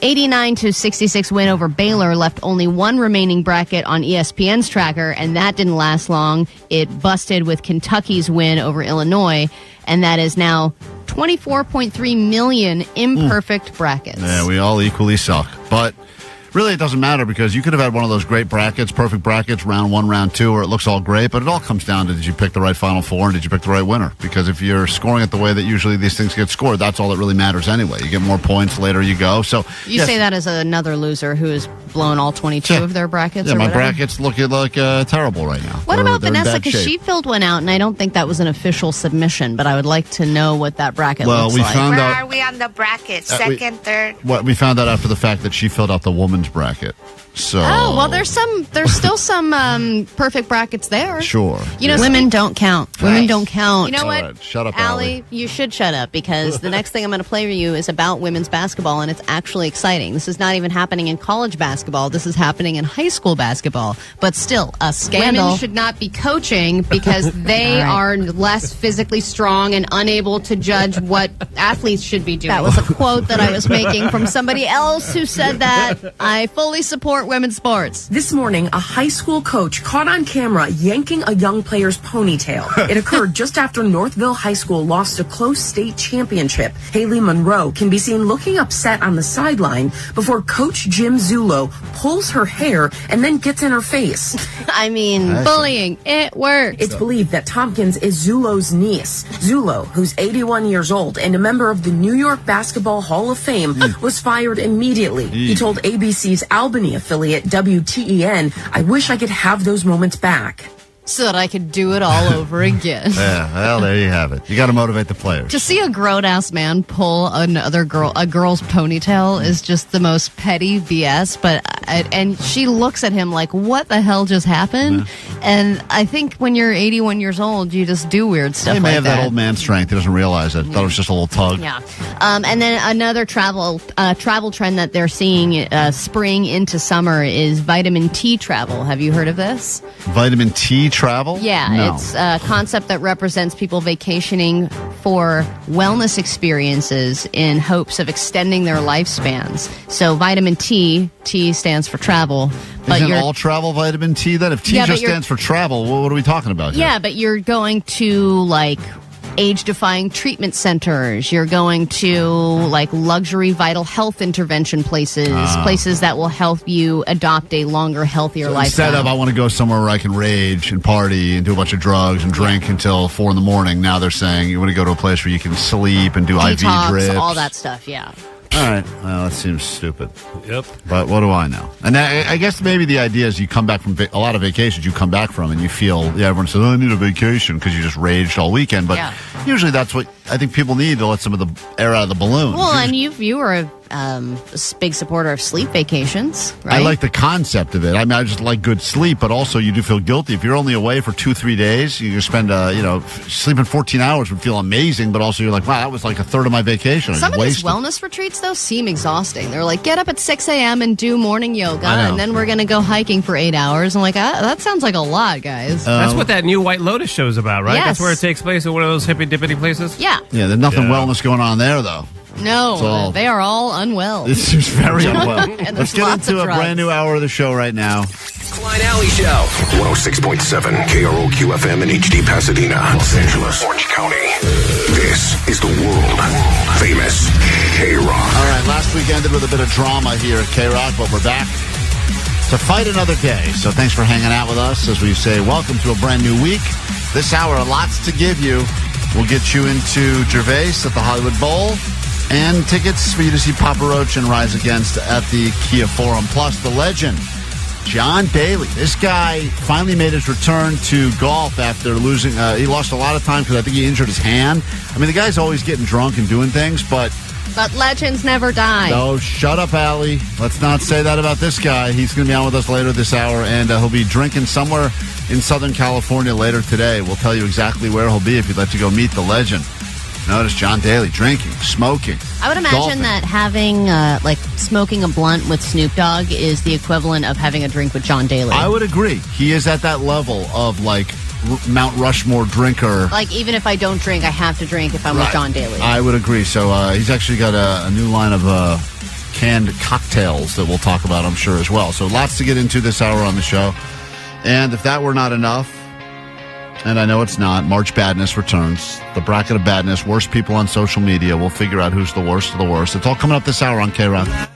89-66 win over Baylor left only one remaining bracket on ESPN's tracker, and that didn't last long. It busted with Kentucky's win over Illinois, and that is now 24.3 million imperfect brackets. Yeah, we all equally suck. But really it doesn't matter because you could have had one of those great brackets, perfect brackets, round 1, round 2, where it looks all great, but it all comes down to did you pick the right Final Four and did you pick the right winner? Because if you're scoring it the way that usually these things get scored, that's all that really matters anyway. You get more points, later you go. So you say that as another loser who has blown all 22 of their brackets. Yeah, or my whatever. brackets look like terrible right now. What about They're in Vanessa? bad Because shape. she filled one out, and I don't think that was an official submission, but I would like to know what that bracket Well, looks we like. found Where out. are we on the bracket? Second, third? What we found out after the fact that she filled out the woman's bracket. So Oh, well, there's still some perfect brackets there. Sure. You know, women don't count. Women don't count. You know All what? right, shut up, Allie, you should shut up because the next thing I'm going to play for you is about women's basketball, and it's actually exciting. This is not even happening in college basketball. This is happening in high school basketball. But still, a scandal. Women should not be coaching because they are less physically strong and unable to judge what athletes should be doing. That was a quote that I was making from somebody else who said that. I fully support women's sports. This morning, a high school coach caught on camera yanking a young player's ponytail. It occurred just after Northville High School lost a close state championship. Haley Monroe can be seen looking upset on the sideline before Coach Jim Zulo pulls her hair and then gets in her face. I mean, bullying. It works. It's believed that Tompkins is Zulo's niece. Zulo, who's 81 years old and a member of the New York Basketball Hall of Fame, was fired immediately. He told ABC's Albany affiliate WTEN, "I wish I could have those moments back." So that I could do it all over again. Yeah, well, there you have it. You got to motivate the players. To see a grown-ass man pull a girl's ponytail is just the most petty BS. And she looks at him like, what the hell just happened? Yeah. And I think when you're 81 years old, you just do weird stuff like that. He may have that old man strength. He doesn't realize it. Thought it was just a little tug. Yeah. And then another travel trend that they're seeing spring into summer is vitamin T travel. Have you heard of this? Vitamin T travel? Yeah, no. It's a concept that represents people vacationing for wellness experiences in hopes of extending their lifespans. So vitamin T stands for travel. But Isn't all travel vitamin T then? If T just stands for travel, what are we talking about here? Yeah, but you're going to like age-defying treatment centers. You're going to like luxury vital health intervention places, places that will help you adopt a longer, healthier lifestyle. Instead of I want to go somewhere where I can rage and party and do a bunch of drugs and drink until 4 a.m, now they're saying you want to go to a place where you can sleep and do detox, IV drips. all that stuff, yeah. All right. Well, that seems stupid. Yep. But what do I know? And I guess maybe the idea is you come back from a lot of vacations you come back from and you feel, everyone says, I need a vacation because you just raged all weekend. But usually that's what I think people need to let some of the air out of the balloon. Well, and you were a big supporter of sleep vacations, right? I like the concept of it. I mean, I just like good sleep, but also you do feel guilty. If you're only away for 2-3 days, you spend, sleeping 14 hours would feel amazing, but also you're like, wow, that was like a third of my vacation. Some of these wellness retreats, though, seem exhausting. They're like, get up at 6 a.m. and do morning yoga, and then we're going to go hiking for 8 hours. I'm like, that sounds like a lot, guys. That's what that new White Lotus show is about, right? Yes. That's where it takes place at one of those hippy-dippity places? Yeah. Yeah, there's nothing wellness going on there, though. No, they are all unwell. It seems very unwell. And Let's get into a brand new hour of the show right now. Klein Alley Show. 106.7 KROQ FM in HD Pasadena, Los Angeles, Orange County. This is the world famous KROQ. All right, last week ended with a bit of drama here at KROQ, but we're back to fight another day. So thanks for hanging out with us as we say welcome to a brand new week. This hour, lots to give you. We'll get you into Gervais at the Hollywood Bowl and tickets for you to see Papa Roach and Rise Against at the Kia Forum. Plus, the legend, John Daly. This guy finally made his return to golf after losing. He lost a lot of time because I think he injured his hand. I mean, the guy's always getting drunk and doing things, but legends never die. No, shut up, Allie. Let's not say that about this guy. He's going to be on with us later this hour, and he'll be drinking somewhere in Southern California later today. We'll tell you exactly where he'll be if you'd like to go meet the legend. Notice John Daly drinking, smoking. I would imagine golfing. that having, smoking a blunt with Snoop Dogg is the equivalent of having a drink with John Daly. I would agree. He is at that level of, Mount Rushmore drinker. Like, even if I don't drink, I have to drink if I'm with John Daly. I would agree. So he's actually got a new line of canned cocktails that we'll talk about, I'm sure, as well. So lots to get into this hour on the show. And if that were not enough, and I know it's not, March Badness returns. The bracket of Badness, worst people on social media. We'll figure out who's the worst of the worst. It's all coming up this hour on KROQ.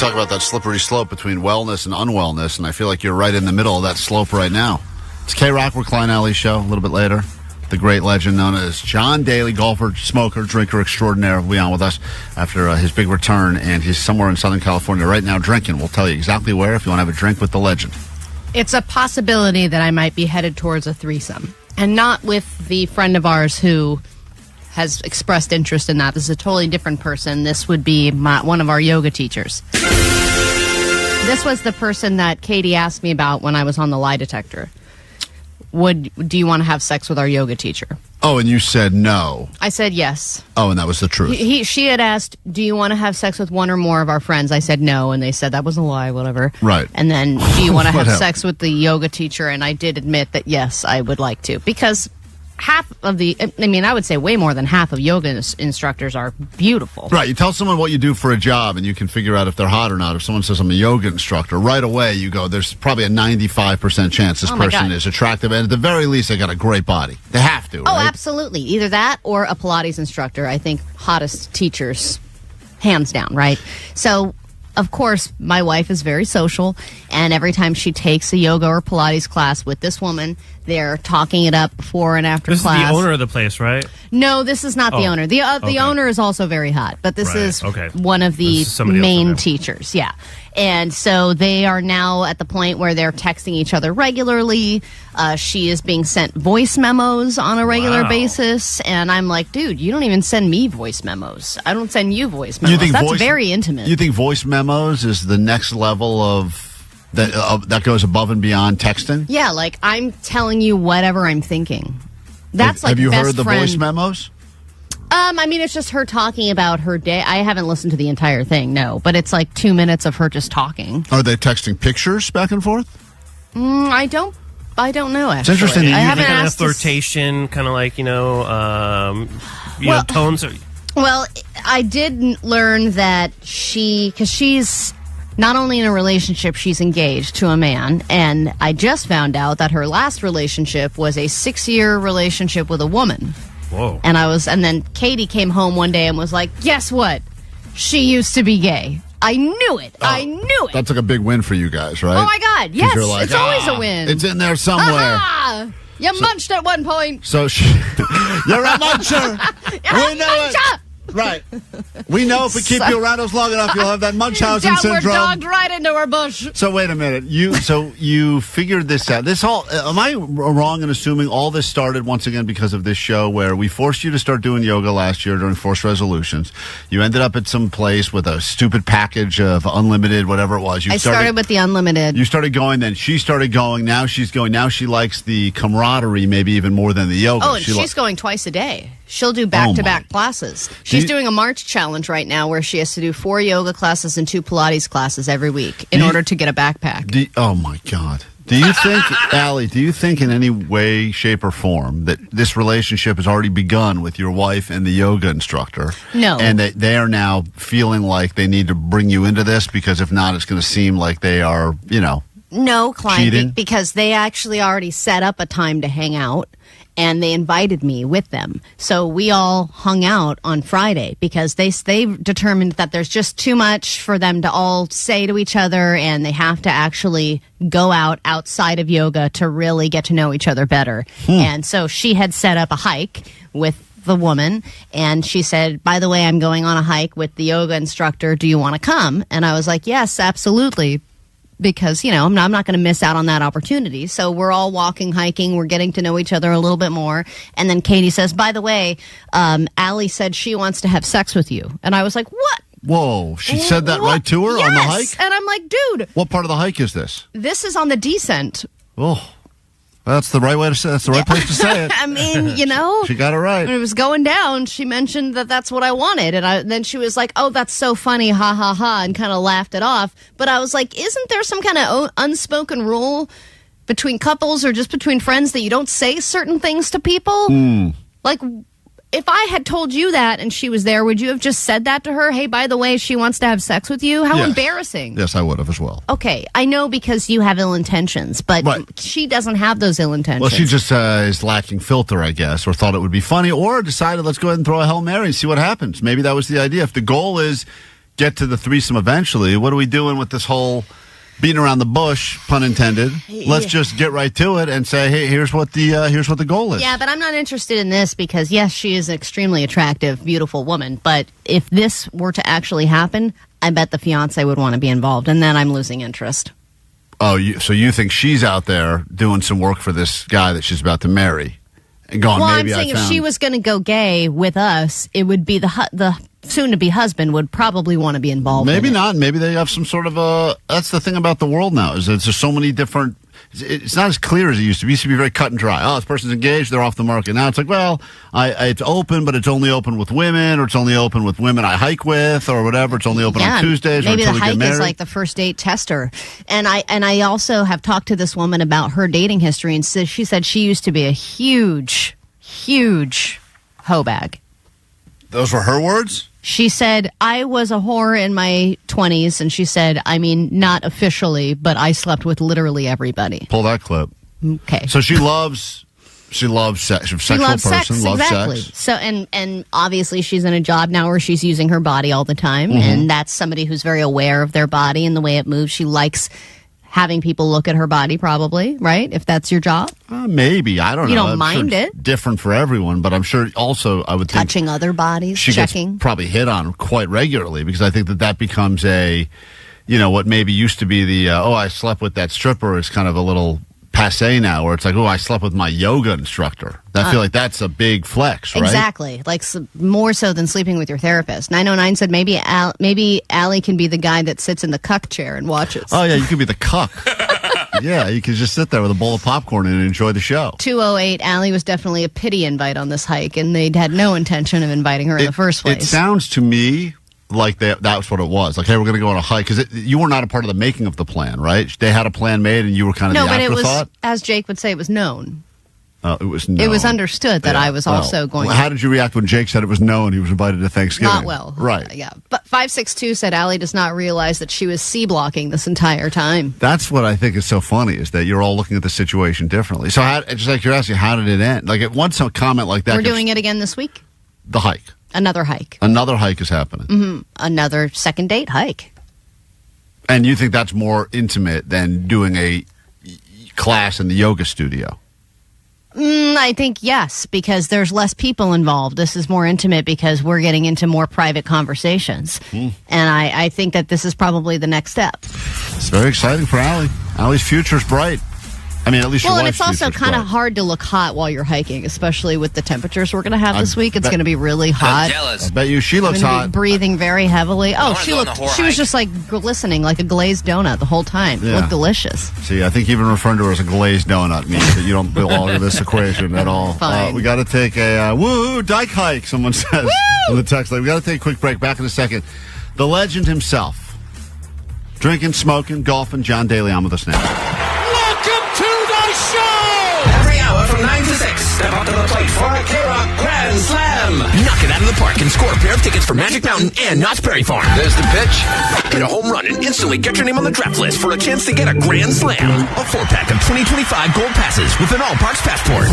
talk about that slippery slope between wellness and unwellness, and I feel like you're right in the middle of that slope right now. It's KROQ, we're Klein Alley Show. A little bit later, the great legend known as John Daly, golfer, smoker, drinker extraordinaire, will be on with us after his big return, and he's somewhere in Southern California right now drinking. We'll tell you exactly where if you want to have a drink with the legend. It's a possibility that I might be headed towards a threesome, and not with the friend of ours who has expressed interest in that. This is a totally different person. This would be one of our yoga teachers. This was the person that Katie asked me about when I was on the lie detector. Do you want to have sex with our yoga teacher? Oh, and you said no. I said yes. Oh, and that was the truth. She had asked, do you want to have sex with one or more of our friends? I said no, and they said that was a lie, whatever. Right. And then, do you want to have sex with the yoga teacher? And I did admit that, yes, I would like to. Because half of I would say way more than half of yoga instructors are beautiful. Right. You tell someone what you do for a job, and you can figure out if they're hot or not. If someone says, I'm a yoga instructor, right away you go, there's probably a 95% chance this person is attractive, and at the very least, they got a great body. They have to, right? Oh, absolutely. Either that or a Pilates instructor. I think hottest teachers, hands down, right? So, of course, my wife is very social, and every time she takes a yoga or Pilates class with this woman, they're talking it up before and after class. This is the owner of the place, right? No, this is not the owner. The owner is also very hot, but this is one of the main teachers. Yeah. And so they are now at the point where they're texting each other regularly. She is being sent voice memos on a regular basis. And I'm like, dude, you don't even send me voice memos. I don't send you voice memos. That's very intimate. You think voice memos is the next level of that goes above and beyond texting? Yeah, like I'm telling you whatever I'm thinking. That's have you heard the voice memos? I mean, it's just her talking about her day. I haven't listened to the entire thing, no, but it's like 2 minutes of her just talking. Are they texting pictures back and forth? I don't know. Actually, it's interesting. I haven't kind of asked flirtation, kind of like tones. Well, I did learn that because she's not only in a relationship, she's engaged to a man, and I just found out that her last relationship was a 6-year relationship with a woman. Whoa. And then Katie came home one day and was like, guess what? She used to be gay. I knew it. I knew it. That's like a big win for you guys, right? Oh, my God. Yes. Like, it's always a win. It's in there somewhere. You munched at one point. So you're a muncher. We know it. Right. We know if we keep you around us long enough, you'll have that Munchausen syndrome. Dogged right into her bush. So wait a minute. You figured this out. Am I wrong in assuming all this started once again because of this show where we forced you to start doing yoga last year during forced resolutions? You ended up at some place with a stupid package of unlimited, whatever it was. I started with the unlimited. You started going, then she started going. Now she's going. Now she likes the camaraderie maybe even more than the yoga. Oh, and she's going twice a day. She'll do back-to-back classes. She's doing a March challenge right now where she has to do 4 yoga classes and 2 Pilates classes every week in order to get a backpack. Oh, my God. Do you think, Allie, in any way, shape, or form that this relationship has already begun with your wife and the yoga instructor? No. And they are now feeling like they need to bring you into this because if not, it's going to seem like they are, No, Klein, cheating? Because they actually already set up a time to hang out. And they invited me with them. So we all hung out on Friday because they determined that there's just too much for them to all say to each other, and they have to actually go outside of yoga to really get to know each other better. And so she had set up a hike with the woman, and she said, by the way, I'm going on a hike with the yoga instructor. Do you want to come? And I was like, yes, absolutely. Because, I'm not going to miss out on that opportunity. So we're all walking, hiking. We're getting to know each other a little bit more. And then Katie says, by the way, Allie said she wants to have sex with you. And I was like, what? Whoa. She said that right to her on the hike? And I'm like, dude. What part of the hike is this? This is on the descent. Oh. That's the right way to say it. That's the right place to say it. I mean, She got it right. When it was going down, she mentioned that that's what I wanted. And then she was like, oh, that's so funny, ha, ha, ha, and kind of laughed it off. But I was like, isn't there some kind of unspoken rule between couples or just between friends that you don't say certain things to people? Like, if I had told you that and she was there, would you have just said that to her? Hey, by the way, she wants to have sex with you? How embarrassing. Yes, I would have as well. Okay, I know because you have ill intentions, but she doesn't have those ill intentions. Well, she just is lacking filter, I guess, or thought it would be funny, or decided let's go ahead and throw a Hail Mary and see what happens. Maybe that was the idea. If the goal is get to the threesome eventually. What are we doing with this whole beating around the bush, pun intended? Let's just get right to it and say, hey, here's what the goal is. Yeah, but I'm not interested in this because, yes, she is an extremely attractive, beautiful woman. But if this were to actually happen, I bet the fiance would want to be involved, and then I'm losing interest. Oh, so you think she's out there doing some work for this guy that she's about to marry? And going, well, maybe I'm saying if she was going to go gay with us, it would be the soon-to-be husband would probably want to be involved. Maybe in not. Maybe they have some sort of a. That's the thing about the world now is that there's so many different. It's not as clear as it used to be. It used to be very cut and dry. Oh, this person's engaged, they're off the market. Now it's like, well, it's open, but it's only open with women, or it's only open with women I hike with, or whatever. It's only open on Tuesdays. Maybe or the until hike we get married. is like the first date tester. And I also have talked to this woman about her dating history, and she said she used to be a huge hoe bag. Those were her words? She said, I was a whore in my 20s, and she said, I mean, not officially, but I slept with literally everybody. Pull that clip. Okay. So she loves sex. She's a sexual person, loves exactly. sex. So, and obviously she's in a job now where she's using her body all the time, and that's somebody who's very aware of their body and the way it moves. She likes having people look at her body, probably, right? If that's your job. Maybe. I don't know. You don't I'm mind sure it. Different for everyone, but I'm sure also I would think touching other bodies, she checking. gets probably hit on quite regularly because I think that becomes a, what maybe used to be the, I slept with that stripper is kind of a little passe now, where it's like, I slept with my yoga instructor. I feel like that's a big flex, right? Exactly. Like more so than sleeping with your therapist. 909 said maybe Allie can be the guy that sits in the cuck chair and watches. Oh, yeah, you could be the cuck. Yeah, you could just sit there with a bowl of popcorn and enjoy the show. 208, Allie was definitely a pity invite on this hike, and they had no intention of inviting her in the first place. It sounds to me like that's what it was. Like, hey, we're going to go on a hike. Because you were not a part of the making of the plan, right? They had a plan made, and you were kind of the afterthought? No, but it was, as Jake would say, it was known. It was known. It was understood that I was also going How did you react when Jake said it was known he was invited to Thanksgiving? Not well. Right. Yeah. But 562 said Allie does not realize that she was C-blocking this entire time. That's what I think is so funny, is that you're all looking at the situation differently. So just like you're asking, how did it end? Like, once a comment like that... We're doing it again this week? The hike. Another hike. Another hike is happening. Mm-hmm. Another second date hike. And you think that's more intimate than doing a class in the yoga studio? I think yes, because there's less people involved. This is more intimate because we're getting into more private conversations. And I think that this is probably the next step. It's very exciting for Allie. Allie's future's bright. I mean, at least your and wife's it's also future's kind of bright. hard to look hot while you're hiking, especially with the temperatures we're going to have this week. It's going to be really hot. I'm jealous. I bet you she looks I'm gonna be hot. breathing very heavily. Oh, wanna she go on looked. the whore She was hike. just like glistening, like a glazed donut the whole time. Yeah. Looked delicious. See, I think even referring to her as a glazed donut means that you don't belong to this equation at all. Fine. We got to take a woo dyke hike, someone says on the text line. We got to take a quick break. Back in a second. The legend himself, drinking, smoking, golfing, John Daly on with us now. Welcome to the show! Every hour from 9 to 6, step up to the plate for a KROQ Grand Slam. Knock it out of the park and score a pair of tickets for Magic Mountain and Knott's Berry Farm. There's the pitch. Hit a home run and instantly get your name on the draft list for a chance to get a Grand Slam. A 4-pack of 2025 gold passes with an all-parks passport.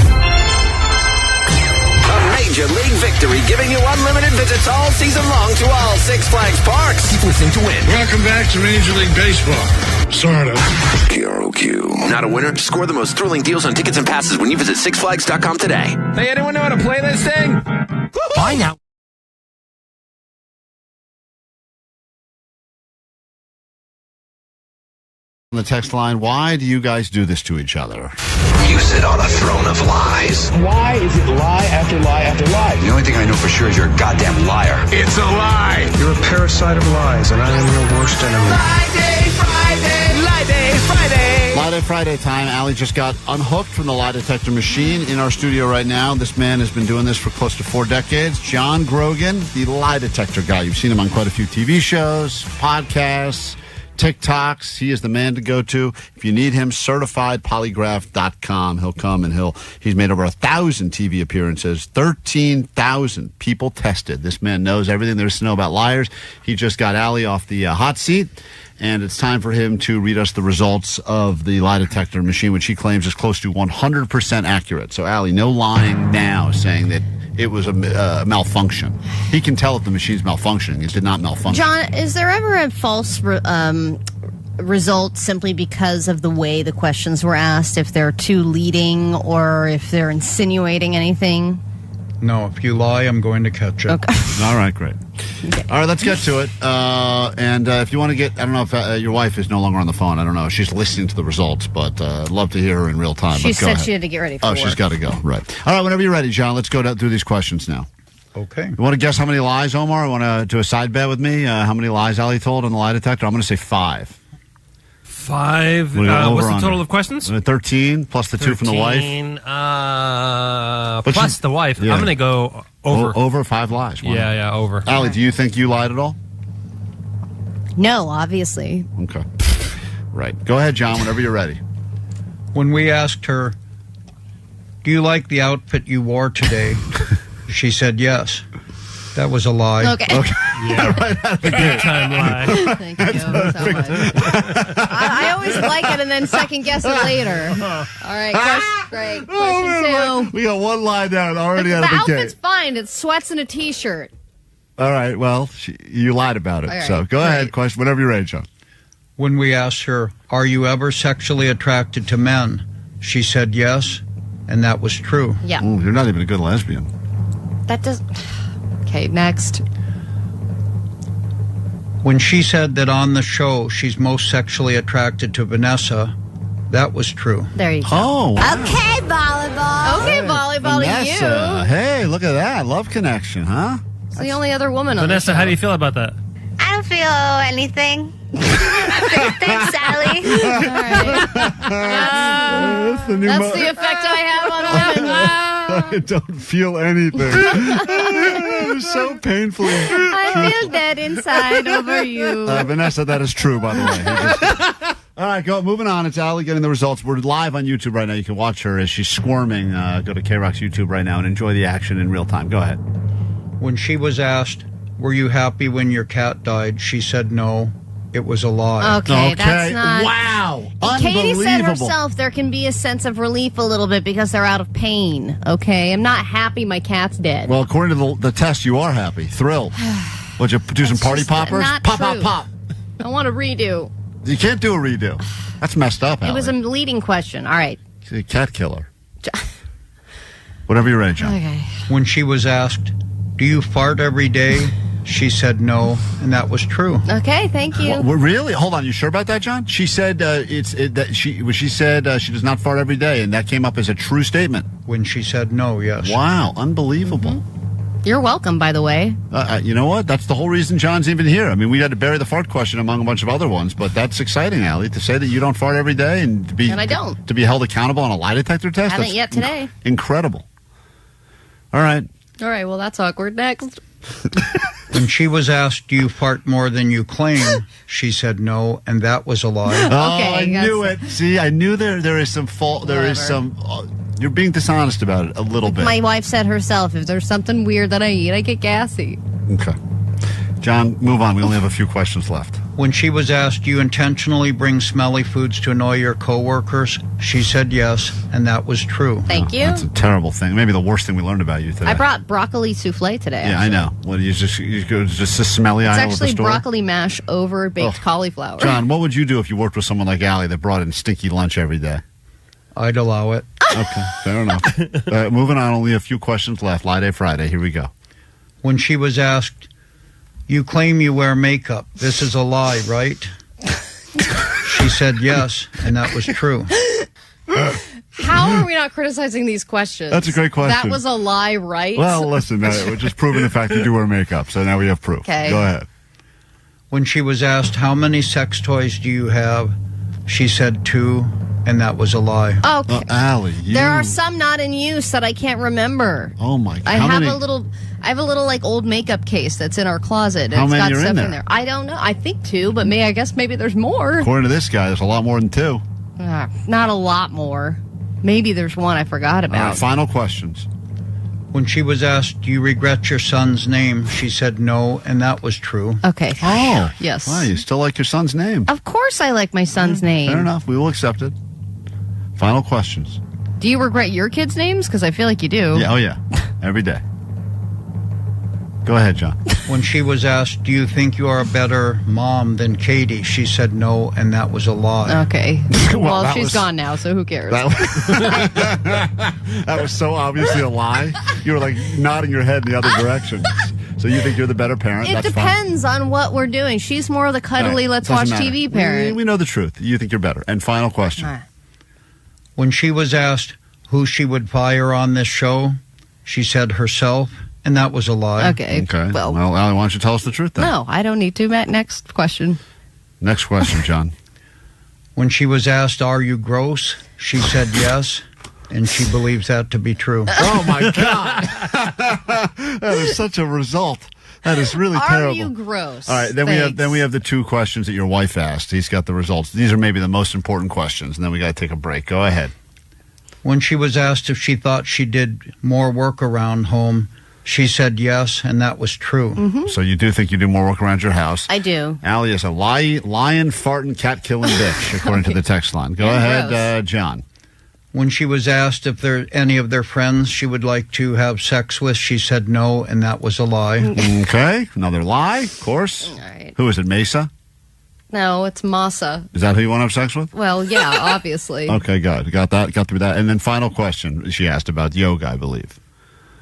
A Major League victory giving you unlimited visits all season long to all Six Flags parks. Keep listening to win. Welcome back to Major League Baseball. Sort of. KROQ. Not a winner? Score the most thrilling deals on tickets and passes when you visit SixFlags.com today. Hey, anyone know how to play this thing? Buy now. On the text line, why do you guys do this to each other? You sit on a throne of lies. Why is it lie after lie after lie? The only thing I know for sure is you're a goddamn liar. It's a lie. You're a parasite of lies, and I am your worst enemy. Lie Day Friday time. Allie just got unhooked from the lie detector machine in our studio right now. This man has been doing this for close to 4 decades. John Grogan, the lie detector guy. You've seen him on quite a few TV shows, podcasts, TikToks. He is the man to go to. If you need him, certifiedpolygraph.com. He'll come and he's made over 1,000 TV appearances, 13,000 people tested. This man knows everything there is to know about liars. He just got Allie off the hot seat, and it's time for him to read us the results of the lie detector machine, which he claims is close to 100% accurate. So, Allie, no lying now, saying that it was a malfunction. He can tell if the machine's malfunctioning. It did not malfunction. John, is there ever a false result simply because of the way the questions were asked? If they're too leading or if they're insinuating anything? No, if you lie, I'm going to catch it. Okay. All right, great. Okay. All right, let's get to it. And if you want to get, I don't know if your wife is no longer on the phone. I don't know if she's listening to the results, but I'd love to hear her in real time. She said she had to get ready for work. She's got to go. Right. All right, whenever you're ready, John, let's go through these questions now. Okay. You want to guess how many lies, Omar? You want to do a side bet with me? How many lies Ali told on the lie detector? I'm going to say 5. 5. What's the total of questions? 13 plus the 2 from the wife. Plus the wife. Yeah. I'm going to go over. Over 5 lies. Wow. Yeah, over. Ali, do you think you lied at all? No, obviously. Okay. Right. Go ahead, John, whenever you're ready. When we asked her, do you like the outfit you wore today? She said yes. That was a lie. Okay. Yeah, right out of the big time lie. Thank you so much. I always like it and then second guess it later. All right, question 2. We got one lie down already out of the gate. The outfit's fine. It's sweats and a T-shirt. All right, well, you lied about it. Right, so go ahead, question whenever you're ready, John. When we asked her, are you ever sexually attracted to men? She said yes, and that was true. Yeah. Ooh, you're not even a good lesbian. That does... Okay, next. When she said that on the show she's most sexually attracted to Vanessa, that was true. There you go. Oh, wow. Okay, volleyball. Okay, volleyball Vanessa. to you. Hey, look at that. Love connection, huh? It's the only other woman on Vanessa, the show. how do you feel about that? I don't feel anything. Thanks, Sally. All right. That's the effect I have on women. I don't feel anything. So painfully I feel dead inside over you. Vanessa, that is true, by the way. All right, moving on. It's Ali getting the results. We're live on YouTube right now. You can watch her as she's squirming. Go to KROQ's YouTube right now and enjoy the action in real time. Go ahead. When she was asked, were you happy when your cat died? She said no. It was a lie. Okay, that's not... Wow. Katie said herself there can be a sense of relief a little bit because they're out of pain. Okay, I'm not happy my cat's dead. Well, according to the test, you are happy, thrilled. Would you do some party poppers? Pop, true. pop, pop. I want a redo. You can't do a redo. That's messed up, Ali. It was a leading question. All right. She's a cat killer. Whatever you're ready, John. Okay. When she was asked, do you fart every day? She said no, and that was true. Okay, thank you. Well, really? Hold on. You sure about that, John? She said she said she does not fart every day, and that came up as a true statement. When she said no, yes. Wow, unbelievable. Mm-hmm. You're welcome, by the way. You know what? That's the whole reason John's even here. I mean, we had to bury the fart question among a bunch of other ones, but that's exciting, Ali, to say that you don't fart every day and to be and I don't. To be held accountable on a lie detector test. Haven't yet today. Incredible. All right. All right. Well, that's awkward. Next. When she was asked, do you fart more than you claim? She said no, and that was a lie. Oh, I knew it. See, I knew there is some fault. There is some... you're being dishonest about it a little bit. My wife said herself, if there's something weird that I eat, I get gassy. Okay. John, move on. We only have a few questions left. When she was asked, do you intentionally bring smelly foods to annoy your coworkers? She said yes, and that was true. Thank you. That's a terrible thing. Maybe the worst thing we learned about you today. I brought broccoli souffle today. Yeah, actually. I know. What, you go just a smelly it's aisle of the actually store? broccoli mash over baked cauliflower. John, what would you do if you worked with someone like Allie that brought in stinky lunch every day? I'd allow it. Okay, fair enough. Moving on, only a few questions left. Lie Day Friday. Here we go. When she was asked, you claim you wear makeup. This is a lie, right? She said yes, and that was true. How are we not criticizing these questions? That's a great question. That was a lie, right? Well, listen, we're just proving the fact that you wear makeup, so now we have proof. Okay. Go ahead. When she was asked, how many sex toys do you have? She said 2, and that was a lie. Okay. Allie, there are some not in use that I can't remember. Oh, my God. I have a little like old makeup case that's in our closet. How it's many got are stuff in there? I don't know. I think 2, but I guess maybe there's more. According to this guy, there's a lot more than 2. Not a lot more. Maybe there's one I forgot about. All right, final questions. When she was asked, do you regret your son's name? She said no, and that was true. Okay. Oh. Yes. Wow, you still like your son's name. Of course I like my son's name. Fair enough. We will accept it. Final questions. Do you regret your kids' names? Because I feel like you do. Yeah. Oh, yeah. Every day. Go ahead, John. When she was asked, do you think you are a better mom than Katie? She said no, and that was a lie. Okay. Well, that she's was- gone now, so who cares? That was so obviously a lie. You were like nodding your head in the other direction. So you think you're the better parent? It That's depends on what we're doing. She's more of the fine. cuddly, All right, let's watch doesn't matter. TV parent. We know the truth. You think you're better. And final question. When she was asked who she would fire on this show, she said herself, and that was a lie. Okay. Well, Allie, why don't you tell us the truth then? No, I don't need to. Matt, next question. Next question, John. When she was asked, are you gross? She said yes, and she believes that to be true. Oh, my God. That is such a result. That is really terrible. Are you gross? All right, then we have the two questions that your wife asked. He's got the results. These are maybe the most important questions, and then we got to take a break. Go ahead. When she was asked if she thought she did more work around home, she said yes, and that was true. So you do think you do more work around your house? I do. Allie is a lion, farting, cat-killing bitch, according to the text line. Go ahead, John. When she was asked if there any of their friends she would like to have sex with, she said no, and that was a lie. Okay, another lie, of course. All right. Who is it, Mesa? No, it's Masa. Is that who you want to have sex with? Well, yeah, obviously. Okay, good. Got that. Got through that. And then final question she asked about yoga, I believe.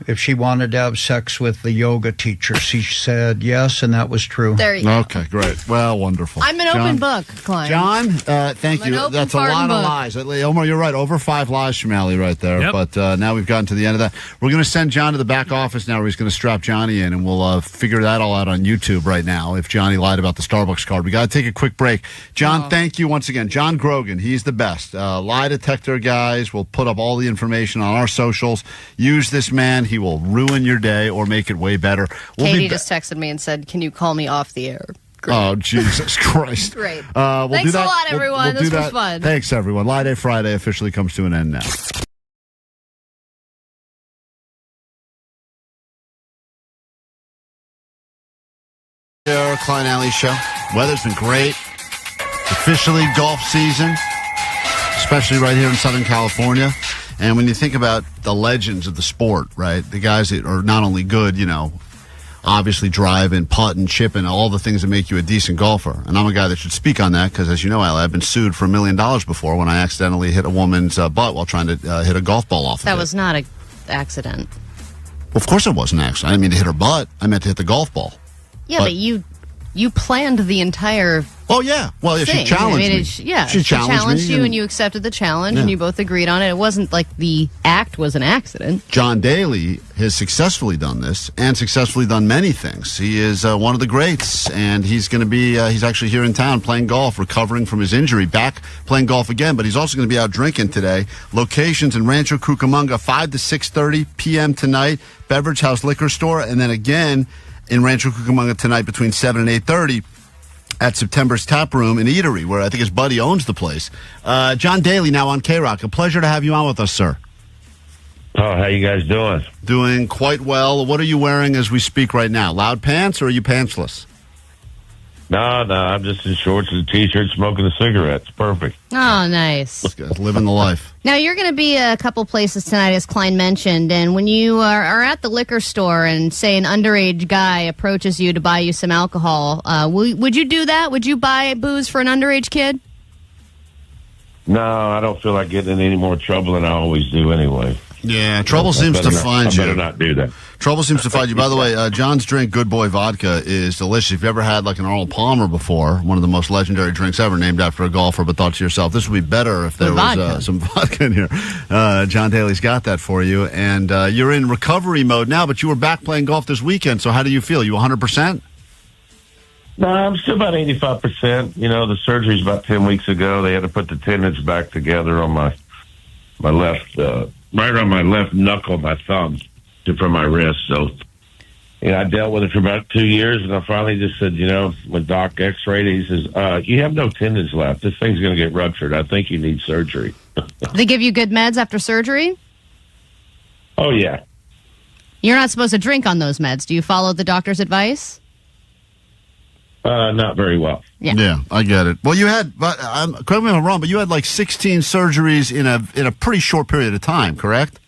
If she wanted to have sex with the yoga teacher, she said yes, and that was true. There you go. Okay, great. Well, wonderful. I'm an open book, Klein. John, thank I'm an you. open That's a farting lot book. of lies. Omar, you're right. Over 5 lies from Allie right there. Yep. But now we've gotten to the end of that. We're going to send John to the back office now where he's going to strap Johnny in, and we'll figure that all out on YouTube right now if Johnny lied about the Starbucks card. We got to take a quick break. John, thank you once again. John Grogan, he's the best. Lie detector guys. We'll put up all the information on our socials. Use this man. He will ruin your day or make it way better. Katie just texted me and said, can you call me off the air? Oh, Jesus Christ. Great. We'll Thanks do that. a lot, everyone. We'll This do was that. fun. Thanks, everyone. Lie Day Friday officially comes to an end now. Klein Alley Show. Weather's been great. Officially golf season, especially right here in Southern California. And when you think about the legends of the sport, right, the guys that are not only good, obviously driving, putting, chipping, all the things that make you a decent golfer. And I'm a guy that should speak on that because, as you know, Allie, I've been sued for $1 million before when I accidentally hit a woman's butt while trying to hit a golf ball off of it. That was not an accident. Well, of course it was an accident. I didn't mean to hit her butt. I meant to hit the golf ball. Yeah, but you planned the entire Oh, yeah. Well, thing. she challenged me. She challenged you, and you accepted the challenge, and you both agreed on it. It wasn't like the act was an accident. John Daly has successfully done this and successfully done many things. He is one of the greats, and he's going to be, he's actually here in town playing golf, recovering from his injury, back playing golf again, but he's also going to be out drinking today. Locations in Rancho Cucamonga, 5 to 6:30 p.m. tonight, Beverage House Liquor Store, and then again in Rancho Cucamonga tonight between 7 and 8:30. At September's Tap Room and Eatery, where I think his buddy owns the place. John Daly now on KROQ. A pleasure to have you on with us, sir. Oh, how you guys doing? Doing quite well. What are you wearing as we speak right now? Loud pants, or are you pantsless? No, I'm just in shorts and a T-shirt smoking a cigarette. It's perfect. Oh, nice. Living the life. Now, you're going to be a couple places tonight, as Klein mentioned, and when you are at the liquor store and, say, an underage guy approaches you to buy you some alcohol, would you do that? Would you buy booze for an underage kid? No, I don't feel like getting in any more trouble than I always do anyway. Yeah, trouble seems to find you. I better not do that. Trouble seems to find you. By the way, John's drink, Good Boy Vodka, is delicious. If you've ever had like an Arnold Palmer before, one of the most legendary drinks ever, named after a golfer, but thought to yourself, this would be better if there was some vodka in here. John Daly's got that for you. And you're in recovery mode now, but you were back playing golf this weekend, so how do you feel? You 100%? No, I'm still about 85%. You know, the surgery's about 10 weeks ago. They had to put the tendons back together on my left, right on my left knuckle, my thumb, from my wrist. So, I dealt with it for about 2 years, and I finally just said, when Doc x-rayed it, he says, you have no tendons left. This thing's going to get ruptured. I think you need surgery. They give you good meds after surgery? Oh, yeah. You're not supposed to drink on those meds. Do you follow the doctor's advice? Not very well. Yeah, I get it. Well, you had, correct me if I'm wrong, but you had like 16 surgeries in a pretty short period of time, correct?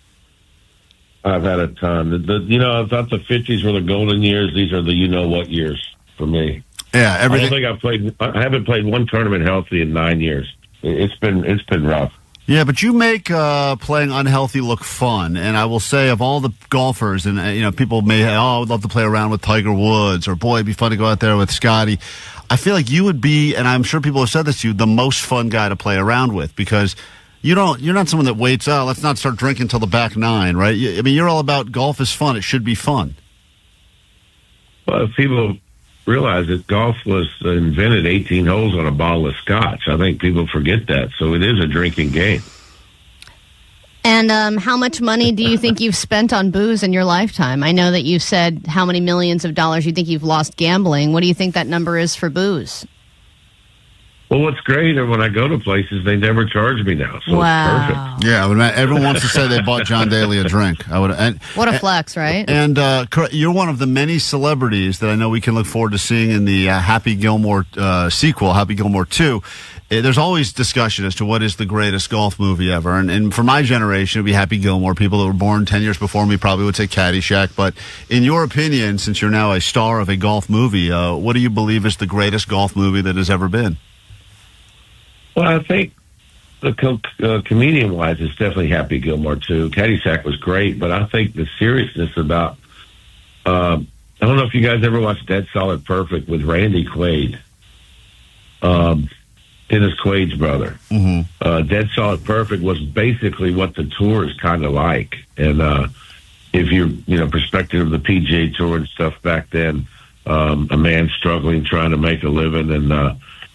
I've had a ton. I thought the 50s were the golden years. These are the you-know-what years for me. Yeah, everything. I don't think I haven't played one tournament healthy in 9 years. It's been rough. Yeah, but you make playing unhealthy look fun. And I will say, of all the golfers, and people may, I'd love to play around with Tiger Woods, or boy, it'd be fun to go out there with Scotty. I feel like you would be, and I'm sure people have said this to you, the most fun guy to play around with, because you're not someone that waits, let's not start drinking till the back nine, right? I mean, you're all about golf is fun. It should be fun. Well, if people realize that golf was invented 18 holes on a bottle of scotch. I think people forget that. So it is a drinking game. And how much money do you think you've spent on booze in your lifetime? I know that you've said how many millions of dollars you think you've lost gambling. What do you think that number is for booze? Well, what's great, and when I go to places, they never charge me now, so wow. It's perfect. Yeah, everyone wants to say they bought John Daly a drink. What a flex, right? And you're one of the many celebrities that I know we can look forward to seeing in the Happy Gilmore sequel, Happy Gilmore 2. There's always discussion as to what is the greatest golf movie ever. And for my generation, it would be Happy Gilmore. People that were born 10 years before me probably would say Caddyshack. But in your opinion, since you're now a star of a golf movie, what do you believe is the greatest golf movie that has ever been? Well, I think the comedian-wise, it's definitely Happy Gilmore 2. Caddyshack was great, but I think the seriousness about I don't know if you guys ever watched Dead Solid Perfect with Randy Quaid, Dennis Quaid's brother. Mm-hmm. Dead Solid Perfect was basically what the tour is kind of like. And if you're, perspective of the PGA Tour and stuff back then, a man struggling, trying to make a living,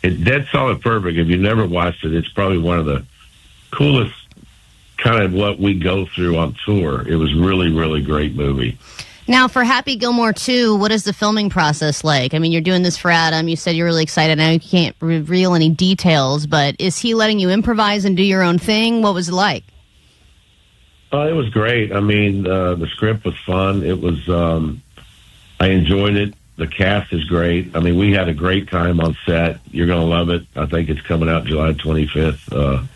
and Dead Solid Perfect, if you've never watched it, it's probably one of the coolest kind of what we go through on tour. It was really, really great movie. Now, for Happy Gilmore 2, what is the filming process like? I mean, you're doing this for Adam. You said you're really excited. I know you can't reveal any details, but is he letting you improvise and do your own thing? What was it like? It was great. I mean, the script was fun. It was, I enjoyed it. The cast is great. I mean, we had a great time on set. You're going to love it. I think it's coming out July 25th.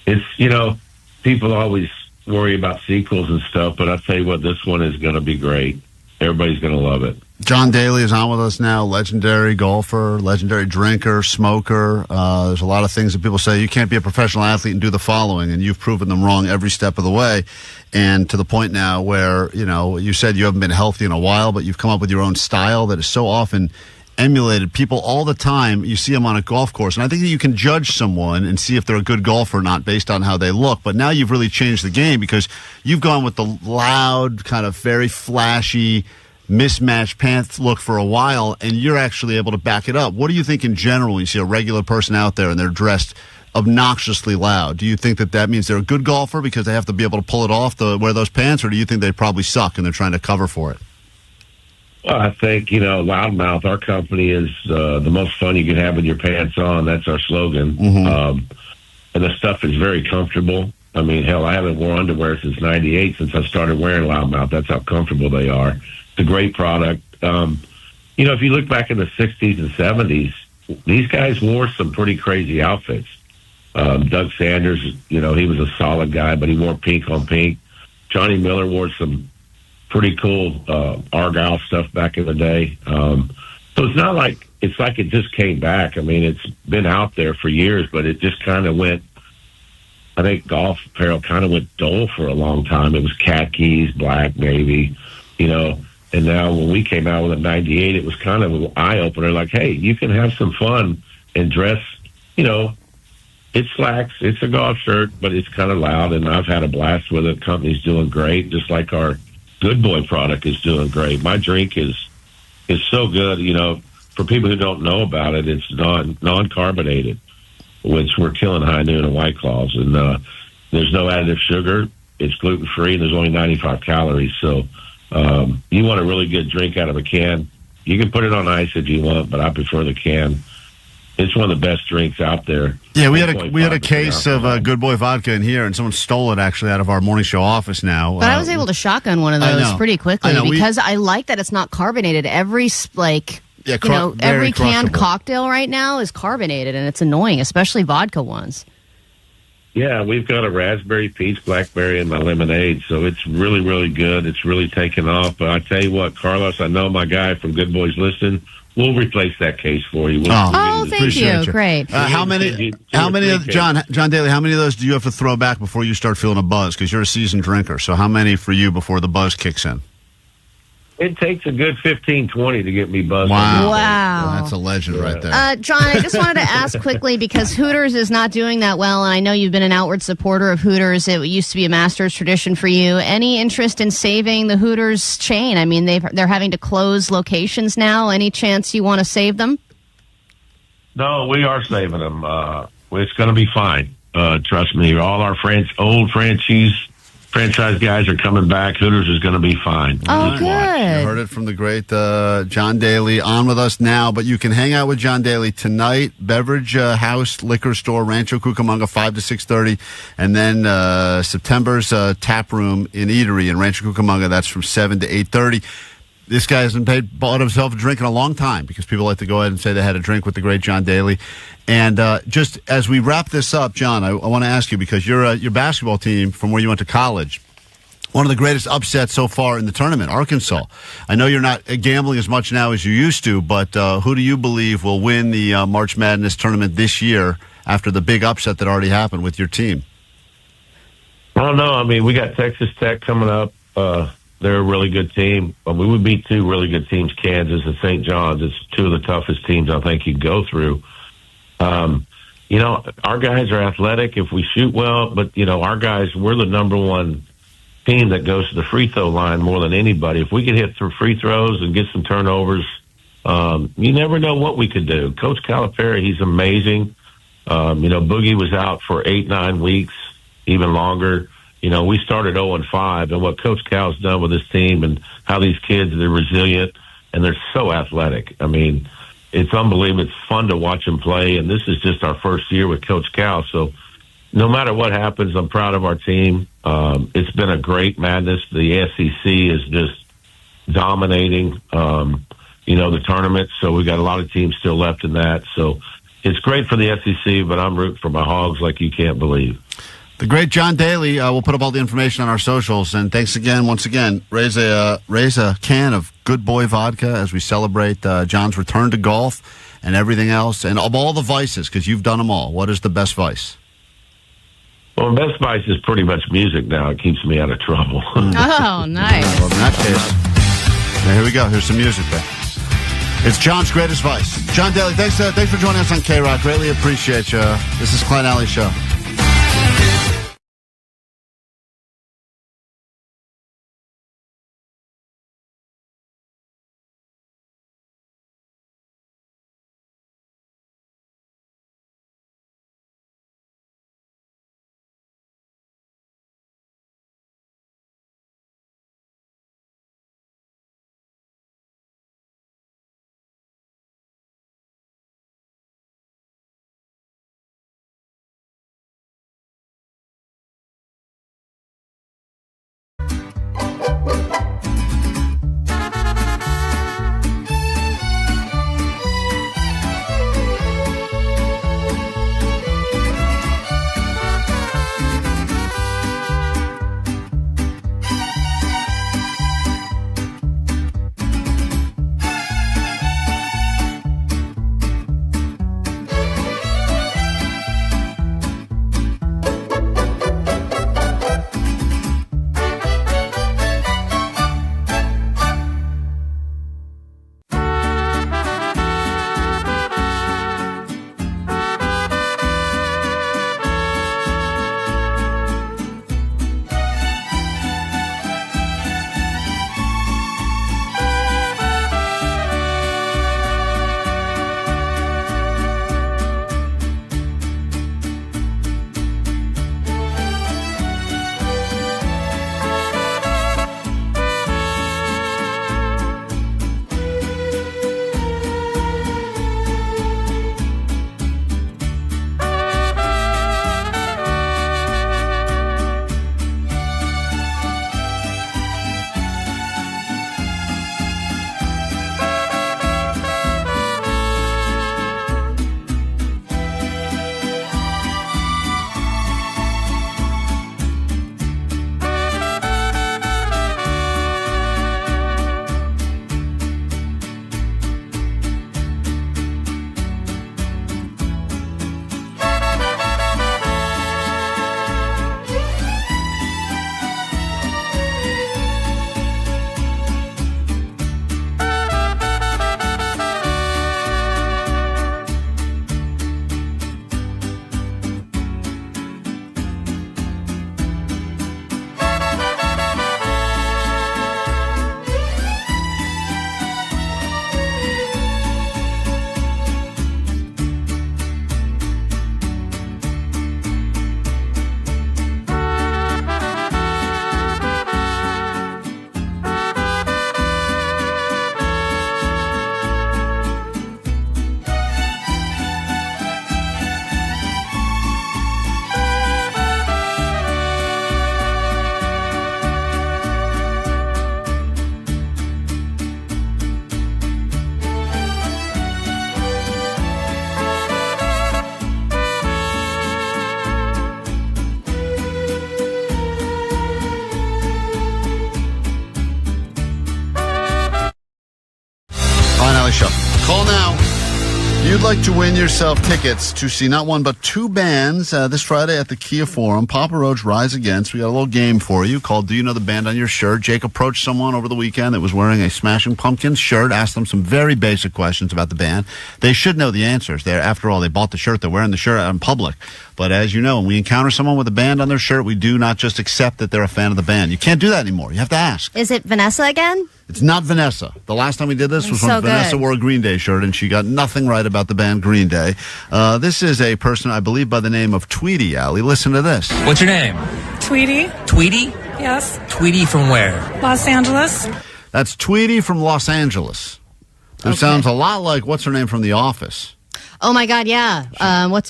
It's, people always worry about sequels and stuff, but I tell you what, this one is going to be great. Everybody's going to love it. John Daly is on with us now, legendary golfer, legendary drinker, smoker. There's a lot of things that people say you can't be a professional athlete and do the following, and you've proven them wrong every step of the way. And to the point now where, you said you haven't been healthy in a while, but you've come up with your own style that is so often emulated. People all the time, you see them on a golf course, and I think that you can judge someone and see if they're a good golfer or not based on how they look. But now you've really changed the game because you've gone with the loud, kind of very flashy, mismatched pants look for a while, and you're actually able to back it up. What do you think in general when you see a regular person out there and they're dressed obnoxiously loud? Do you think that means they're a good golfer because they have to be able to pull it off to wear those pants, or do you think they probably suck and they're trying to cover for it? Well, I think, Loudmouth, our company is the most fun you can have with your pants on. That's our slogan. Mm-hmm. And the stuff is very comfortable. I mean, hell, I haven't worn underwear since 98, since I started wearing Loudmouth. That's how comfortable they are. It's a great product. If you look back in the 60s and 70s, these guys wore some pretty crazy outfits. Doug Sanders, he was a solid guy, but he wore pink on pink. Johnny Miller wore some pretty cool Argyle stuff back in the day. So it's not like it just came back. I mean, it's been out there for years, but it just kind of went, I think golf apparel kind of went dull for a long time. It was khakis, black, navy, and now when we came out with a 98, it was kind of an eye-opener, like, hey, you can have some fun and dress, it's slacks, it's a golf shirt, but it's kind of loud, and I've had a blast with it. The company's doing great, just like our Good Boy product is doing great. My drink is so good, for people who don't know about it, it's non-carbonated, which we're killing High Noon and White Claws, and there's no additive sugar, it's gluten-free, and there's only 95 calories, so you want a really good drink out of a can, you can put it on ice if you want, but I prefer the can. It's one of the best drinks out there. Yeah, we had a case of Good Boy vodka in here, and someone stole it actually out of our morning show office now. But I was able to shotgun one of those pretty quickly because I like that it's not carbonated. Every every canned cocktail right now is carbonated, and it's annoying, especially vodka ones. Yeah, we've got a raspberry, peach, blackberry, and my lemonade. So it's really, really good. It's really taken off. But I tell you what, Carlos, I know my guy from Good Boys Listen. We'll replace that case for you. Thank you. Great. How many, John Daly, how many of those do you have to throw back before you start feeling a buzz? Because you're a seasoned drinker. So how many for you before the buzz kicks in? It takes a good 15, 20 to get me buzzed. Wow. Wow. That's a legend right there. John, I just wanted to ask quickly because Hooters is not doing that well, and I know you've been an outward supporter of Hooters. It used to be a master's tradition for you. Any interest in saving the Hooters chain? I mean, they're having to close locations now. Any chance you want to save them? No, we are saving them. It's going to be fine. Trust me. All our old franchise guys are coming back. Hooters is going to be fine. Oh, good. You heard it from the great John Daly on with us now, but you can hang out with John Daly tonight, Beverage House Liquor Store, Rancho Cucamonga, 5 to 6:30, and then September's Tap Room in Eatery in Rancho Cucamonga, that's from 7 to 8:30. This guy hasn't bought himself a drink in a long time because people like to go ahead and say they had a drink with the great John Daly. And just as we wrap this up, John, I want to ask you, because your basketball team from where you went to college, one of the greatest upsets so far in the tournament, Arkansas. I know you're not gambling as much now as you used to, but who do you believe will win the March Madness tournament this year after the big upset that already happened with your team? I don't know. I mean, we got Texas Tech coming up. They're a really good team. We would beat two really good teams, Kansas and St. John's. It's two of the toughest teams I think you'd go through. Our guys are athletic if we shoot well, but, our guys, we're the number one team that goes to the free throw line more than anybody. If we could hit through free throws and get some turnovers, you never know what we could do. Coach Calipari, he's amazing. Boogie was out for 8-9 weeks, even longer. We started 0-5, and what Coach Cal's done with his team and how these kids, they're resilient and they're so athletic. I mean, it's unbelievable. It's fun to watch them play, and this is just our first year with Coach Cal. So no matter what happens, I'm proud of our team. It's been a great madness. The SEC is just dominating, the tournament. So we got a lot of teams still left in that. So it's great for the SEC, but I'm rooting for my Hogs like you can't believe. The great John Daly. We'll put up all the information on our socials. And thanks again, once again. Raise a can of Good Boy vodka as we celebrate John's return to golf and everything else. And of all the vices, because you've done them all, what is the best vice? Well, best vice is pretty much music now. It keeps me out of trouble. Oh, nice. Well, in that case, here we go. Here's some music there. It's John's greatest vice. John Daly, thanks for joining us on KROQ. Greatly appreciate you. This is Klein Alley Show. like to win yourself tickets to see not one but two bands this Friday at the Kia Forum, Papa Roach, Rise Against. We got a little game for you called Do You Know the Band on Your Shirt? Jake approached someone over the weekend that was wearing a Smashing Pumpkins shirt, asked them some very basic questions about the band. They should know the answers. After all, they bought the shirt. They're wearing the shirt out in public. But as you know, when we encounter someone with a band on their shirt, we do not just accept that they're a fan of the band. You can't do that anymore. You have to ask. Is it Vanessa again? It's not Vanessa. The last time we did this was So when Vanessa good. wore a Green Day shirt, and she got nothing right about the band Green Day. This is a person, I believe, by the name of Tweety, Allie. Listen to this. What's your name? Tweety. Tweety? Yes. Tweety from where? Los Angeles. That's Tweety from Los Angeles, who sounds a lot like, what's her name from The Office? Oh my God, yeah.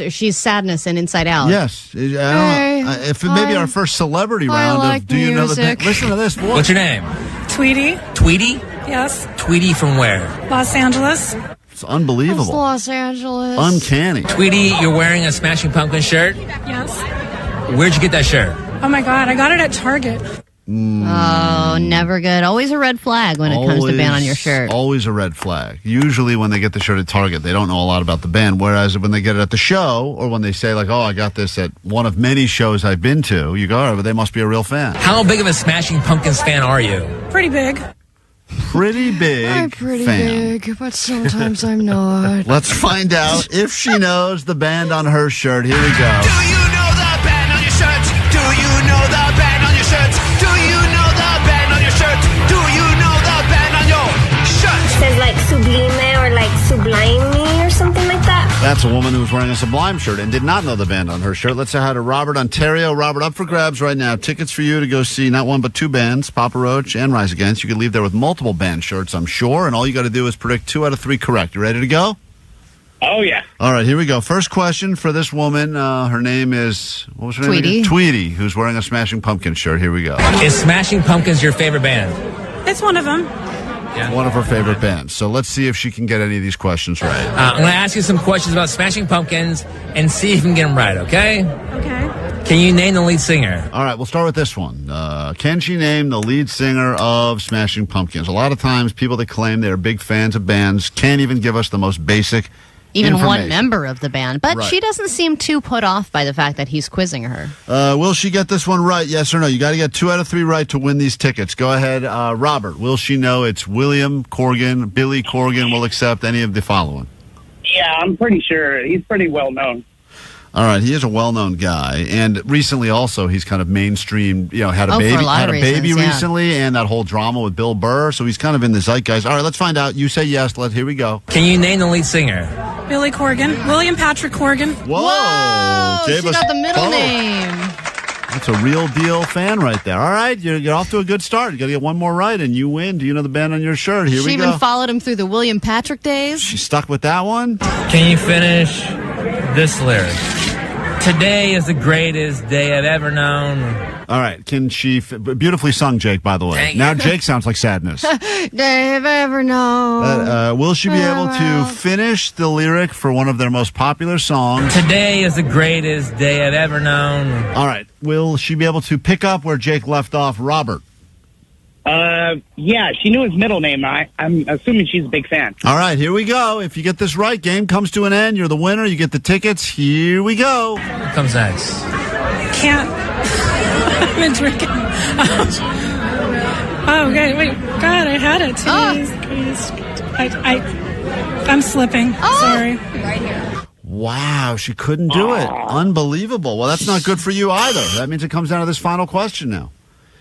She's Sadness in Inside Out. Yes. If it may be our first celebrity round of Do You Know the Band? Listen to this voice. What's your name? Tweety. Tweety? Yes. Tweety from where? Los Angeles. It's unbelievable. Los Angeles. Uncanny. Tweety, you're wearing a Smashing Pumpkins shirt? Yes. Where'd you get that shirt? Oh my God, I got it at Target. Oh, never good. Always a red flag when it comes to band on your shirt. Always a red flag. Usually when they get the shirt at Target, they don't know a lot about the band. Whereas when they get it at the show, or when they say, like, oh, I got this at one of many shows I've been to, you go, oh, but they must be a real fan. How big of a Smashing Pumpkins fan are you? Pretty big. Pretty big I'm pretty fan. big, but sometimes I'm not. Let's find out if she knows the band on her shirt. Here we go. Do you know the band on your shirt? Do you know the band on your shirt? Do you know the band on your shirt? Do you know the band on your shirt? Says like Sublime or like Sublime or something like that. That's a woman who was wearing a Sublime shirt and did not know the band on her shirt. Let's say hi to Robert, Ontario. Robert, up for grabs right now. Tickets for you to go see not one but two bands, Papa Roach and Rise Against. You could leave there with multiple band shirts, I'm sure, and all you got to do is predict 2 out of 3 correct. You ready to go? Oh, yeah. All right, here we go. First question for this woman. Her name is, what was her name Tweety. again? Tweety, who's wearing a Smashing Pumpkins shirt. Here we go. Is Smashing Pumpkins your favorite band? It's one of them. One of her favorite bands. So let's see if she can get any of these questions right. I'm going to ask you some questions about Smashing Pumpkins and see if you can get them right, okay? Okay. Can you name the lead singer? All right, we'll start with this one. Can she name the lead singer of Smashing Pumpkins? A lot of times, people that claim they're big fans of bands can't even give us the most basic Even one information. member of the band. But Right. she doesn't seem too put off by the fact that he's quizzing her. Will she get this one right? Yes or no? You got to get 2 out of 3 right to win these tickets. Go ahead, Robert. Will she know it's William Corgan, Billy Corgan will accept any of the following? Yeah, I'm pretty sure. He's pretty well known. All right, he is a well-known guy, and recently also he's kind of mainstream. Had a for baby, a lot had of a baby reasons, yeah. recently, and that whole drama with Bill Burr. So he's kind of in the zeitgeist. All right, let's find out. You say yes. Here we go. Can you name the lead singer? Billy Corgan. William Patrick Corgan. Whoa! She got the middle name. That's a real deal fan right there. All right, you're off to a good start. You got to get one more right, and you win. Do you know the band on your shirt? Here She we even go. followed him through the William Patrick days. She stuck with that one. Can you finish this lyric? Today is the greatest day I've ever known. All right, can she... beautifully sung, Jake, by the way. Thank you. Now Jake sounds like Sadness. Dave ever know. Will she be able to finish the lyric for one of their most popular songs? Today is the greatest day I've ever known. All right, will she be able to pick up where Jake left off? Robert. Yeah, she knew his middle name. I'm assuming she's a big fan. All right, here we go. If you get this right, game comes to an end. You're the winner. You get the tickets. Here we go. What comes next? Can't. I've been drinking. Oh, okay. Wait. God, I had it. I'm slipping. Sorry. Right here. Wow, she couldn't do it. Unbelievable. Well, that's not good for you either. That means it comes down to this final question now.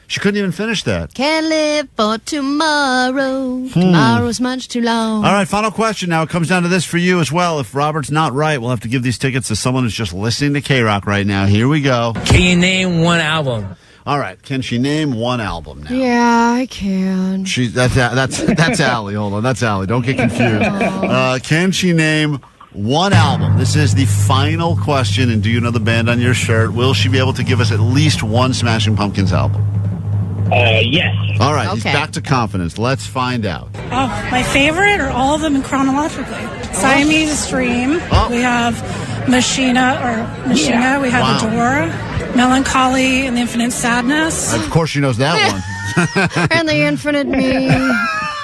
She couldn't even finish that. Can't live for tomorrow. Tomorrow's much too long. All right, final question now. It comes down to this for you as well. If Robert's not right, we'll have to give these tickets to someone who's just listening to K-Rock right now. Here we go. Can you name one album? All right, can she name one album now? Yeah, I can. That's Allie. Hold on, that's Allie. Don't get confused. Can she name one album? This is the final question, and do you know the band on your shirt? Will she be able to give us at least one Smashing Pumpkins album? Yes. All right, he's Okay. back to confidence. Let's find out. Oh, my favorite or all of them chronologically? Siamese Dream. We have Machina. Yeah. We have Wow. Adora. Melancholy and the Infinite Sadness. Of course she knows that one. And the infinite me.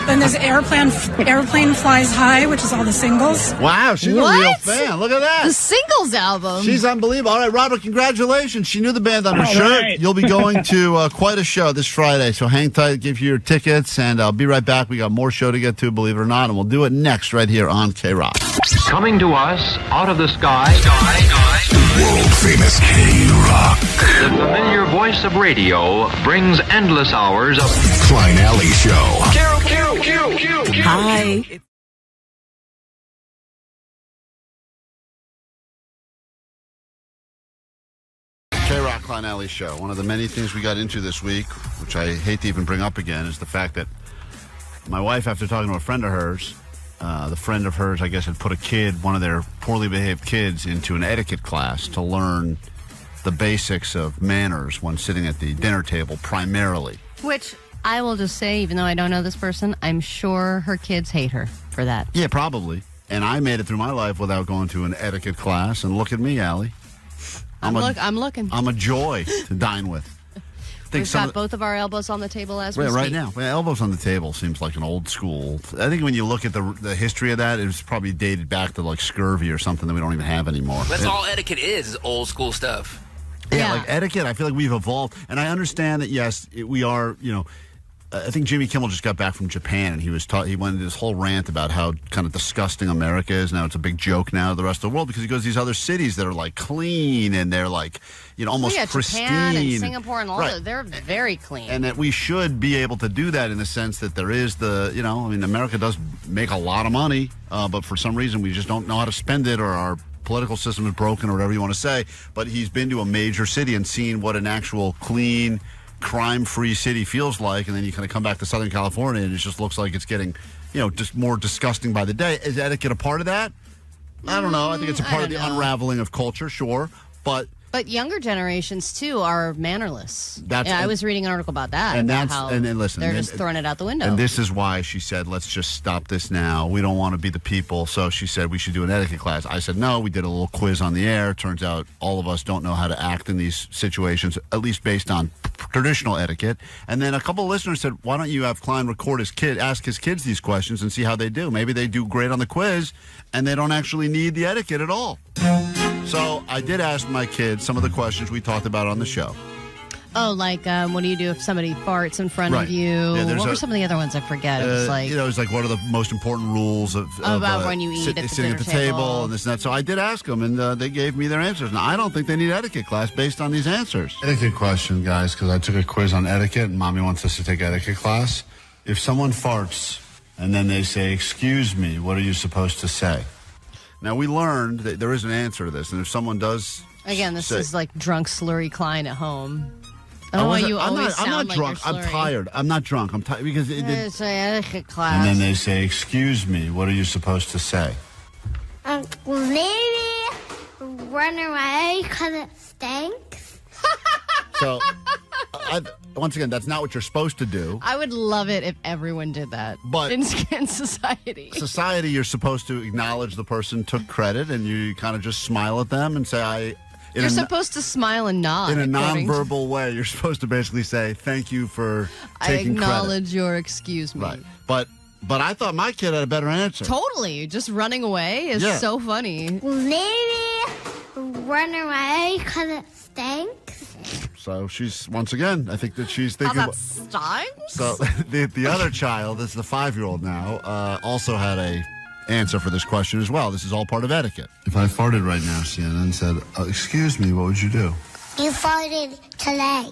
Then there's Airplane Flies High, which is all the singles. Wow, she's a real fan. Look at that. The singles album. She's unbelievable. All right, Robert, congratulations. She knew the band on her shirt. right. You'll be going to quite a show this Friday, so hang tight, give you your tickets, and I'll be right back. We got more show to get to, believe it or not, and we'll do it next right here on KROQ. Coming to us out of the sky, World Famous KROQ. the familiar voice of radio brings endless hours of Klein Alley Show. Hi. KROQ Klein Alley Show. One of the many things we got into this week, which I hate to even bring up again, is the fact that my wife, after talking to a friend of hers, the friend of hers, I guess, had put one of their poorly behaved kids, into an etiquette class to learn the basics of manners when sitting at the dinner table primarily. Which I will just say, even though I don't know this person, I'm sure her kids hate her for that. Yeah, probably. And I made it through my life without going to an etiquette class, and look at me, Allie. I'm looking. I'm a joy to dine with. We've got both of our elbows on the table as we speak. Right now. Well, elbows on the table seems like an old school. I think when you look at the history of that, it was probably dated back to like scurvy or something that we don't even have anymore. That's all etiquette is old school stuff. Yeah, like etiquette, I feel like we've evolved. And I understand that, yes, we are, I think Jimmy Kimmel just got back from Japan, and he went into this whole rant about how kind of disgusting America is. Now it's a big joke now to the rest of the world because he goes to these other cities that are like clean and they're like, almost pristine. Japan and Singapore and all right. they're very clean. And that we should be able to do that in the sense that there is America does make a lot of money, but for some reason we just don't know how to spend it, or our political system is broken, or whatever you want to say. But he's been to a major city and seen what an actual clean, crime-free city feels like, and then you kind of come back to Southern California and it just looks like it's getting, just more disgusting by the day. Is etiquette a part of that? I don't know. I think it's a part of the unraveling of culture, sure, but younger generations too are mannerless. I was reading an article about that. And listen, they're just throwing it out the window. And this is why she said, let's just stop this now. We don't want to be the people. So she said we should do an etiquette class. I said no. We did a little quiz on the air. Turns out all of us don't know how to act in these situations, at least based on traditional etiquette. And then a couple of listeners said, why don't you have Klein record ask his kids these questions and see how they do. Maybe they do great on the quiz and they don't actually need the etiquette at all. So I did ask my kids some of the questions we talked about on the show. Oh, like what do you do if somebody farts in front of you? Yeah, what were some of the other ones? I forget. It was like it was like what are the most important rules of when you eat sitting at the table and this and that. So I did ask them, and they gave me their answers. Now I don't think they need etiquette class based on these answers. Etiquette question, guys, because I took a quiz on etiquette, and Mommy wants us to take etiquette class. If someone farts and then they say, "Excuse me," what are you supposed to say? Now, we learned that there is an answer to this, and if someone does... Again, this is like drunk slurry Klein at home. I don't know why you always sound I'm not like drunk. you're I'm tired. I'm not drunk. I'm tired because... It's an etiquette class. And then they say, "Excuse me," what are you supposed to say? Maybe run away because it stinks. So, once again, that's not what you're supposed to do. I would love it if everyone did that. But in society. Society, you're supposed to acknowledge the person took credit, and you kind of just smile at them and say, You're supposed to smile and nod. In a nonverbal way, you're supposed to basically say, "Thank you for taking credit." I acknowledge your excuse me. Right. But I thought my kid had a better answer. Totally. Just running away is so funny. Maybe run away because it stinks. So she's, once again, I think that she's thinking... How that stinks? So the other child, this is the 5-year-old now, also had a answer for this question as well. This is all part of etiquette. If I farted right now, Sienna, and said, "Excuse me," what would you do? You farted today.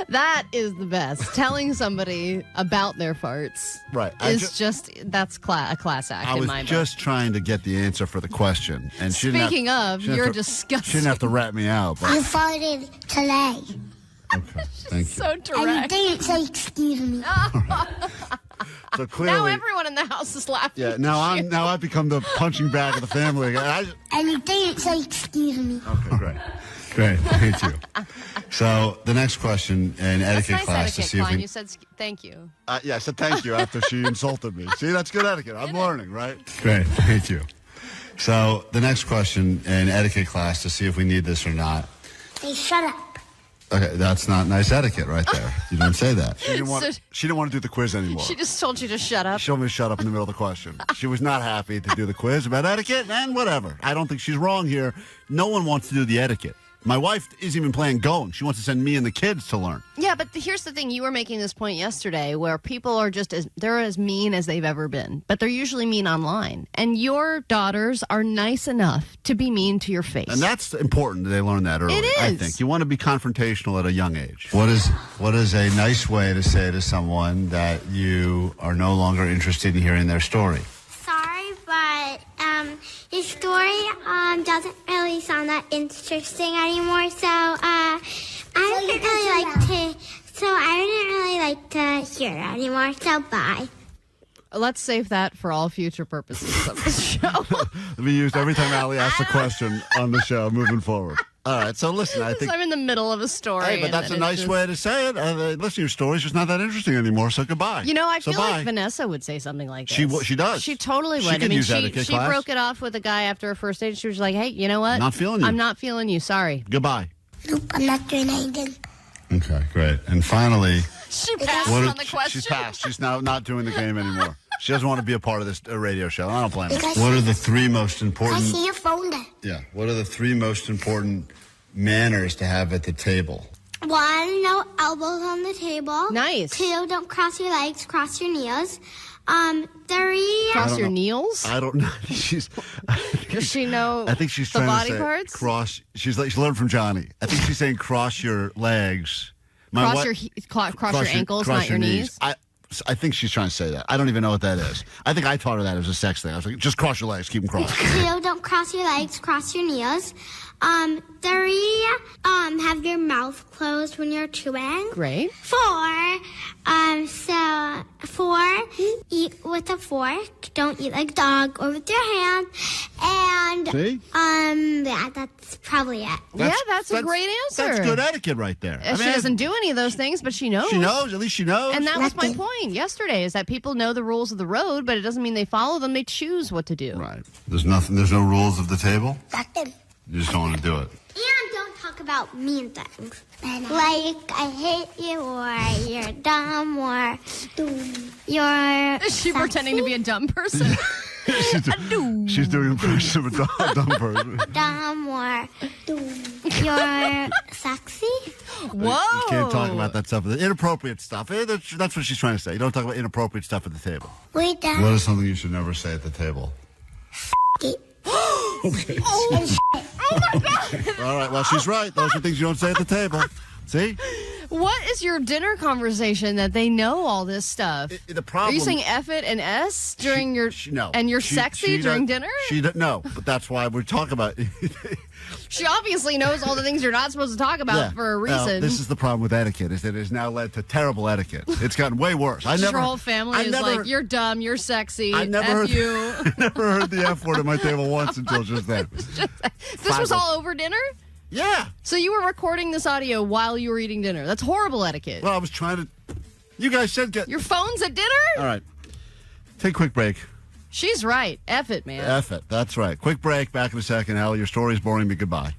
That is the best. Telling somebody about their farts is that's a class act in my book. I was just trying to get the answer for the question. And Speaking of, you're disgusting. She didn't have to rat me out. But. You farted today. Okay, thank you. So direct. And you didn't say excuse me. So clearly, now everyone in the house is laughing. Yeah, now I've become the punching bag of the family. And you didn't say excuse me. Okay, great. Great, thank you. So the next question in etiquette class to see if you said thank you. Yeah, I said thank you after she insulted me. See, that's good etiquette. I'm learning, right? Great, thank you. So the next question in etiquette class to see if we need this or not. Hey, shut up. Okay, that's not nice etiquette right there. You don't say that. She didn't want to do the quiz anymore. She just told you to shut up. She told me to shut up in the middle of the question. She was not happy to do the quiz about etiquette, and whatever. I don't think she's wrong here. No one wants to do the etiquette. My wife isn't even planning going. She wants to send me and the kids to learn. Yeah, but here's the thing. You were making this point yesterday where people are they're as mean as they've ever been, but they're usually mean online. And your daughters are nice enough to be mean to your face. And that's important that they learn that early. It is. I think. You want to be confrontational at a young age. What is a nice way to say to someone that you are no longer interested in hearing their story? Sorry, but your story doesn't really sound that interesting anymore. So I wouldn't really like to hear it anymore. So bye. Let's save that for all future purposes of the show. It'll be used every time Allie asks a question on the show moving forward. All right, so listen, I think... I'm in the middle of a story. Hey, but that's a nice way to say it. Listen, your story's just not that interesting anymore, so goodbye. You know, I feel like Vanessa would say something like this. She does. She totally would. She can use etiquette she class. broke it off with a guy after her first date. She was like, hey, you know what? Not feeling you. I'm not feeling you. Sorry. Goodbye. Nope, I'm not doing anything. Okay, great. And finally... She passed on the question. She's passed. She's now not doing the game anymore. She doesn't want to be a part of this radio show. I don't blame her. Because What are the three most important... I see your phone there. Yeah. What are the three most important manners to have at the table? 1, no elbows on the table. Nice. 2, don't cross your legs, cross your knees. 3... Cross your knees? I don't know. Does she know I think she's the trying body to say parts? cross... She learned from Johnny. I think she's saying cross your legs. Cross your ankles, not your knees. I think she's trying to say that. I don't even know what that is. I think I taught her that as a sex thing. I was like, just cross your legs, keep them crossed. 2, don't cross your legs, cross your knees. 3, have your mouth closed when you're chewing. Great. 4, eat with a fork. Don't eat like a dog or with your hand. And See? Yeah, that's probably it. That's a great answer. That's good etiquette right there. She doesn't do any of those things, but she knows. She knows. At least she knows. And that was my point yesterday, is that people know the rules of the road, but it doesn't mean they follow them. They choose what to do. Right. There's no rules of the table? Nothing. You just don't want to do it. And don't talk about mean things. Like, I hate you, or you're dumb, or you're Is she pretending to be a dumb person? She's doing impression of a dumb person. dumb, or you're sexy. Whoa. You can't talk about that stuff. Inappropriate stuff. That's what she's trying to say. You don't talk about inappropriate stuff at the table. Wait, Dad. What is something you should never say at the table? Okay. Oh my God. All right. Well, she's right. Those are things you don't say at the table. See? What is your dinner conversation that they know all this stuff? The problem. Are you saying F it and S during no. And you're sexy during dinner? No, but that's why we talk about it. She obviously knows all the things you're not supposed to talk about for a reason. This is the problem with etiquette, is that it has now led to terrible etiquette. It's gotten way worse. Your whole family is like, you're dumb, you're sexy, I never F you. I never heard the F word at my table once until just then. This was all over dinner? Yeah. So you were recording this audio while you were eating dinner. That's horrible etiquette. Well, I was trying to... You guys said... Your phone's at dinner? All right. Take a quick break. She's right. F it, man. F it. That's right. Quick break. Back in a second. Allie, your story is boring me. Goodbye.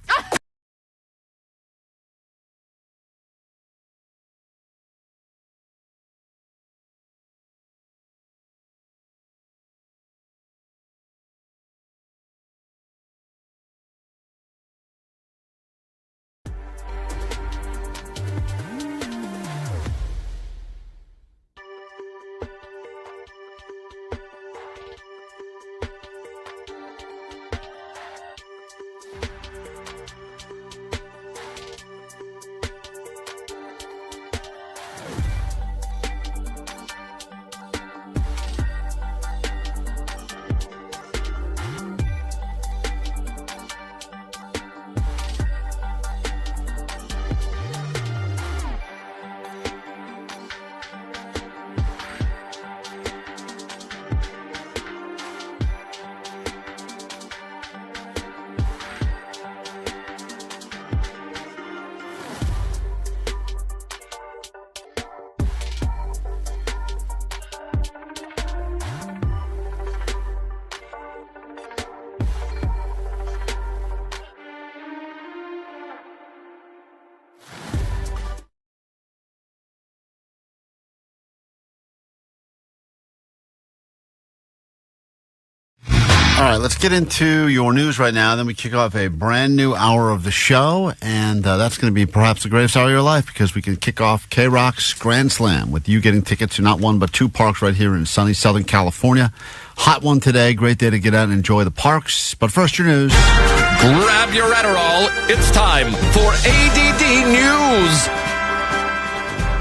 All right, let's get into your news right now. Then we kick off a brand new hour of the show, and that's going to be perhaps the greatest hour of your life because we can kick off KROQ's Grand Slam with you getting tickets to not one but two parks right here in sunny Southern California. Hot one today. Great day to get out and enjoy the parks. But first, your news. Grab your Adderall. It's time for ADD News.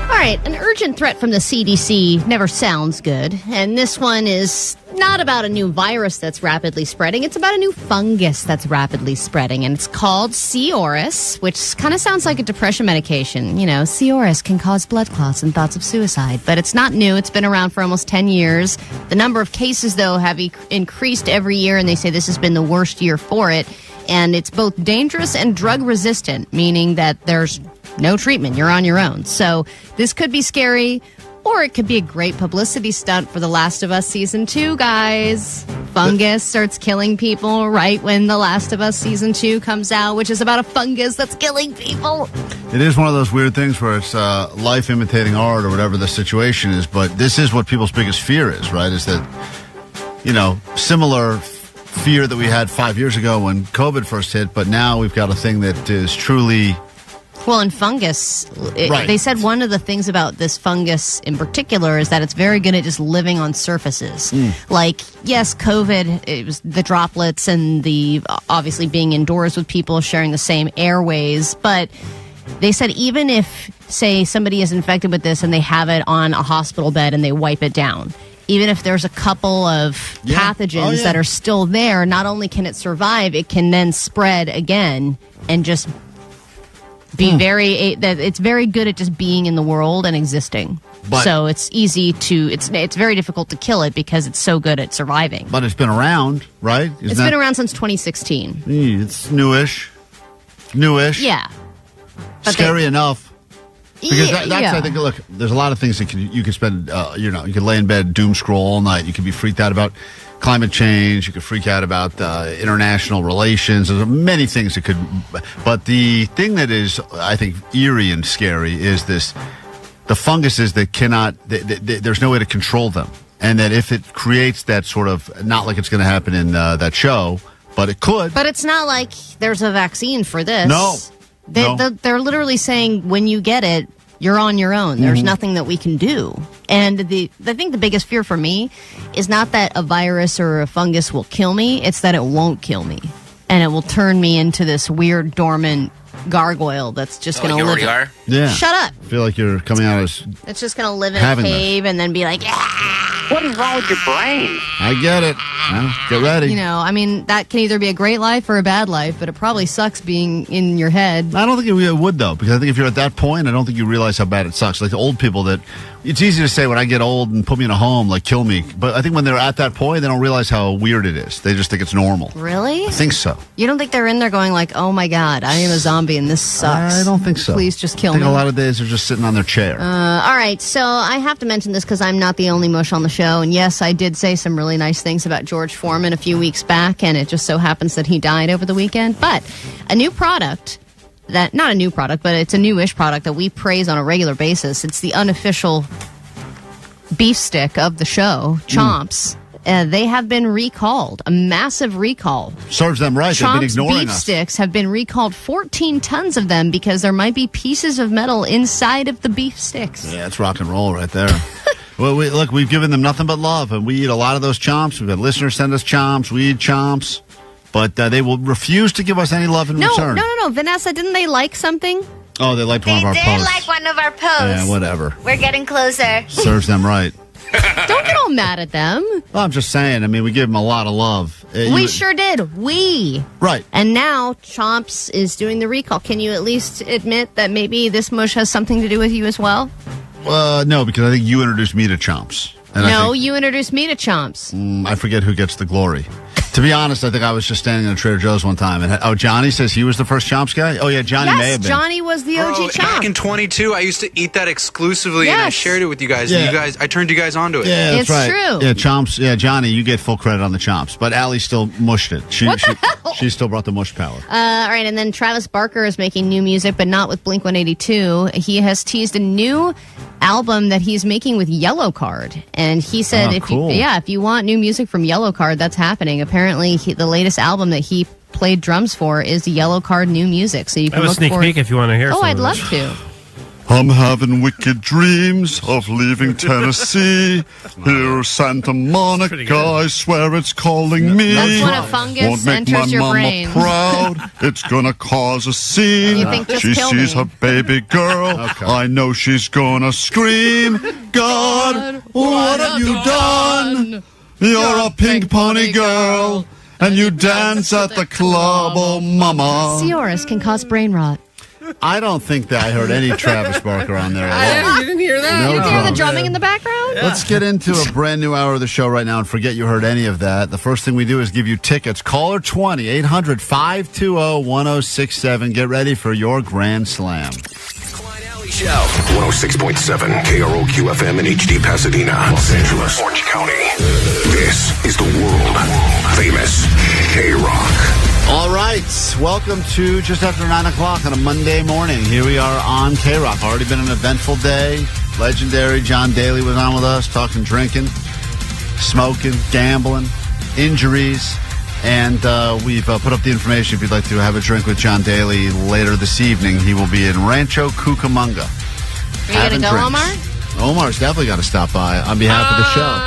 All right, an urgent threat from the CDC never sounds good. And this one is not about a new virus that's rapidly spreading. It's about a new fungus that's rapidly spreading. And it's called C. auris, which kind of sounds like a depression medication. You know, C. auris can cause blood clots and thoughts of suicide. But it's not new. It's been around for almost 10 years. The number of cases, though, have increased every year. And they say this has been the worst year for it. And it's both dangerous and drug resistant, meaning that there's no treatment. You're on your own. So this could be scary, or it could be a great publicity stunt for The Last of Us Season 2, guys. Fungus starts killing people right when The Last of Us Season 2 comes out, which is about a fungus that's killing people. It is one of those weird things where it's life imitating art or whatever the situation is, but this is what people's biggest fear is, right? Is that, you know, similar fear that we had 5 years ago when COVID first hit, but now we've got a thing that is truly... Well, in fungus, Right. They said one of the things about this fungus in particular is that it's very good at just living on surfaces. Like, yes, COVID, it was the droplets and the obviously being indoors with people, sharing the same airways. But they said even if, say, somebody is infected with this and they have it on a hospital bed and they wipe it down, even if there's a couple of pathogens that are still there, not only can it survive, it can then spread again and just... it's very good at just being in the world and existing. But, so it's easy to it's very difficult to kill it because it's so good at surviving. But it's been around, right? It's been around since 2016. It's newish. Yeah. But Scary enough. Because that's, yeah. I think, look, there's a lot of things that you could spend, you could lay in bed, doom scroll all night. You could be freaked out about climate change. You could freak out about international relations. There's many things that could, but the thing that is, I think, eerie and scary is the funguses that cannot, there's no way to control them. And that if it creates that sort of, not like it's going to happen in that show, but it could. But it's not like there's a vaccine for this. No. They're literally saying when you get it, you're on your own. There's nothing that we can do. And I think the biggest fear for me is not that a virus or a fungus will kill me. It's that it won't kill me. And it will turn me into this weird, dormant gargoyle that's just going to live. You already are? Yeah. Shut up. I feel like you're coming out as... It's just going to live in a cave and then be like, What is wrong with your brain? I get it. Well, get ready. You know, I mean, that can either be a great life or a bad life, but it probably sucks being in your head. I don't think it would, though, because I think if you're at that point, I don't think you realize how bad it sucks. Like the old people that, it's easy to say when I get old and put me in a home, like kill me. But I think when they're at that point, they don't realize how weird it is. They just think it's normal. Really? I think so. You don't think they're in there going like, oh my God, I am a zombie and this sucks. I don't think so. Please just kill I think me. a lot of days they're just sitting on their chair. All right, so I have to mention this because I'm not the only mush on the show. And yes, I did say some really nice things about George Foreman a few weeks back, and it just so happens that he died over the weekend. But a new product, not a new product, but it's a newish product that we praise on a regular basis. It's the unofficial beef stick of the show, Chomps. They have been recalled, a massive recall. Serves them right. They've been ignoring beef us. sticks have been recalled, 14 tons of them, because there might be pieces of metal inside of the beef sticks. Yeah, it's rock and roll right there. Well, look, we've given them nothing but love, and we eat a lot of those chomps. We've had listeners send us chomps. We eat chomps. But they will refuse to give us any love in return. No. Vanessa, didn't they like something? Oh, they liked one of our They posts. did like one of our posts. Yeah, whatever. We're getting closer. Serves them right. Don't get all mad at them. Well, I'm just saying. I mean, we give them a lot of love. We sure did. Right. And now Chomps is doing the recall. Can you at least admit that maybe this mush has something to do with you as well? No, because I think you introduced me to Chomps. And you introduced me to Chomps. I forget who gets the glory. To be honest, I think I was just standing in a Trader Joe's one time, and Johnny says he was the first Chomps guy. Oh yeah, Johnny may have been. Johnny was the OG Chomp. Back in 22, I used to eat that exclusively, and I shared it with you guys. Yeah. And I turned you guys onto it. Yeah, that's right. True. Yeah, Chomps. Yeah, Johnny, you get full credit on the Chomps, but Allie still mushed it. She still brought the mush power. All right, and then Travis Barker is making new music, but not with Blink-182. He has teased a new album that he's making with Yellow Card, and he said, if you want new music from Yellow Card, that's happening. Apparently. apparently the latest album that he played drums for is the Yellow Card New Music. So you can have a look sneak for peek if you want to hear. Oh, some I'd of love this. to. I'm having wicked dreams of leaving Tennessee. Here's Santa Monica, I swear it's calling me. That's when a fungus Won't make enters my your mama brain. proud. It's gonna cause a scene. You think, just she kill sees me. her baby girl. I know she's gonna scream. God, what have you done? You're a pink pony girl, and you dance at the club, oh mama. Seoris can cause brain rot. I don't think that I heard any Travis Barker on there at all. You didn't hear that? No You didn't hear the drums. drumming in the background? Let's get into a brand new hour of the show right now and forget you heard any of that. The first thing we do is give you tickets. Caller 20, 800-520-1067. Get ready for your Grand Slam. Show 106.7 KROQ FM in HD Pasadena, Los Angeles, Orange County. This is the world famous KROQ. All right. Welcome to just after 9 o'clock on a Monday morning. Here we are on KROQ. Already been an eventful day. Legendary John Daly was on with us, talking drinking, smoking, gambling, injuries. And we've put up the information if you'd like to have a drink with John Daly later this evening. He will be in Rancho Cucamonga. Are you going to go, Omar? Omar's definitely got to stop by on behalf of the show.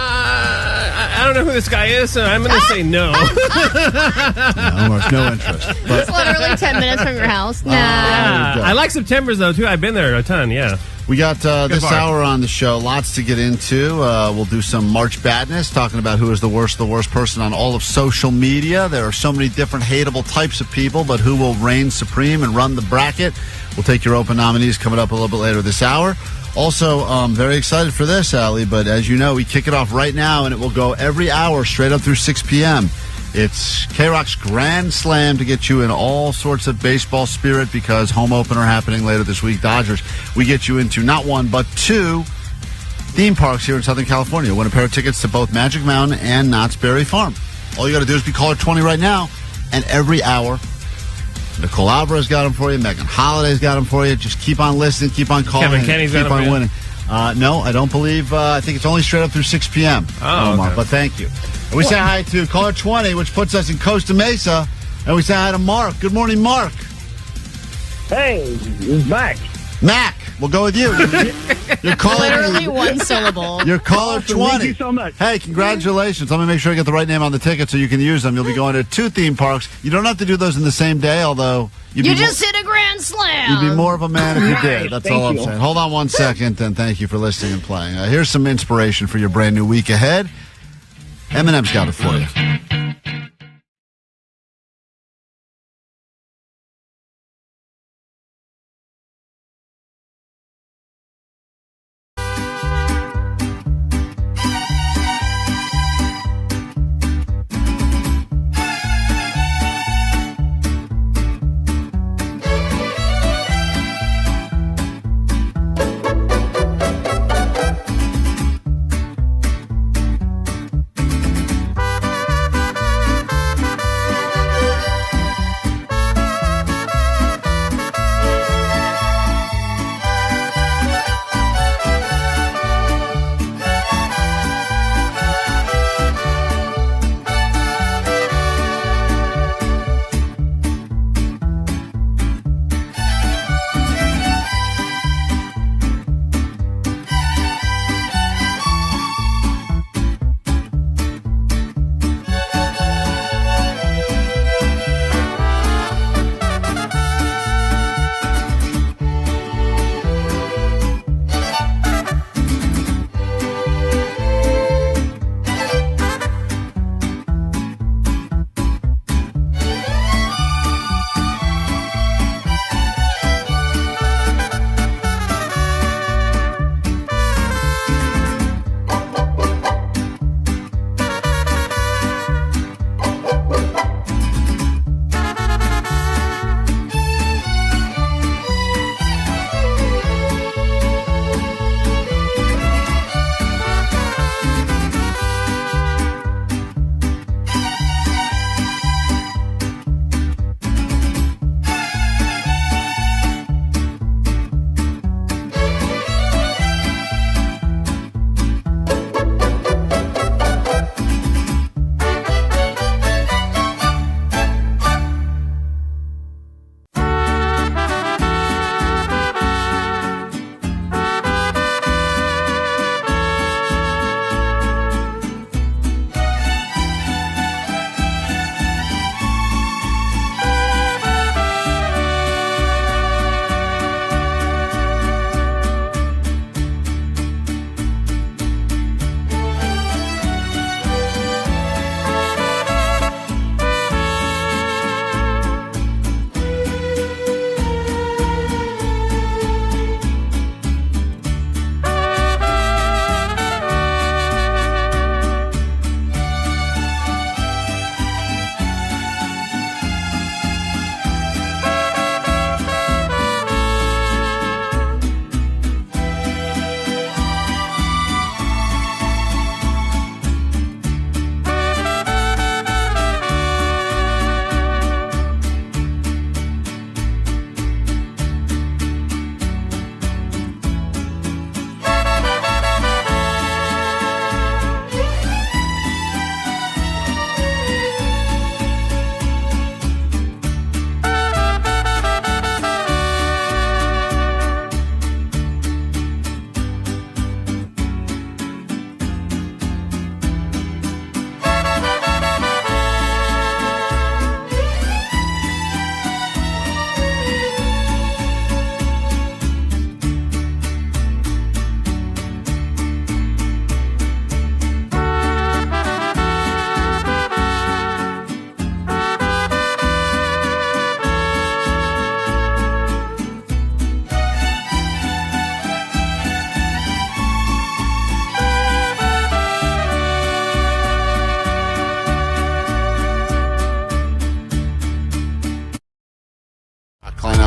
I don't know who this guy is, so I'm going to say no. Omar's no interest. It's literally 10 minutes from your house. Nah. I like September's, though, too. I've been there a ton, yeah. We got this bar. hour on the show. Lots to get into. We'll do some March Badness, talking about who is the worst person on all of social media. There are so many different hateable types of people, but who will reign supreme and run the bracket? We'll take your open nominees coming up a little bit later this hour. Also, very excited for this, Allie, but as you know, we kick it off right now, and it will go every hour straight up through 6 p.m. It's KROQ's Grand Slam to get you in all sorts of baseball spirit because home opener happening later this week. Dodgers, we get you into not one, but two theme parks here in Southern California. Win a pair of tickets to both Magic Mountain and Knott's Berry Farm. All you got to do is be caller 20 right now, and every hour, Nicole Alvarez got them for you. Megan Holliday's got them for you. Just keep on listening, keep on calling, Kevin Kenny's keep got 'em on for you. winning. No, I don't believe. I think it's only straight up through 6 p.m. Omar, okay. But thank you. And we say hi to caller 20, which puts us in Costa Mesa, and we say hi to Mark. Good morning, Mark. Hey, it's Mac. Mac, we'll go with you. You're calling. Literally one syllable. You're caller Awesome. 20. Thank you so much. Hey, congratulations. Let me make sure I get the right name on the ticket so you can use them. You'll be going to 2 theme parks. You don't have to do those in the same day, although You just hit a grand slam. You'd be more of a man if you did. Nice. That's Thank all I'm you. saying. Hold on one second, and thank you for listening and playing. Here's some inspiration for your brand new week ahead. Eminem's got it for you.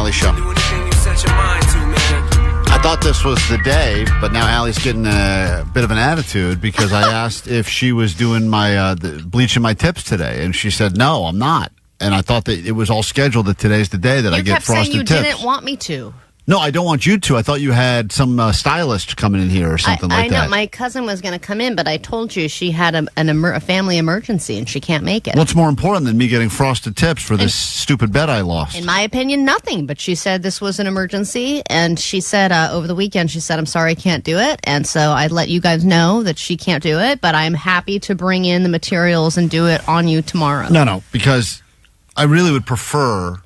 Alley Show. I thought this was the day, but now Allie's getting a bit of an attitude because I asked if she was doing my bleaching my tips today, and she said, no, I'm not. And I thought that it was all scheduled that today's the day that I get frosted tips. You kept saying you didn't want me to. No, I don't want you to. I thought you had some stylist coming in here or something like that. I know. My cousin was going to come in, but I told you she had a family emergency and she can't make it. What's more important than me getting frosted tips for this stupid bet I lost? In my opinion, nothing. But she said this was an emergency, and she said over the weekend, she said, I'm sorry I can't do it. And so I let you guys know that she can't do it, but I'm happy to bring in the materials and do it on you tomorrow. No, because I really would prefer...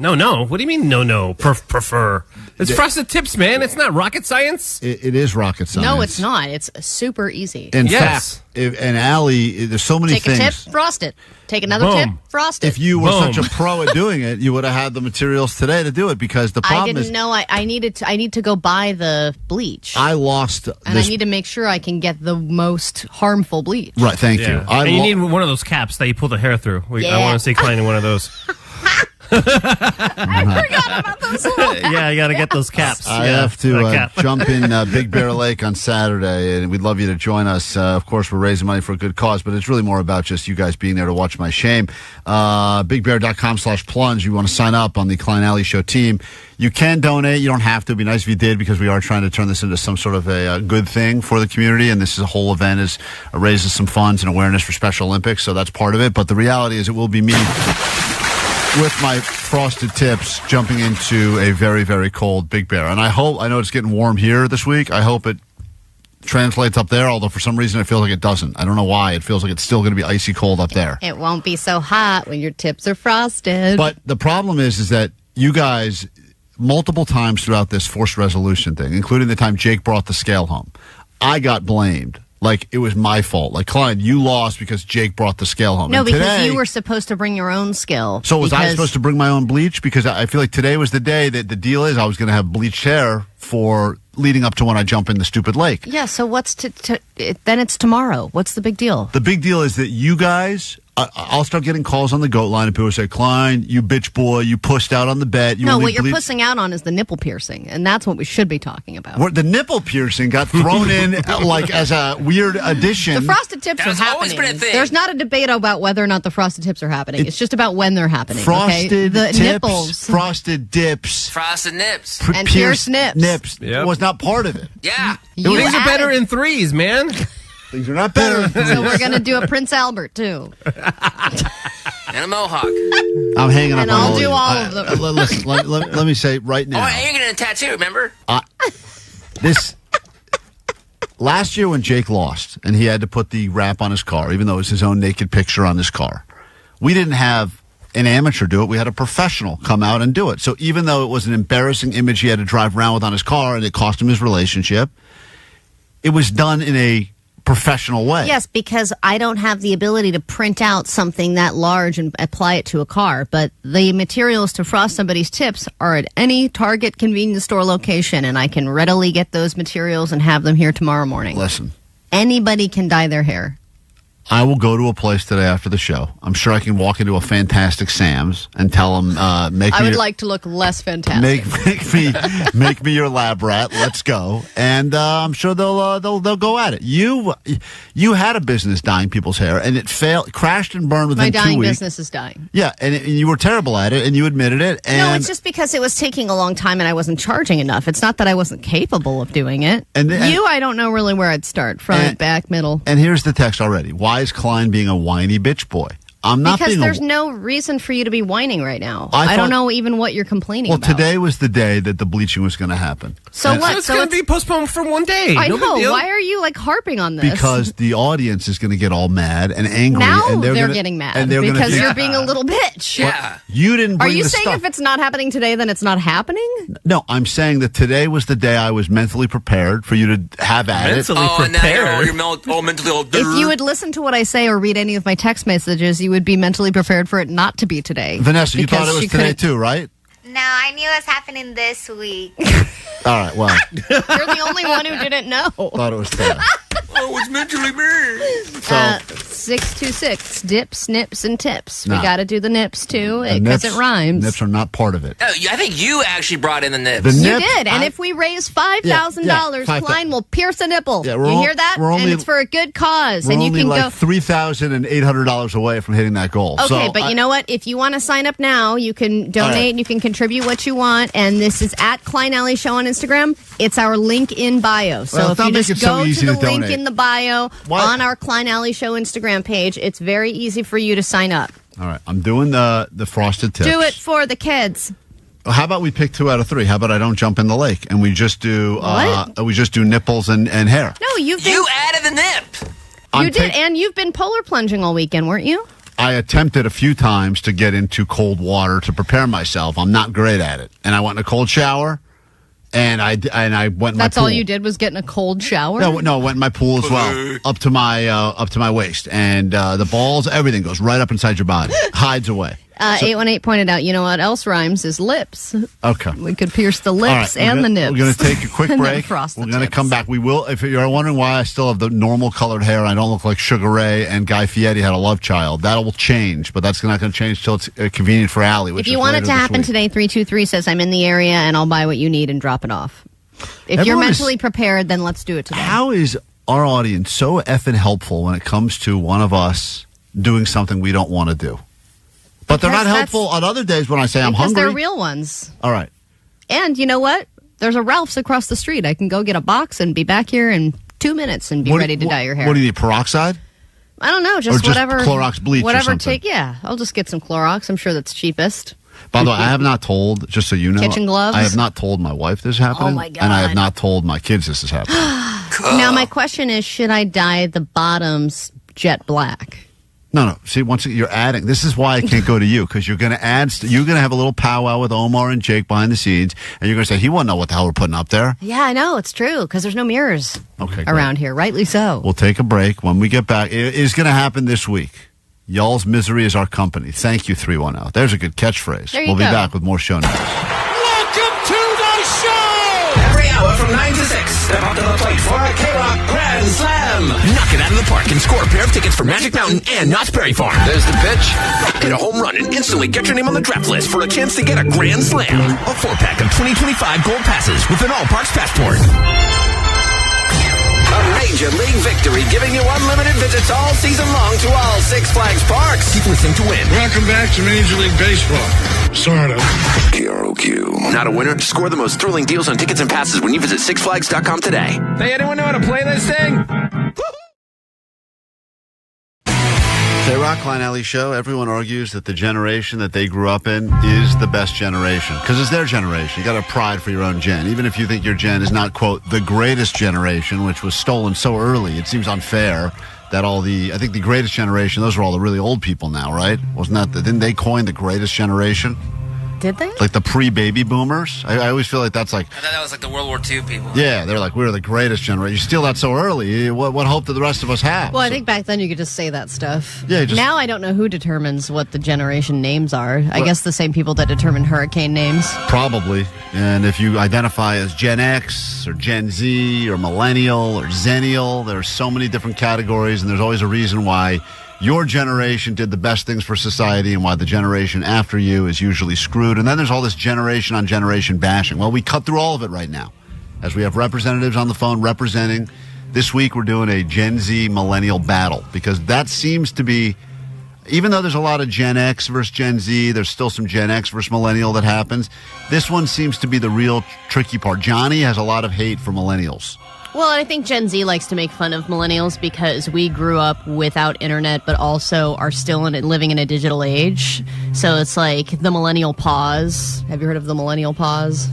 No. What do you mean, no? Prefer. It's frosted tips, man. It's not rocket science. It is rocket science. No, it's not. It's super easy. In fact, and Allie, there's so many things. Take a tip, frost it. Take another tip, frost it. If you were such a pro at doing it, you would have had the materials today to do it because the problem is... I didn't know. I need to go buy the bleach. I lost... And I need to make sure I can get the most harmful bleach. Right, thank you. And you need one of those caps that you pull the hair through. I want to see Klein in one of those. I forgot about those. Yeah, you got to get those caps. I have to jump in Big Bear Lake on Saturday, and we'd love you to join us. Of course, we're raising money for a good cause, but it's really more about just you guys being there to watch my shame. BigBear.com/plunge. You want to sign up on the Klein Alley Show team. You can donate. You don't have to. It'd be nice if you did because we are trying to turn this into some sort of a good thing for the community, and this is a whole event is raises some funds and awareness for Special Olympics, so that's part of it. But the reality is it will be me with my frosted tips jumping into a very, very cold Big Bear. And I know it's getting warm here this week. I hope it translates up there, although for some reason it feels like it doesn't. I don't know why. It feels like it's still going to be icy cold up there. It won't be so hot when your tips are frosted. But the problem is that you guys, multiple times throughout this forced resolution thing, including the time Jake brought the scale home, I got blamed. Like, it was my fault. Like, Klein, you lost because Jake brought the scale home. No, because you were supposed to bring your own scale. So was I supposed to bring my own bleach? Because I feel like today was the day that the deal is I was going to have bleached hair for leading up to when I jump in the stupid lake. Yeah, so what's then it's tomorrow. What's the big deal? The big deal is that you guys... I'll start getting calls on the goat line and people say, Klein, you bitch boy, you pussed out on the bet. What you're pussing out on is the nipple piercing, and that's what we should be talking about. The nipple piercing got thrown in like as a weird addition. The frosted tips are happening. There's not a debate about whether or not the frosted tips are happening. It's just about when they're happening. Frosted the tips, nipples. frosted dips. Frosted nips. And pierced nips. Nips was not part of it. Yeah. Things are better in threes, man. Things are not better. So we're going to do a Prince Albert, too. And a mohawk. I'm hanging up and on I'll do all of them. Listen, let me say right now. Oh, and you're getting a tattoo, remember? Last year when Jake lost and he had to put the wrap on his car, even though it was his own naked picture on his car, we didn't have an amateur do it. We had a professional come out and do it. So even though it was an embarrassing image he had to drive around with on his car and it cost him his relationship, it was done in a professional way. Yes, because I don't have the ability to print out something that large and apply it to a car, but the materials to frost somebody's tips are at any Target convenience store location, and I can readily get those materials and have them here tomorrow morning. Listen. Anybody can dye their hair. I will go to a place today after the show. I'm sure I can walk into a Fantastic Sam's and tell them, I would like to look less fantastic. Make me your lab rat. Let's go. And I'm sure they'll go at it. You had a business dyeing people's hair, and it crashed and burned within 2 weeks. My dyeing business is dying. Yeah, and you were terrible at it, and you admitted it. And no, it's just because it was taking a long time, and I wasn't charging enough. It's not that I wasn't capable of doing it. I don't know really where I'd start. Front, back, middle. And here's the text already. Why is Klein being a whiny bitch boy? I'm not because there's no reason for you to be whining right now. I don't know even what you're complaining about. Well, today was the day that the bleaching was going to happen. So what? It's going to be postponed for one day. I know. Why are you harping on this? Because the audience is going to get all mad and angry. Now and they're getting mad because you're being a little bitch. Yeah. You didn't bring Are you the saying stuff. if it's not happening today, then it's not happening? No, I'm saying that today was the day I was mentally prepared for you to have at it. And now you're all mentally all If you would listen to what I say or read any of my text messages, you would be mentally prepared for it not to be today. Vanessa, you thought it was today too, right? No, I knew it was happening this week. All right, well. You're the only one who didn't know. Thought it was today. Oh, it's mentally me. 626. Dips, nips, and tips. No. We got to do the nips, too, The because nips- it rhymes. Nips are not part of it. Oh, I think you actually brought in the nips. The You nip- did, and if we raise $5,000, Yeah, Klein will pierce a nipple. Yeah, you hear that? we're only- And it's for a good cause. We're And you only can like go. $3,800 away from hitting that goal. Okay, So but you know what? If you want to sign up now, you can donate. right. You can contribute what you want, and this is at Klein Alley Show on Instagram. It's our link in bio. So Well, if don't you make just it so go easy to to the link donate. in the bio on our Klein Alley Show Instagram page, it's very easy for you to sign up. All right, I'm doing the frosted tips. Do it for the kids. How about we pick 2 out of 3? How about I don't jump in the lake and we just do nipples and hair? No, you added the nip. You did, and you've been polar plunging all weekend, weren't you? I attempted a few times to get into cold water to prepare myself. I'm not great at it, and I went in a cold shower, and I went. In That's my pool. all you did was get in a cold shower? No, I went in my pool as well, up to my waist, and the balls, everything goes right up inside your body, hides away. 818 pointed out, you know what else rhymes is lips. Okay. We could pierce the lips All right, and the nips. We're going to take a quick And then break. frost the We're going to tips. come back. We will. If you're wondering why I still have the normal colored hair, I don't look like Sugar Ray and Guy Fieri had a love child. That will change, but that's not going to change till it's convenient for Allie. Which If you is want it later to this happen week. today, 323 says, I'm in the area and I'll buy what you need and drop it off. If you're Everyone is- mentally prepared, then let's do it today. How is our audience so effing helpful when it comes to one of us doing something we don't want to do? But they're Because not that's- helpful on other days when I say I'm Because hungry. they're real ones. All right. And you know what? There's a Ralph's across the street. I can go get a box and be back here in 2 minutes and be ready to dye your hair. What do you need, peroxide? I don't know, Or just just whatever. Clorox bleach or Whatever something? I'll just get some Clorox. I'm sure that's cheapest. By the way, I have not told, just so you know, Kitchen gloves? I have not told my wife this is happening. Oh, my God. And I have not told my kids this is happening. Now, my question is, should I dye the bottoms jet black? No. See, once you're adding, this is why I can't go to you, because you're going to add, you're going to have a little powwow with Omar and Jake behind the scenes, and you're going to say, he won't know what the hell we're putting up there. Yeah, I know. It's true, because there's no mirrors Okay, around here. Rightly so. We'll take a break. When we get back, it is going to happen this week. Y'all's misery is our company. Thank you, 310. There's a good catchphrase. There you We'll be go. back with more show news. Welcome to the show! Every hour from 9 to 6, step up to the plate for a KROQ Grand Slam. Knock it out of the park and score a pair of tickets for Magic Mountain and Knott's Berry Farm. There's the pitch. Hit a home run and instantly get your name on the draft list for a chance to get a Grand Slam. A 4-pack of 2025 gold passes with an all-parks passport. A Major League victory, giving you unlimited visits all season long to all Six Flags parks. Keep listening to win. Welcome back to Major League Baseball. Sort of. KROQ. Not a winner? Score the most thrilling deals on tickets and passes when you visit SixFlags.com today. Hey, anyone know how to play this thing? KROQ Klein Alley Show. Everyone argues that the generation that they grew up in is the best generation because it's their generation. You got to have pride for your own gen, even if you think your gen is not, quote, the greatest generation, which was stolen so early. It seems unfair that I think the greatest generation, those are all the really old people now, right? Didn't they coin the greatest generation? Did they? Like the pre-baby boomers? I always feel like that's like, I thought that was like the World War II people. yeah, they're like, we're the greatest generation. You steal that so early. What hope do the rest of us have? Well, I think back then you could just say that stuff. Yeah, now I don't know who determines what the generation names are. I guess the same people that determine hurricane names. Probably. And if you identify as Gen X or Gen Z or Millennial or Zennial, there are so many different categories, and there's always a reason why your generation did the best things for society and why the generation after you is usually screwed. And then there's all this generation on generation bashing. Well, we cut through all of it right now as we have representatives on the phone representing. This week we're doing a Gen Z millennial battle because that seems to be, even though there's a lot of Gen X versus Gen Z, there's still some Gen X versus millennial that happens. This one seems to be the real tricky part. Johnny has a lot of hate for millennials. Well, I think Gen Z likes to make fun of millennials because we grew up without internet, but also are still living in a digital age. So it's like the millennial pause. Have you heard of the millennial pause?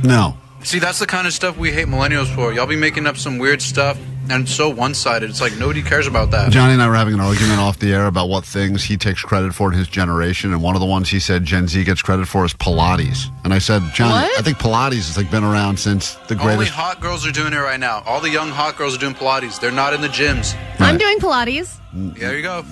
No. See, that's the kind of stuff we hate millennials for. Y'all be making up some weird stuff, and it's so one-sided. It's like nobody cares about that. Johnny and I were having an argument off the air about what things he takes credit for in his generation, and one of the ones he said Gen Z gets credit for is Pilates. And I said, Johnny, What? I think Pilates has been around since the Only greatest. hot girls are doing it right now. All the young hot girls are doing Pilates. They're not in the gyms. I'm doing Pilates. There you go.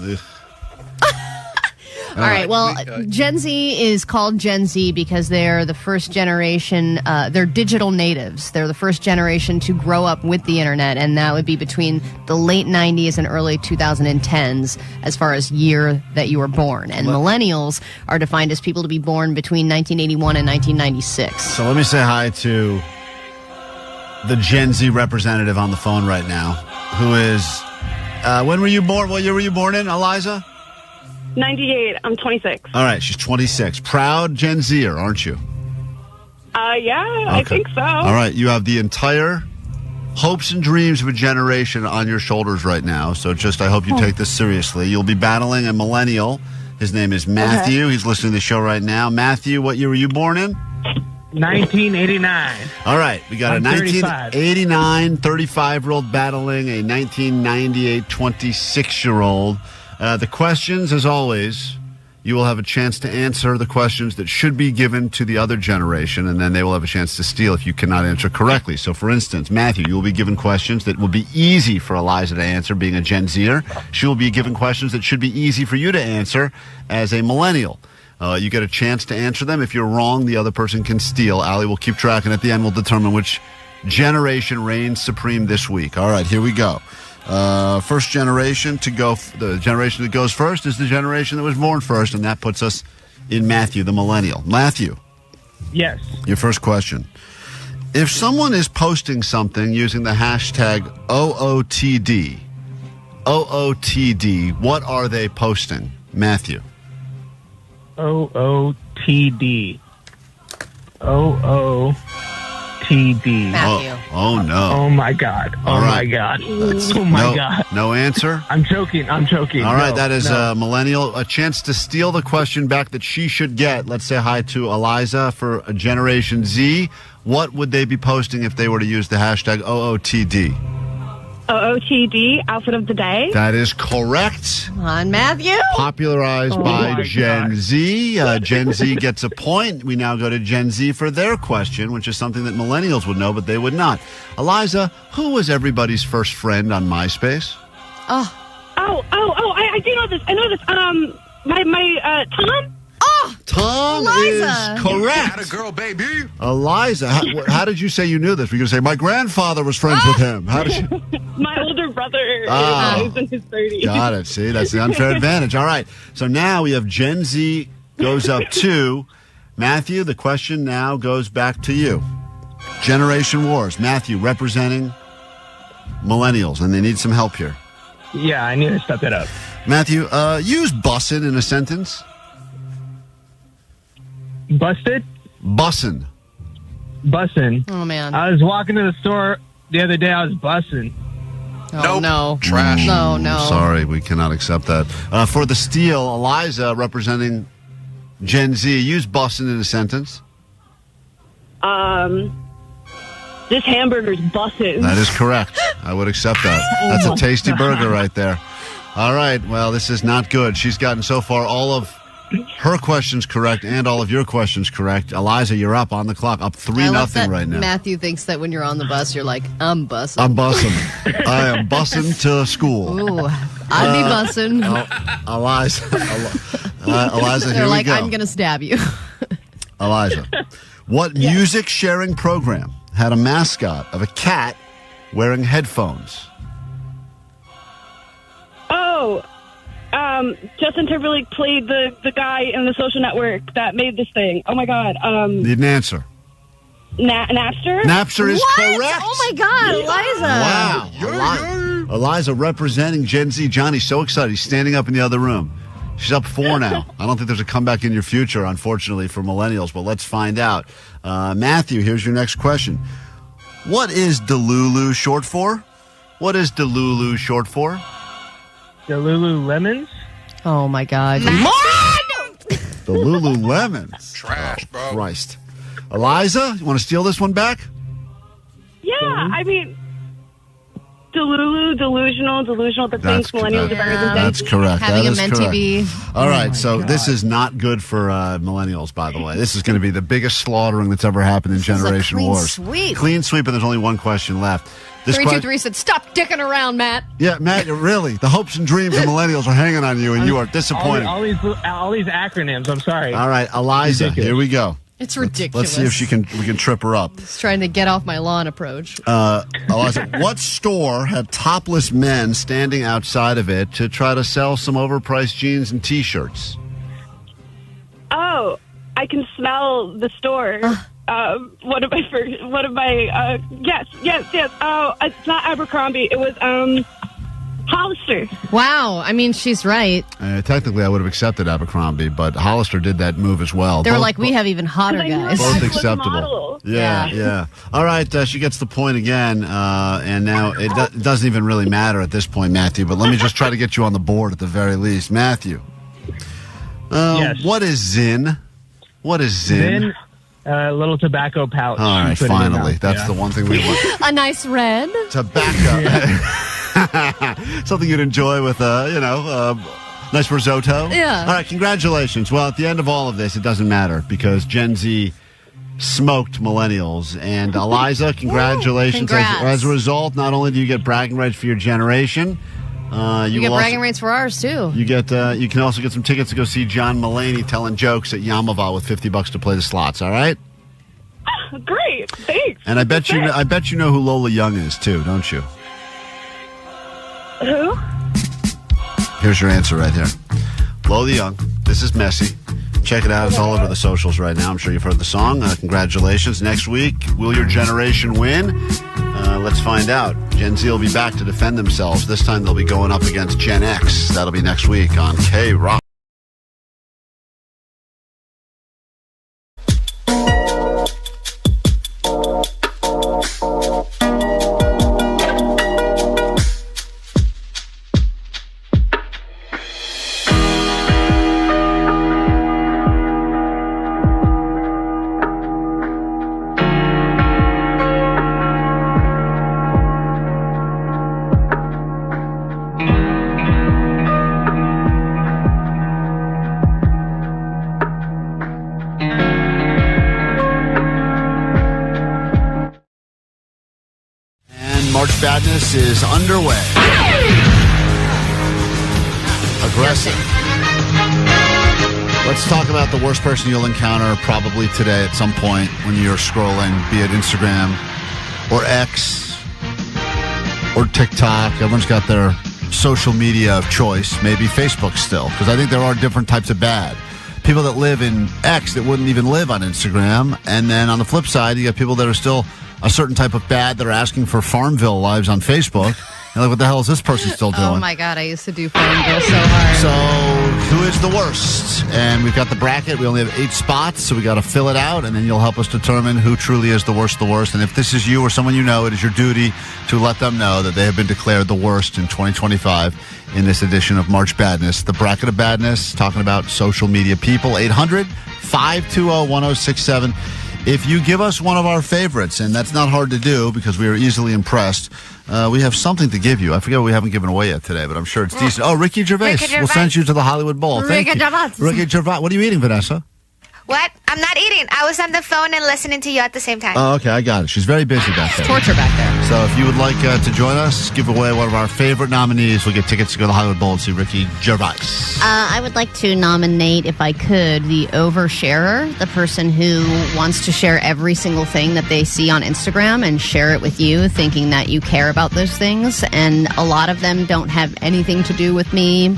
All right. Well, Gen Z is called Gen Z because they're the first generation. They're digital natives. They're the first generation to grow up with the internet, and that would be between the late 90s and early 2010s as far as year that you were born. And millennials are defined as people to be born between 1981 and 1996. So let me say hi to the Gen Z representative on the phone right now, who is, when were you born? What year were you born in, Eliza? 98. I'm 26. All right, she's 26. Proud Gen Zer, aren't you? Yeah, Okay. I think so. All right, you have the entire hopes and dreams of a generation on your shoulders right now. So I hope you take this seriously. You'll be battling a millennial. His name is Matthew. Okay. He's listening to the show right now. Matthew, what year were you born in? 1989. All right, we got I'm a 1989 35-year-old battling a 1998 26-year-old. The questions, as always, you will have a chance to answer the questions that should be given to the other generation, and then they will have a chance to steal if you cannot answer correctly. So, for instance, Matthew, you will be given questions that will be easy for Eliza to answer, being a Gen Zer. She will be given questions that should be easy for you to answer as a millennial. You get a chance to answer them. If you're wrong, the other person can steal. Allie will keep track, and at the end, we'll determine which generation reigns supreme this week. All right, here we go. First generation to go, the generation that goes first is the generation that was born first, and that puts us in Matthew, the millennial. Matthew. Yes. Your first question. If someone is posting something using the hashtag OOTD, what are they posting? Matthew. OOTD. OOTD. Matthew. Oh no. Oh my God. Oh my God. Oh my God. No answer? I'm joking. All right, that is millennial. A chance to steal the question back that she should get. Let's say hi to Eliza for a Generation Z. What would they be posting if they were to use the hashtag OOTD? OOTD, outfit of the day. That is correct. Come on, Matthew. Popularized by Gen Z. Gen Z gets a point. We now go to Gen Z for their question, which is something that millennials would know, but they would not. Eliza, who was everybody's first friend on MySpace? I do know this. I know this. Tom? Tom Eliza. is correct. Had a girl, baby. Eliza, how did you say you knew this? Were you going to say, my grandfather was friends with him? How did you? My older brother. Oh. He's in his 30s. Got it. See, that's the unfair advantage. All right. So now we have Gen Z goes up 2. Matthew, the question now goes back to you. Generation Wars. Matthew, representing millennials, and they need some help here. Yeah, I need to step it up. Matthew, use bussin' in a sentence. Busted? Bussin'. Oh, man. I was walking to the store the other day. I was bussing. Oh, Nope. no. Trash. No. Sorry, we cannot accept that. For the steal, Eliza, representing Gen Z, use bussin' in a sentence. This hamburger's bussin'. That is correct. I would accept that. That's a tasty burger right there. All right. Well, this is not good. She's gotten so far all of her questions correct and all of your questions correct. Eliza, you're up on the clock. Up 3-0 right now. Matthew thinks that when you're on the bus, you're like, I'm bussing. I'm bussing. I am bussing to school. Ooh, I'd be bussing. Eliza, They're here like, we go. I'm going to stab you. Eliza, what music sharing program had a mascot of a cat wearing headphones? Justin Timberlake played the guy in the Social Network that made this thing. Oh my God. Need an answer. Napster? Napster is correct. Oh my God, Eliza. Wow. Eliza representing Gen Z. Johnny's so excited. He's standing up in the other room. She's up 4 now. I don't think there's a comeback in your future, unfortunately, for millennials, but let's find out. Matthew, here's your next question. What is Delulu short for? What is Delulu short for? The Lululemons? Oh my God. The Lululemons. Trash, bro. Christ. Eliza, you want to steal this one back? Yeah, I mean, delusional that thinks millennials are better than Gen That's Z. correct. Having That a is mentee correct. bee. All right, so this is not good for millennials, by the way. This is going to be the biggest slaughtering that's ever happened in Generation clean Wars. sweep. Clean sweep, and there's only one question left. This 323 said, "Stop dicking around, Matt." Yeah, Matt, really, the hopes and dreams of millennials are hanging on you, and you are disappointed. All these acronyms. I'm sorry. All right, Eliza, Ridiculous. here we go. It's ridiculous. Let's see if we can trip her up. He's trying to get off my lawn approach. Eliza, what store had topless men standing outside of it to try to sell some overpriced jeans and T-shirts? Oh, I can smell the store. Yes. Oh, it's not Abercrombie. It was Hollister. Wow. I mean, she's right. Technically, I would have accepted Abercrombie, but Hollister did that move as well. They were like, we have even hotter guys. Both acceptable. Yeah. All right, she gets the point again, and now it doesn't even really matter at this point, Matthew, but let me just try to get you on the board at the very least. Matthew, Yes. What is Zyn? What is Zyn? A little tobacco pouch. All right, You put it in your finally. mouth. That's the one thing we want. A nice red. Tobacco. Something you'd enjoy with, nice risotto. Yeah. All right, congratulations. Well, at the end of all of this, it doesn't matter because Gen Z smoked millennials. And Eliza, congratulations. Congrats. As a result, not only do you get bragging rights for your generation, You get bragging rights for ours, too. you can also get some tickets to go see John Mulaney telling jokes at Yamava with $50 to play the slots. All right. Great, thanks. And I bet you know who Lola Young is too, don't you? Who? Here's your answer right here. Lola Young. This is messy. Check it out. It's all over the socials right now. I'm sure you've heard the song. Congratulations. Next week, will your generation win? Let's find out. Gen Z will be back to defend themselves. This time they'll be going up against Gen X. That'll be next week on KROQ. March Badness is underway. Aggressive. Let's talk about the worst person you'll encounter probably today at some point when you're scrolling, be it Instagram or X or TikTok. Everyone's got their social media of choice, maybe Facebook still, because I think there are different types of bad. People that live in X that wouldn't even live on Instagram. And then on the flip side, you got people that are still a certain type of bad that are asking for Farmville lives on Facebook. And like, what the hell is this person still doing? Oh, my God. I used to do Farmville so hard. So, who is the worst? And we've got the bracket. We only have 8 spots, so we got to fill it out, and then you'll help us determine who truly is the worst. And if this is you or someone you know, it is your duty to let them know that they have been declared the worst in 2025 in this edition of March Badness. The bracket of badness, talking about social media people. 800-520-1067. If you give us one of our favorites, and that's not hard to do because we are easily impressed, we have something to give you. I forget what we haven't given away yet today, but I'm sure it's decent. Oh, Ricky Gervais. We'll send you to the Hollywood Bowl. Thank you. Ricky Gervais. What are you eating, Vanessa? What? I'm not eating. I was on the phone and listening to you at the same time. Oh, okay. I got it. She's very busy back there. Torture back there. So if you would like to join us, give away one of our favorite nominees. We'll get tickets to go to the Hollywood Bowl and see Ricky Gervais. I would like to nominate, if I could, the oversharer, the person who wants to share every single thing that they see on Instagram and share it with you, thinking that you care about those things. And a lot of them don't have anything to do with me.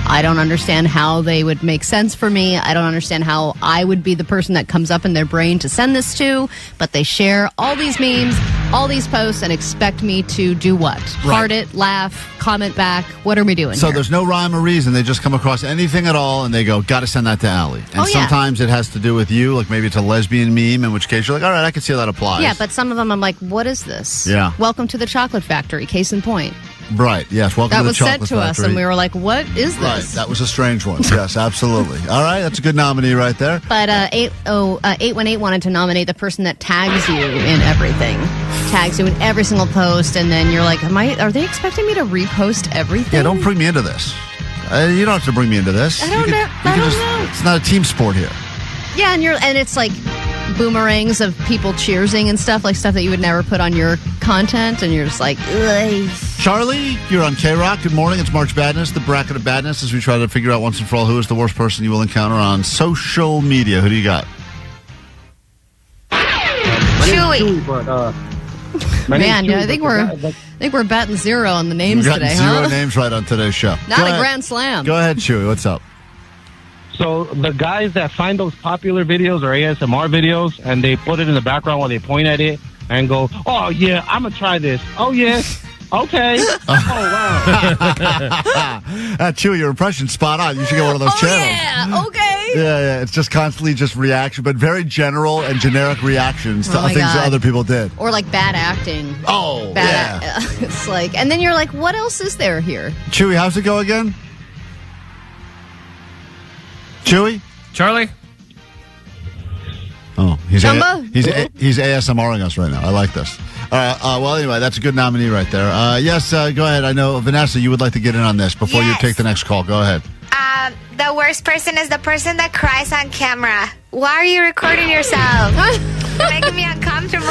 I don't understand how they would make sense for me. I don't understand how I would be the person that comes up in their brain to send this to. But they share all these memes, all these posts, and expect me to do what? Right. Heart it, laugh, comment back. What are we doing So here? there's no rhyme or reason. They just come across anything at all, and they go, got to send that to Allie. And sometimes it has to do with you, like maybe it's a lesbian meme, in which case you're like, all right, I can see how that applies. Yeah, but some of them I'm like, what is this? Yeah. Welcome to the chocolate factory, case in point. Right, yes. Welcome That to the was sent Chocolate to us, Factory. and we were like, what is this? Right, that was a strange one. Yes, absolutely. All right, that's a good nominee right there. But 818 wanted to nominate the person that tags you in everything. Tags you in every single post, and then you're like, are they expecting me to repost everything? Yeah, don't bring me into this. You don't have to bring me into this. I don't know. It's not a team sport here. Yeah, and it's like boomerangs of people cheersing and stuff, like stuff that you would never put on your content, and you're just like, ugh. Charlie, you're on KROQ. Good morning. It's March Badness, the bracket of badness, as we try to figure out once and for all who is the worst person you will encounter on social media. Who do you got? Chewy. Man, I think we're batting zero on the names We've today, gotten huh? zero names right on today's show. Not a grand slam. Go ahead, Chewy. What's up? So the guys that find those popular videos or ASMR videos and they put it in the background while they point at it and go, oh, yeah, I'm going to try this. Oh, yes. Okay. Oh, wow. Chewy, your impression's spot on. You should get one of those channels. Yeah, okay. Yeah. It's just constantly just reaction, but very general and generic reactions to things that other people did. Or like bad acting. Oh, yeah. It's like, and then you're like, what else is there here? Chewy, how's it go again? Chewy? Charlie? Oh, he's Jumbo? he's ASMRing us right now. I like this. Well, anyway, that's a good nominee right there. Yes, go ahead. I know, Vanessa, you would like to get in on this before you take the next call. Go ahead. The worst person is the person that cries on camera. Why are you recording yourself? You're making me uncomfortable.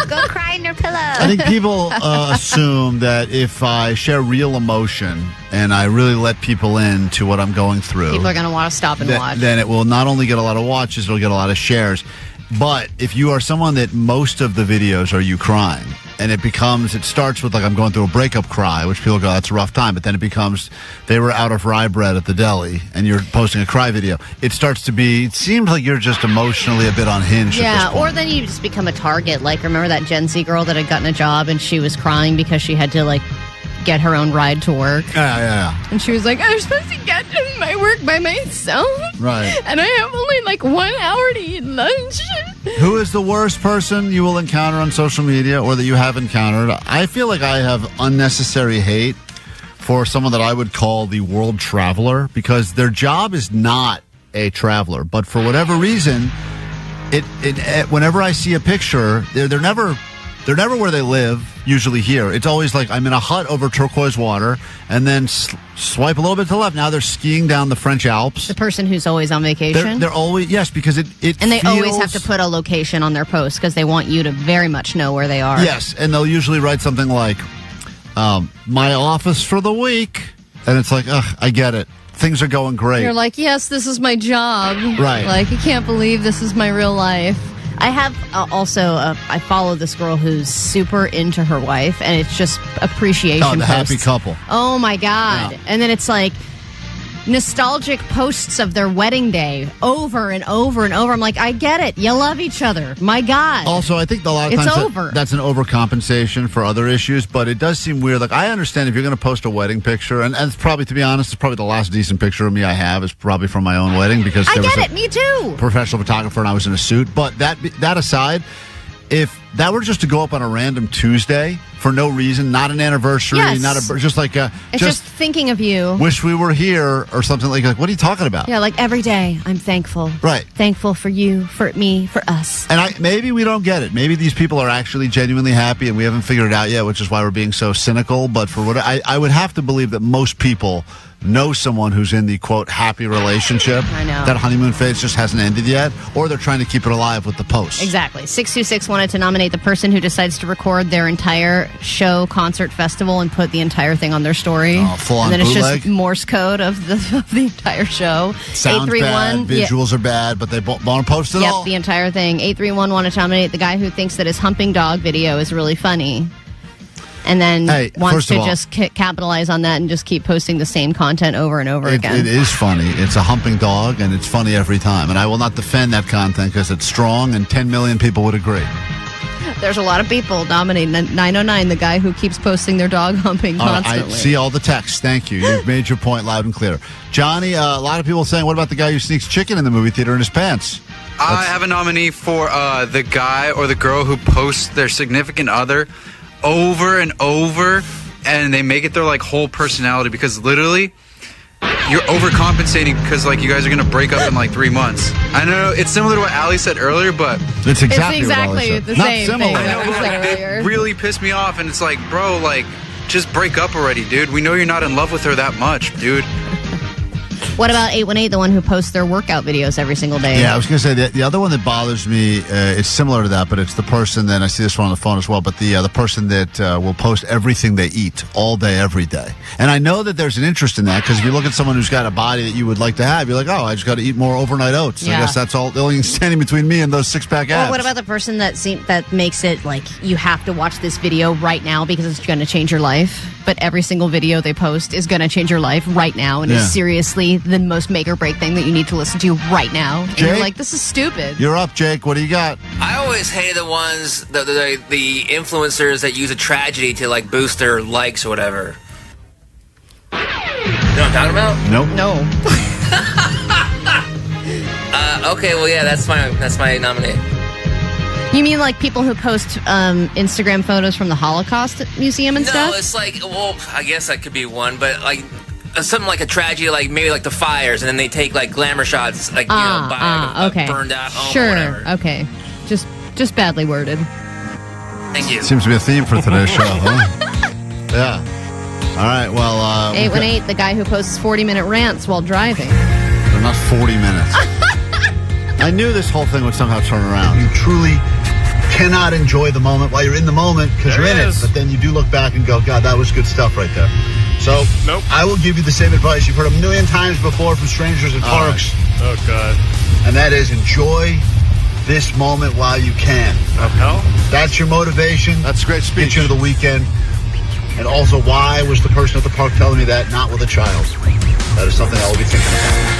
Go cry in your pillow. I think people assume that if I share real emotion and I really let people into what I'm going through, People are going to want to stop and watch. Then it will not only get a lot of watches, it'll get a lot of shares. But if you are someone that most of the videos are you crying, and it starts with like I'm going through a breakup cry, which people go, that's a rough time. But then it becomes they were out of rye bread at the deli, and you're posting a cry video. It seems like you're just emotionally a bit unhinged at this point. Or then you just become a target. Like, remember that Gen Z girl that had gotten a job and she was crying because she had to, like, get her own ride to work? Yeah. And she was like, I'm supposed to get to my work by myself. Right. And I have only, like, 1 hour to eat lunch. Who is the worst person you will encounter on social media or that you have encountered? I feel like I have unnecessary hate for someone that I would call the world traveler because their job is not a traveler. But for whatever reason, whenever I see a picture, they're never where they live, usually here. It's always like I'm in a hut over turquoise water and then swipe a little bit to the left. Now they're skiing down the French Alps. The person who's always on vacation? They're always, yes, because it and they always have to put a location on their post because they want you to very much know where they are. Yes, and they'll usually write something like, my office for the week. And it's like, ugh, I get it. Things are going great. You're like, yes, this is my job. Right. Like, I can't believe this is my real life. I have I follow this girl who's super into her wife, and it's just appreciation the posts. happy couple. Oh, my God. Yeah. And then it's like nostalgic posts of their wedding day over and over and over. I'm like, I get it. You love each other. My God. Also, I think a lot of times that's an overcompensation for other issues, but it does seem weird. Like, I understand if you're going to post a wedding picture, and it's probably, to be honest, it's probably the last decent picture of me I have is probably from my own wedding because I there get was it. Me too. Professional photographer and I was in a suit. But that aside, if that were just to go up on a random Tuesday for no reason, not an anniversary, Yes. just like a It's just thinking of you. wish we were here or something like what are you talking about? Yeah, like every day I'm thankful. Right. Thankful for you, for me, for us. And maybe we don't get it. Maybe these people are actually genuinely happy and we haven't figured it out yet, which is why we're being so cynical. But for what I would have to believe that most people know someone who's in the, quote, happy relationship. I know. That honeymoon phase just hasn't ended yet, or they're trying to keep it alive with the posts. Exactly. 626 wanted to nominate the person who decides to record their entire show, concert, festival, and put the entire thing on their story. Oh, full-on and then it's bootleg? just Morse code of the entire show. Sounds bad, visuals are bad, but they want to post it all. Yep, the entire thing. 831 wanted to nominate the guy who thinks that his humping dog video is really funny. And then wants to just capitalize on that and just keep posting the same content over and over again. It is funny. It's a humping dog, and it's funny every time. And I will not defend that content because it's strong, and 10 million people would agree. There's a lot of people nominating 909, the guy who keeps posting their dog humping constantly. I see all the texts. Thank you. You've made your point loud and clear. Johnny, a lot of people saying, what about the guy who sneaks chicken in the movie theater in his pants? I have a nominee for the guy or the girl who posts their significant other over and over and they make it their like whole personality because literally you're overcompensating because like you guys are gonna break up in like 3 months. I know it's similar to what Ali said earlier, but it's exactly the same thing that we said it earlier. really pissed me off, and it's like, bro, like just break up already, dude. We know you're not in love with her that much, dude. What about 818, the one who posts their workout videos every single day? Yeah, I was going to say the other one that bothers me, it's similar to that, but it's the person that, I see this one on the phone as well, but the person that will post everything they eat all day, every day. And I know that there's an interest in that because if you look at someone who's got a body that you would like to have, you're like, oh, I just got to eat more overnight oats. Yeah. I guess that's all the only thing standing between me and those six-pack abs. Or what about the person that makes it like you have to watch this video right now because it's going to change your life, but every single video they post is going to change your life right now and is seriously the most make or break thing that you need to listen to right now. And you're like, this is stupid. You're up, Jake. What do you got? I always hate the ones, the influencers that use a tragedy to like boost their likes or whatever. You know what I'm talking about? Nope. No. Okay, well, yeah, that's my nominee. You mean like people who post Instagram photos from the Holocaust Museum and stuff? No, it's like, well, I guess that could be one, but like something like a tragedy, like maybe like the fires, and then they take like glamour shots, like by like, a burned out home or whatever. Okay, just badly worded. Thank you. Seems to be a theme for today's show, huh? Yeah. All right. Well, 818, the guy who posts 40-minute rants while driving. They're not 40 minutes. I knew this whole thing would somehow turn around. You truly cannot enjoy the moment while you're in the moment because you're in it. But then you do look back and go, God, that was good stuff right there. So I will give you the same advice you've heard a million times before from strangers in parks. Oh, God. And that is enjoy this moment while you can. That's your motivation. That's a great speech. Get you into the weekend. And also, why was the person at the park telling me that, not with a child? That is something I will be thinking about.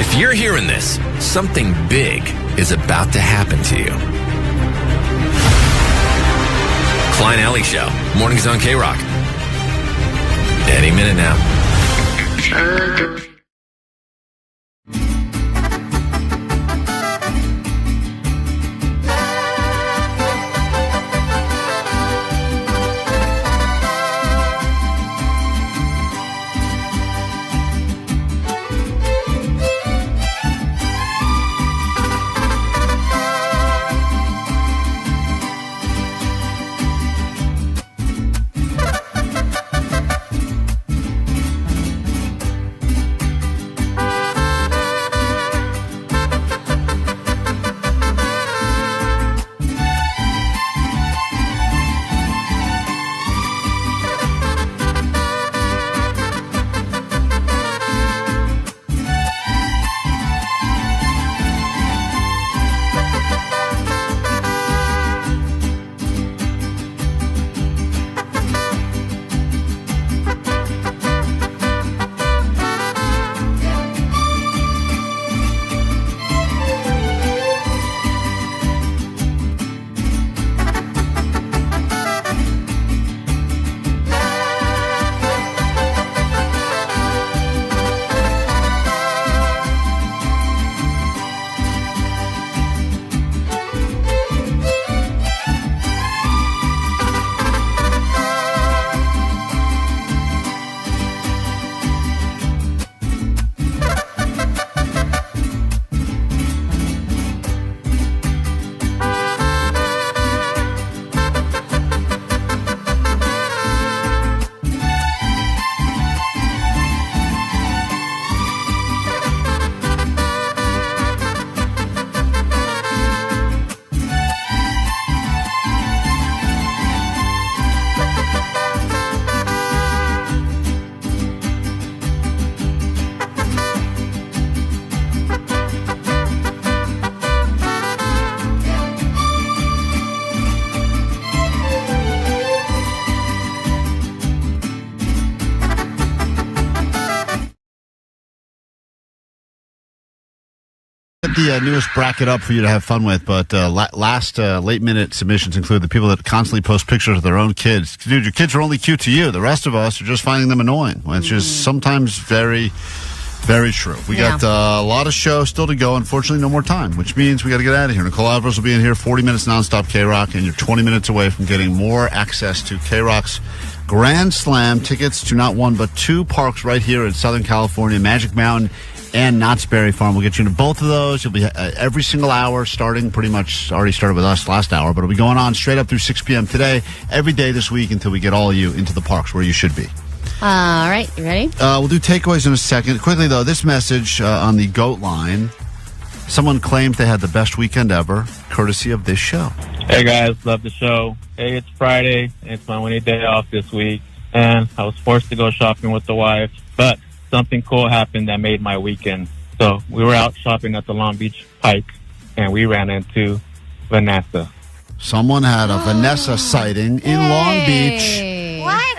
If you're hearing this, something big is about to happen to you. Klein Alley Show. Mornings on KROQ. Any minute now. The newest bracket up for you to have fun with, but last late-minute submissions include the people that constantly post pictures of their own kids. Dude, your kids are only cute to you. The rest of us are just finding them annoying, which is sometimes very, very true. We got a lot of shows still to go. Unfortunately, no more time, which means we got to get out of here. Nicole Alvarez will be in here 40 minutes nonstop KROQ, and you're 20 minutes away from getting more access to KROQ's Grand Slam tickets to not one but two parks right here in Southern California, Magic Mountain and Knott's Berry Farm. We'll get you into both of those. You'll be every single hour, starting pretty much already started with us last hour, but it'll be going on straight up through 6 p.m. today, every day this week until we get all of you into the parks where you should be. All right, you ready? We'll do takeaways in a second. Quickly, though, this message on the GOAT line. Someone claimed they had the best weekend ever, courtesy of this show. Hey, guys, love the show. Hey, it's Friday. It's my only day off this week, and I was forced to go shopping with the wife, but something cool happened that made my weekend. So we were out shopping at the Long Beach Pike, and we ran into Vanessa. Someone had a Vanessa sighting in Long Beach. What?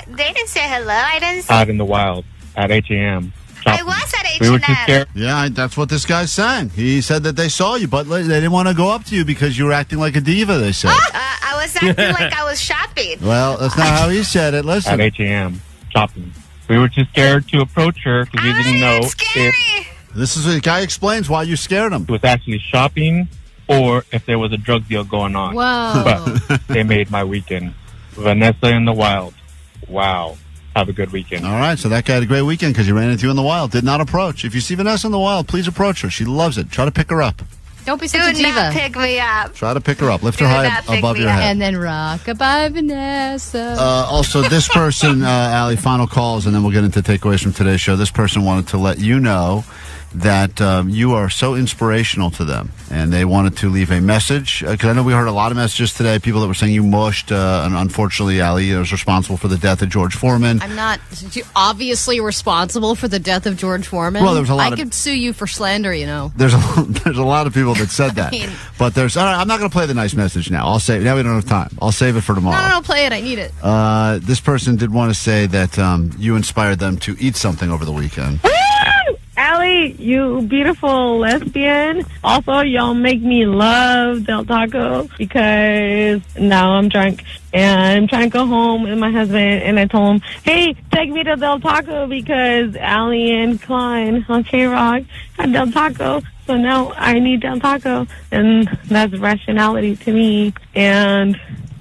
They didn't say hello. I didn't say. Out in the wild at H&M. I was at H&M. We were too scared. Yeah, that's what this guy's saying. He said that they saw you, but they didn't want to go up to you because you were acting like a diva, they said. I was acting like I was shopping. Well, that's not how he said it. Listen. At H&M shopping. We were too scared to approach her because we didn't know if this is the guy explains why you scared him. It was actually shopping or if there was a drug deal going on. Whoa. But they made my weekend. Vanessa in the wild. Wow. Have a good weekend. All right, so that guy had a great weekend because he ran into you in the wild. Did not approach. If you see Vanessa in the wild, please approach her. She loves it. Try to pick her up. Don't be such a diva. Do not pick me up. Try to pick her up. Lift her high above your head. And then rock-a-bye Vanessa. Also, this person, Allie, final calls, and then we'll get into takeaways from today's show. This person wanted to let you know that you are so inspirational to them, and they wanted to leave a message, because I know we heard a lot of messages today, people that were saying you mushed, and unfortunately, Allie was responsible for the death of George Foreman. I'm not obviously responsible for the death of George Foreman. Well, there was a lot I could sue you for slander, you know. There's a lot of people that said that. But there's, all right, I'm not going to play the nice message now. Now we don't have time. I'll save it for tomorrow. No, play it. I need it. This person did want to say that you inspired them to eat something over the weekend. Woo! Allie, you beautiful lesbian. Also, y'all make me love Del Taco because now I'm drunk and I'm trying to go home with my husband. And I told him, hey, take me to Del Taco because Allie and Klein on KROQ had Del Taco. So now I need Del Taco. And that's rationality to me. And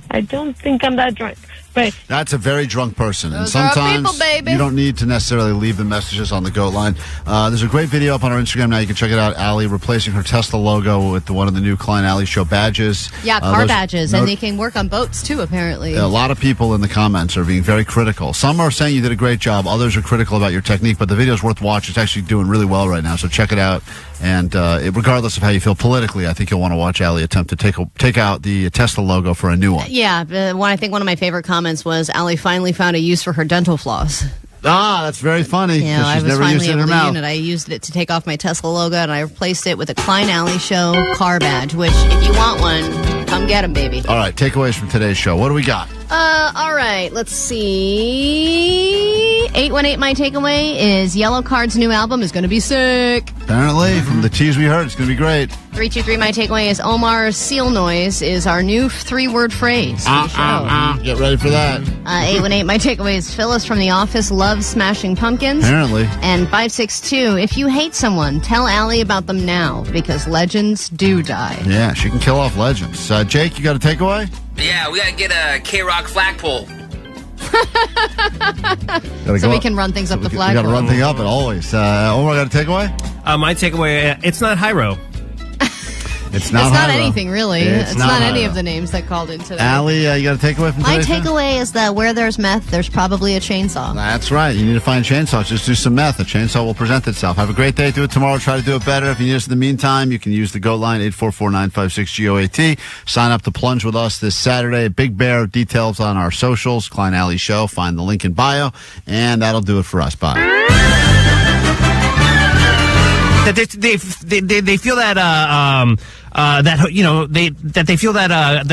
I don't think I'm that drunk. But that's a very drunk person. And Those are our sometimes people, baby. you don't need to necessarily leave the messages on the goat line. There's a great video up on our Instagram now. You can check it out. Allie replacing her Tesla logo with one of the new Klein Alley Show badges. Yeah, car badges. And they can work on boats, too, apparently. A lot of people in the comments are being very critical. Some are saying you did a great job. Others are critical about your technique. But the video's worth watching. It's actually doing really well right now. So check it out. And regardless of how you feel politically, I think you'll want to watch Allie attempt to take out the Tesla logo for a new one. Yeah, I think one of my favorite comments was Allie finally found a use for her dental floss. Ah, that's very funny. Yeah, I she's was never finally used it in able her to mouth. use it. I used it to take off my Tesla logo, and I replaced it with a Klein Alley Show car badge, which, if you want one, come get them, baby. All right, takeaways from today's show. What do we got? All right, let's see. 818, my takeaway is Yellow Card's new album is going to be sick. Apparently, from the tease we heard, it's going to be great. 323, my takeaway is Omar's seal noise is our new 3-word phrase for the show. Get ready for that. 818, my takeaway is Phyllis from The Office loves Smashing Pumpkins. Apparently. And 562, if you hate someone, tell Allie about them now, because legends do die. Yeah, she can kill off legends. Jake, you got a takeaway? Yeah, we gotta get a KROQ flagpole. So we can run things up the flagpole. We got to run things up, and always. Omar, got a takeaway? My takeaway, it's not Hyro. It's not anything, really. It's not any of the names that called in today. Allie, you got a takeaway from My today? takeaway is that where there's meth, there's probably a chainsaw. That's right. You need to find chainsaws. Just do some meth. A chainsaw will present itself. Have a great day. Do it tomorrow. Try to do it better. If you need us in the meantime, you can use the GOAT line, 844-956-GOAT. Sign up to plunge with us this Saturday. Big Bear, details on our socials, Klein Alley Show. Find the link in bio. And that'll do it for us. Bye. That they feel that that you know they feel that